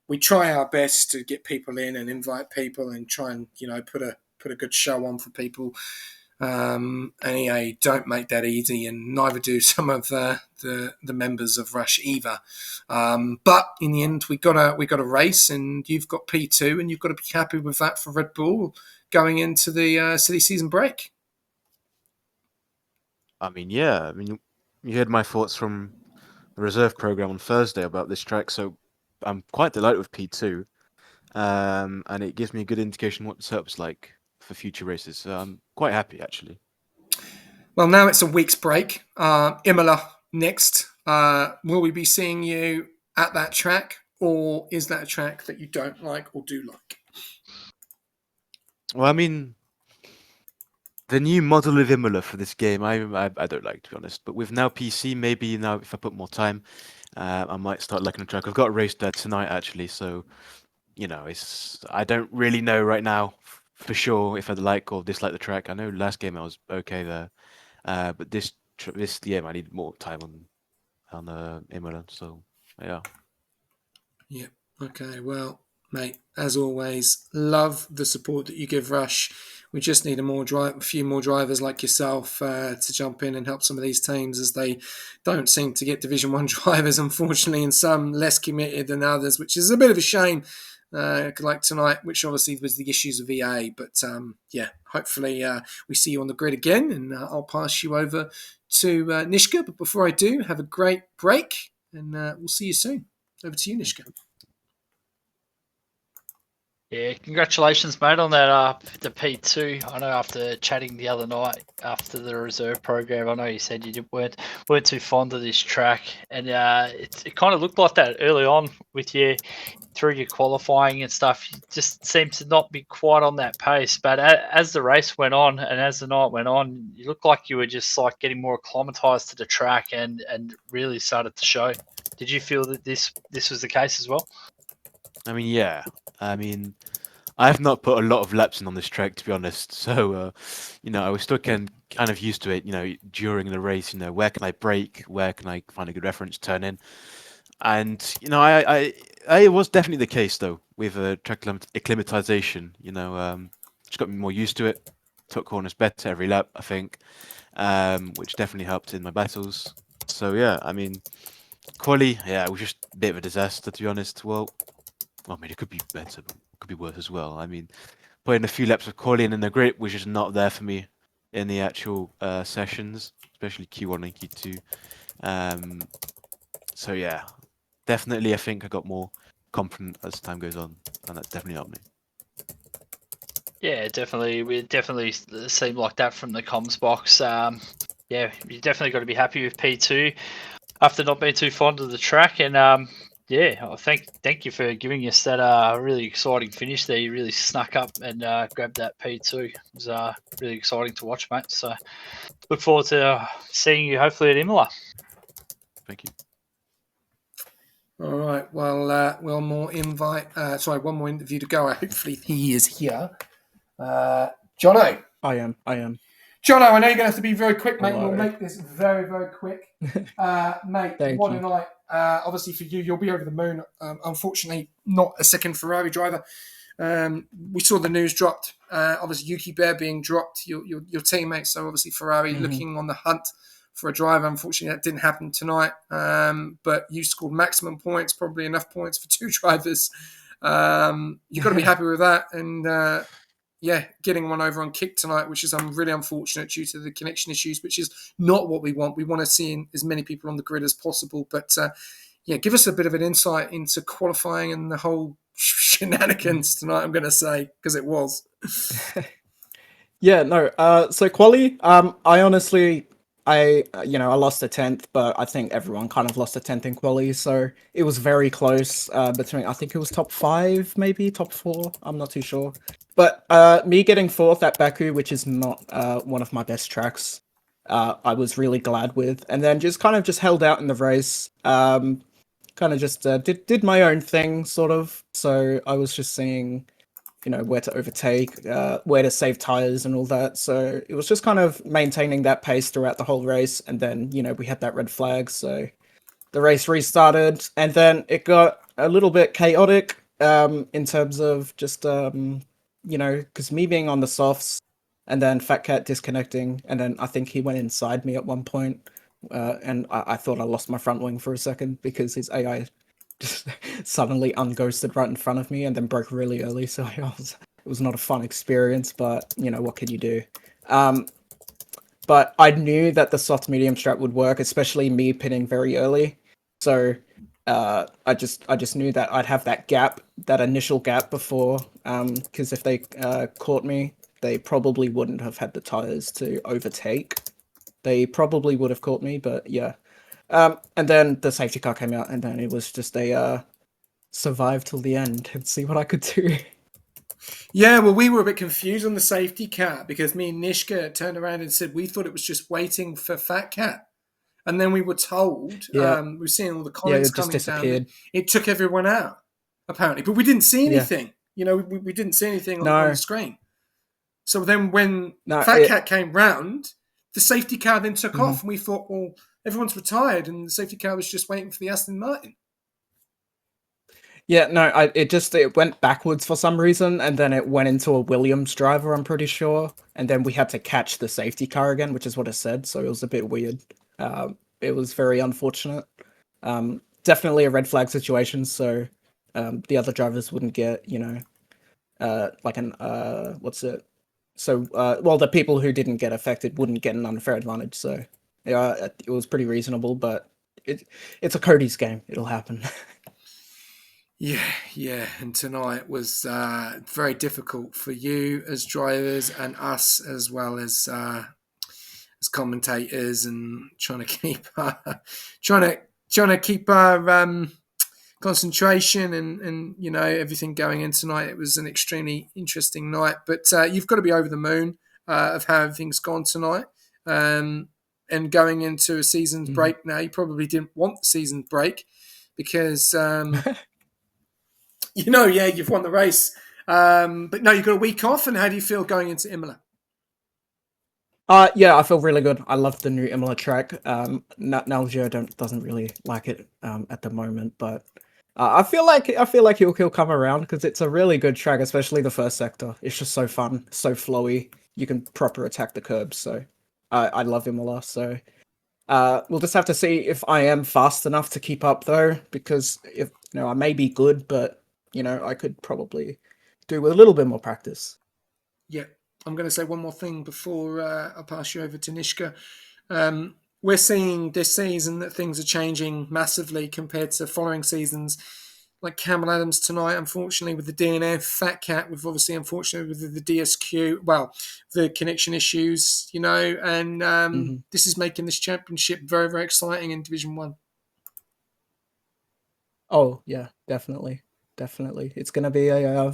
we try our best to get people in and invite people and try and put a good show on for people. And EA don't make that easy, and neither do some of the members of Rush either. But in the end, we got a race, and you've got P2, and you've got to be happy with that for Red Bull going into the silly season break. Yeah, you heard my thoughts from the reserve program on Thursday about this track, so I'm quite delighted with P2, and it gives me a good indication what the setup's like for future races. So I'm quite happy actually. Well, now it's a week's break. Imola next. Will we be seeing you at that track, or is that a track that you don't like or do like? Well, the new model of Imola for this game, I don't like, to be honest. But with now PC, maybe now if I put more time, I might start liking the track. I've got a race there tonight actually, so I don't really know right now for sure if I'd like or dislike the track. I know last game I was okay there, but this game I need more time on the Imola. So yeah. Yeah. Okay. Well, mate, as always, love the support that you give Rush. We just need a few more drivers like yourself to jump in and help some of these teams, as they don't seem to get Division 1 drivers, unfortunately, and some less committed than others, which is a bit of a shame. Like tonight, which obviously was the issues of EA, but yeah, hopefully we see you on the grid again, and I'll pass you over to Nishka. But before I do, have a great break, and we'll see you soon. Over to you, Nishka. Yeah, congratulations, mate, on that the P2. I know after chatting the other night after the reserve program, I know you said you weren't too fond of this track, and it kind of looked like that early on with you through your qualifying and stuff. You just seemed to not be quite on that pace. But as the race went on and as the night went on, you looked like you were just like getting more acclimatized to the track and really started to show. Did you feel that this was the case as well? I mean, yeah. I mean, I have not put a lot of laps in on this track, to be honest. So, I was still kind of used to it. During the race, where can I brake? Where can I find a good reference turn in? And it was definitely the case though with track acclimatization. Just got me more used to it. Took corners better every lap, I think, which definitely helped in my battles. So yeah, I mean, quali, yeah, it was just a bit of a disaster, to be honest. Well, I mean, it could be better, but it could be worse as well. I mean, putting a few laps of quali and then the grip was just not there for me in the actual sessions, especially Q1 and Q2. So yeah, definitely, I think I got more confident as time goes on, and that's definitely helped me. Yeah, definitely. It definitely seemed like that from the comms box. Yeah, you definitely got to be happy with P2 after not being too fond of the track. And yeah, thank you for giving us that really exciting finish there. You really snuck up and grabbed that P2. It was really exciting to watch, mate. So look forward to seeing you hopefully at Imola. Thank you. All right. Well, one more interview to go. Hopefully he is here. Jono. I am. Jono, I know you're going to have to be very quick, mate. Hello. We'll make this very, very quick. Mate, Thank what a you. night. Obviously for you, you'll be over the moon. Unfortunately, not a second Ferrari driver. We saw the news dropped. Obviously, Yuki Bear being dropped, your teammate. So obviously Ferrari looking on the hunt for a driver. Unfortunately, that didn't happen tonight. But you scored maximum points, probably enough points for two drivers. You've got to be happy with that. And getting one over on kick tonight, which is really unfortunate due to the connection issues, which is not what we want. We want to see as many people on the grid as possible. But give us a bit of an insight into qualifying and the whole shenanigans tonight, I'm going to say, because it was. Yeah, no. So quali, I honestly, I lost a 10th, but I think everyone kind of lost a 10th in quali, so it was very close. Between, I think it was top 5, maybe top 4. I'm not too sure. But me getting 4th at Baku, which is not one of my best tracks, I was really glad with, and then just held out in the race. Kind of just did my own thing, sort of. So I was just seeing, where to overtake, where to save tires and all that. So it was just kind of maintaining that pace throughout the whole race. And then, we had that red flag. So the race restarted and then it got a little bit chaotic in terms of just, because me being on the softs and then Fat Cat disconnecting. And then I think he went inside me at one point. And I thought I lost my front wing for a second because his AI just suddenly unghosted right in front of me and then broke really early. So it was not a fun experience, but what can you do? But I knew that the soft medium strat would work, especially me pitting very early. So I just knew that I'd have that gap, that initial gap before, because if they caught me, they probably wouldn't have had the tires to overtake. They probably would have caught me, but yeah. And then the safety car came out, and then it was just a survive till the end and see what I could do. Yeah, well, we were a bit confused on the safety car because me and Nishka turned around and said we thought it was just waiting for Fat Cat. And then we were told, we were seeing all the comments coming down. It took everyone out, apparently. But we didn't see anything. We didn't see anything on the screen. So then when Fat Cat came round, the safety car then took off. And we thought, well, everyone's retired and the safety car was just waiting for the Aston Martin. Yeah, no, it went backwards for some reason, and then it went into a Williams driver, I'm pretty sure. And then we had to catch the safety car again, which is what it said, so it was a bit weird. It was very unfortunate. Definitely a red flag situation, so the other drivers wouldn't get, the people who didn't get affected wouldn't get an unfair advantage, so yeah, it was pretty reasonable, but it's a Cody's game. It'll happen. Yeah. And tonight was very difficult for you as drivers and us as well as commentators, and trying to keep trying to keep our concentration and everything going in tonight. It was an extremely interesting night, but you've got to be over the moon of how everything's gone tonight. And going into a season's break now, you probably didn't want the season break because you've won the race. But no, you've got a week off. And how do you feel going into Imola? Yeah, I feel really good. I love the new Imola track. Nalgio doesn't really like it at the moment, but I feel like he'll come around because it's a really good track, especially the first sector. It's just so fun, so flowy. You can proper attack the curbs. So I love Imola. So we'll just have to see if I am fast enough to keep up though, because if I may be good, but I could probably do with a little bit more practice. Yeah, I'm going to say one more thing before I pass you over to Nishka. We're seeing this season that things are changing massively compared to following seasons. Like Cameron Adams tonight, unfortunately, with the DNF, Fat Cat, with obviously, unfortunately, with the DSQ, well, the connection issues, and this is making this championship very, very exciting in Division 1. Oh yeah, definitely. It's gonna be a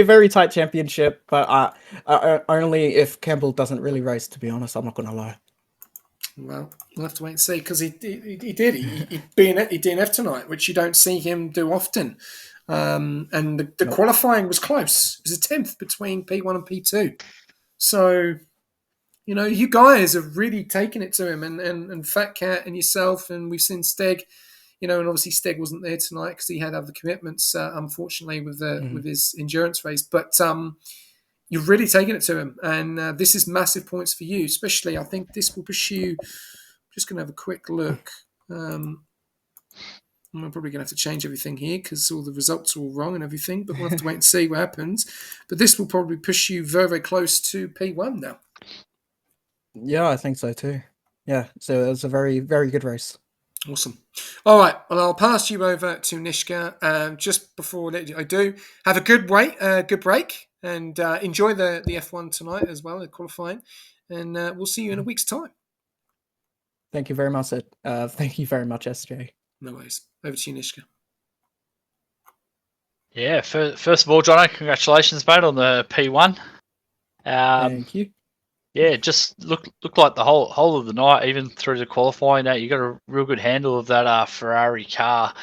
very tight championship, but only if Campbell doesn't really race. To be honest, I'm not gonna lie. Well, we'll have to wait and see, because he did. He DNF tonight, which you don't see him do often. And the qualifying was close. It was a 10th between P1 and P2. So, you guys have really taken it to him, and Fat Cat and yourself, and we've seen Steg. And obviously Steg wasn't there tonight because he had other commitments, unfortunately, with his endurance race. But you've really taken it to him, and this is massive points for you. Especially, I think this will push you. Just going to have a quick look. I'm probably going to have to change everything here because all the results are all wrong and everything. But we'll have to wait and see what happens. But this will probably push you very, very close to P1 now. Yeah, I think so too. Yeah, so it was a very, very good race. Awesome. All right. Well, I'll pass you over to Nishka. Just before I do, have a good break, and enjoy the F1 tonight as well, the qualifying. And we'll see you in a week's time. Thank you very much. Thank you very much, SJ. No worries. Over to you, Nishka. Yeah. First of all, Jono, congratulations, mate, on the P1. Thank you. Yeah, just looked like the whole of the night, even through the qualifying, that you got a real good handle of that Ferrari car.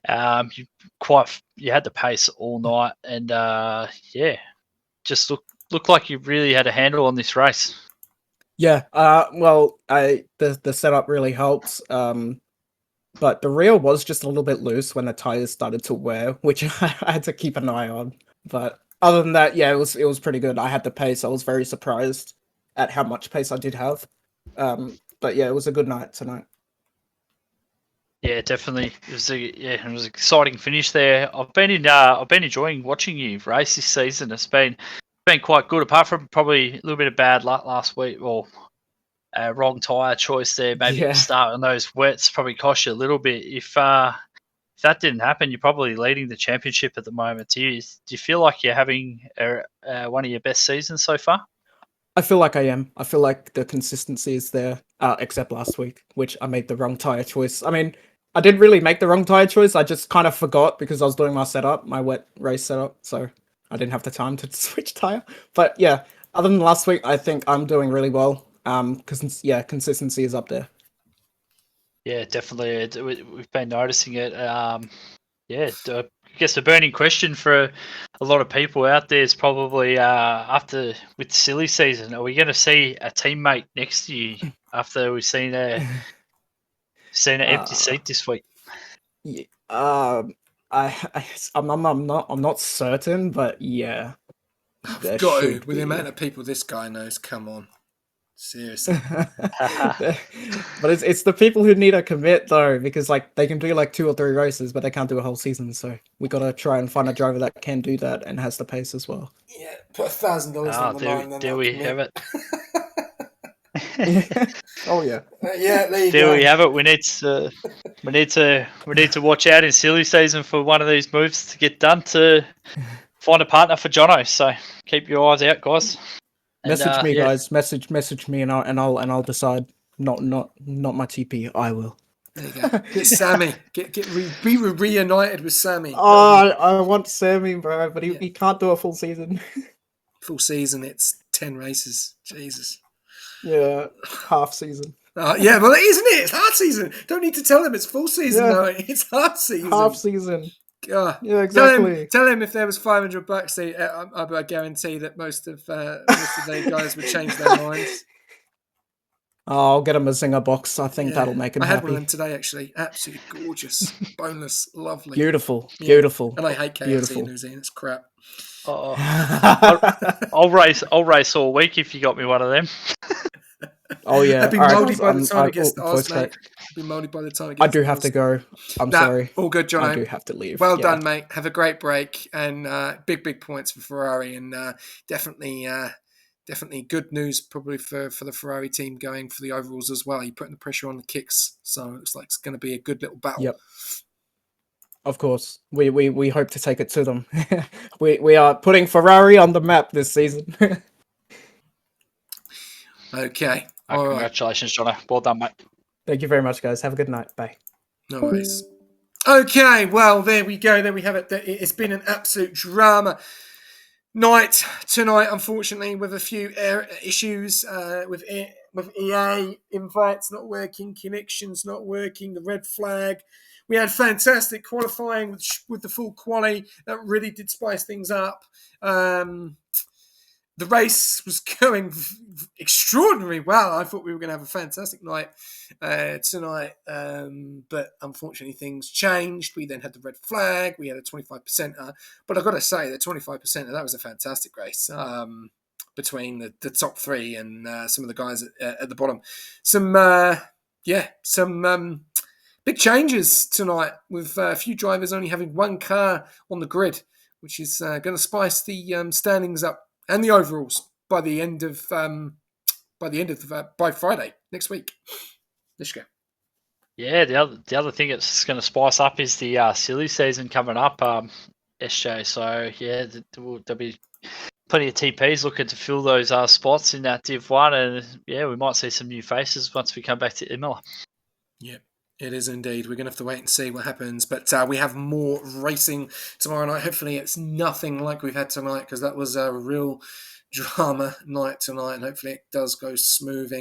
You had the pace all night, and just looked like you really had a handle on this race. Yeah. Well, the setup really helps. But the reel was just a little bit loose when the tires started to wear, which I had to keep an eye on. But other than that, yeah, it was pretty good. I had the pace. I was very surprised at how much pace I did have. But yeah, it was a good night tonight. Yeah, definitely. It was an exciting finish there. I've been enjoying watching you race this season. It's been quite good, apart from probably a little bit of bad luck last week, or wrong tyre choice there. Maybe at the start on those wets probably cost you a little bit. If that didn't happen, you're probably leading the championship at the moment. Do you feel like you're having one of your best seasons so far? I feel like I am. I feel like the consistency is there, except last week, which I made the wrong tyre choice. I mean, I didn't really make the wrong tyre choice. I just kind of forgot because I was doing my wet race setup, so I didn't have the time to switch tyre. But yeah, other than last week, I think I'm doing really well. Because consistency is up there. Yeah, definitely. We've been noticing it. I guess the burning question for a lot of people out there is probably after with silly season, are we going to see a teammate next to you after we've seen an empty seat this week? Yeah, I'm not certain, but yeah, I've got to, with the amount of people this guy knows. Come on, seriously. But it's the people who need to commit though, because like they can do like 2 or 3 races, but they can't do a whole season. So we gotta try and find a driver that can do that and has the pace as well. Yeah, put $1,000 on the line. There we have it. Oh yeah. Yeah, there you There go. we have it. We need to watch out in silly season for one of these moves to get done to find a partner for Jono. So keep your eyes out, guys. And, Message me, yeah. guys. Message me, and I'll decide. Not my TP. I will. There you go. Get Sammy. Be reunited with Sammy. Oh, I want Sammy, bro, but Yeah. he can't do a full season. Full season. It's 10 races. Jesus. Yeah, half season. Yeah, well, isn't it? It's half season. Don't need to tell them it's full season. Yeah. No, it's half season. Half season. Yeah, exactly. Tell him if there was $500, I guarantee that most of their guys would change their minds. Oh, I'll get him a Zinger box. I think Yeah. that'll make him I had happy. one of them today, actually. Absolutely gorgeous, boneless, lovely, Beautiful, Yeah. beautiful. And I hate KFC Beautiful. in New Zealand. It's crap. Oh, I'll race all week if you got me one of them. Oh yeah. I'd be All right, mouldy by the time it gets to voice ours, mate. crack. I'd be mouldy by the time it gets I do to have ours. to go. I'm Nah, sorry. all good, John. I do have to leave. Well Yeah. done, mate. Have a great break and big points for Ferrari and definitely good news probably for the Ferrari team going for the overalls as well. You're putting the pressure on the kicks, so it looks like it's going to be a good little battle. Yep. Of course, we hope to take it to them. we are putting Ferrari on the map this season. Okay. All right. Congratulations, Jono. Well done, mate. Thank you very much, guys. Have a good night. Bye. No worries. Okay, well, there we go. There we have it. It's been an absolute drama night tonight, unfortunately, with a few issues with EA, invites not working, connections not working, the red flag. We had fantastic qualifying with the full quali. That really did spice things up. The race was going extraordinarily well. I thought we were going to have a fantastic night tonight, but unfortunately things changed. We then had the red flag. We had a 25%, but I've got to say that 25%, that was a fantastic race between the top three and some of the guys at the bottom. Some big changes tonight with a few drivers only having one car on the grid, which is going to spice the standings up and the overalls by Friday next week. Let's go. Yeah, the other thing that's going to spice up is the silly season coming up, SJ. So yeah, there'll be plenty of TPs looking to fill those spots in that Div 1, and yeah, we might see some new faces once we come back to Imola. Yep. It is indeed. We're going to have to wait and see what happens. But we have more racing tomorrow night. Hopefully it's nothing like we've had tonight, because that was a real drama night tonight, and hopefully it does go smooth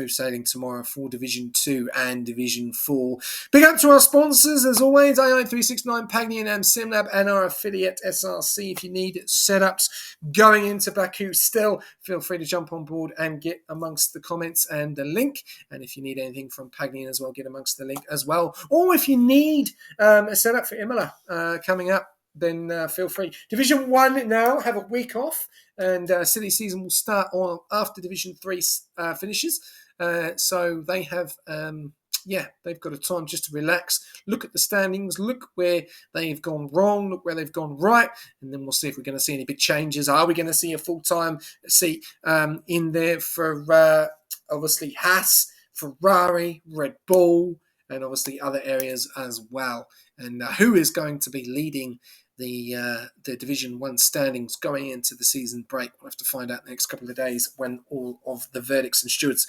sailing tomorrow for Division 2 and Division 4. Big up to our sponsors, as always, AI369, Pagnian and SimLab, and our affiliate SRC. If you need setups going into Baku still, feel free to jump on board and get amongst the comments and the link. And if you need anything from Pagnian as well, get amongst the link as well. Or if you need a setup for Imola coming up, then feel free. Division 1 now have a week off, and silly season will start on after Division 3 finishes. So they have, they've got a time just to relax, look at the standings, look where they've gone wrong, look where they've gone right, and then we'll see if we're going to see any big changes. Are we going to see a full-time seat in there for obviously Haas, Ferrari, Red Bull, and obviously other areas as well? And who is going to be leading the Division 1 standings going into the season break? We'll have to find out in the next couple of days when all of the verdicts and stewards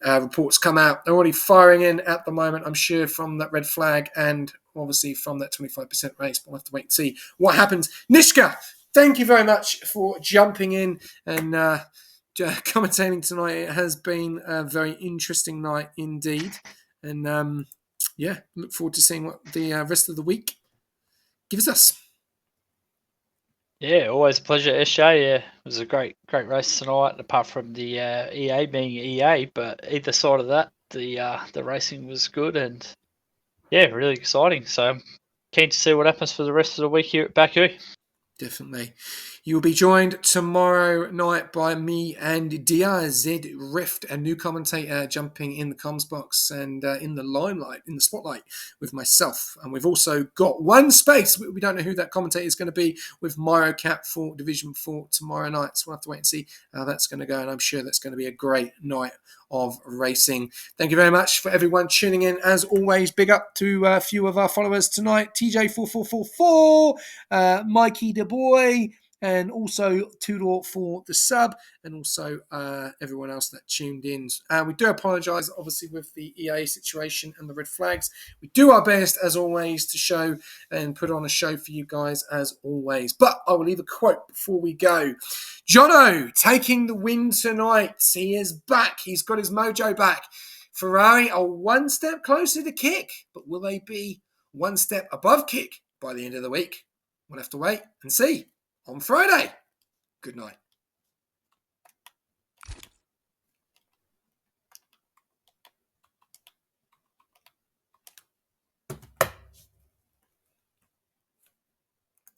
reports come out. They're already firing in at the moment, I'm sure, from that red flag and obviously from that 25% race. We'll have to wait and see what happens. Nishka, thank you very much for jumping in and commentating tonight. It has been a very interesting night indeed. And look forward to seeing what the rest of the week gives us. Yeah, always a pleasure, SJ. Yeah, it was a great race tonight. Apart from the EA being EA, but either side of that, the racing was good and yeah, really exciting. So I'm keen to see what happens for the rest of the week here at Baku. Definitely. You'll be joined tomorrow night by me and Diaz Rift, a new commentator jumping in the comms box and in the limelight, in the spotlight with myself. And we've also got one space. We don't know who that commentator is going to be with MyroCat for Division 4 tomorrow night. So we'll have to wait and see how that's going to go. And I'm sure that's going to be a great night of racing. Thank you very much for everyone tuning in. As always, big up to a few of our followers tonight. TJ4444, Mikey the Boy, and also Tudor for the sub, and also everyone else that tuned in. We do apologise, obviously, with the EA situation and the red flags. We do our best, as always, to show and put on a show for you guys, as always. But I will leave a quote before we go. Jono taking the win tonight. He is back. He's got his mojo back. Ferrari are one step closer to kick, but will they be one step above kick by the end of the week? We'll have to wait and see on Friday. Good night.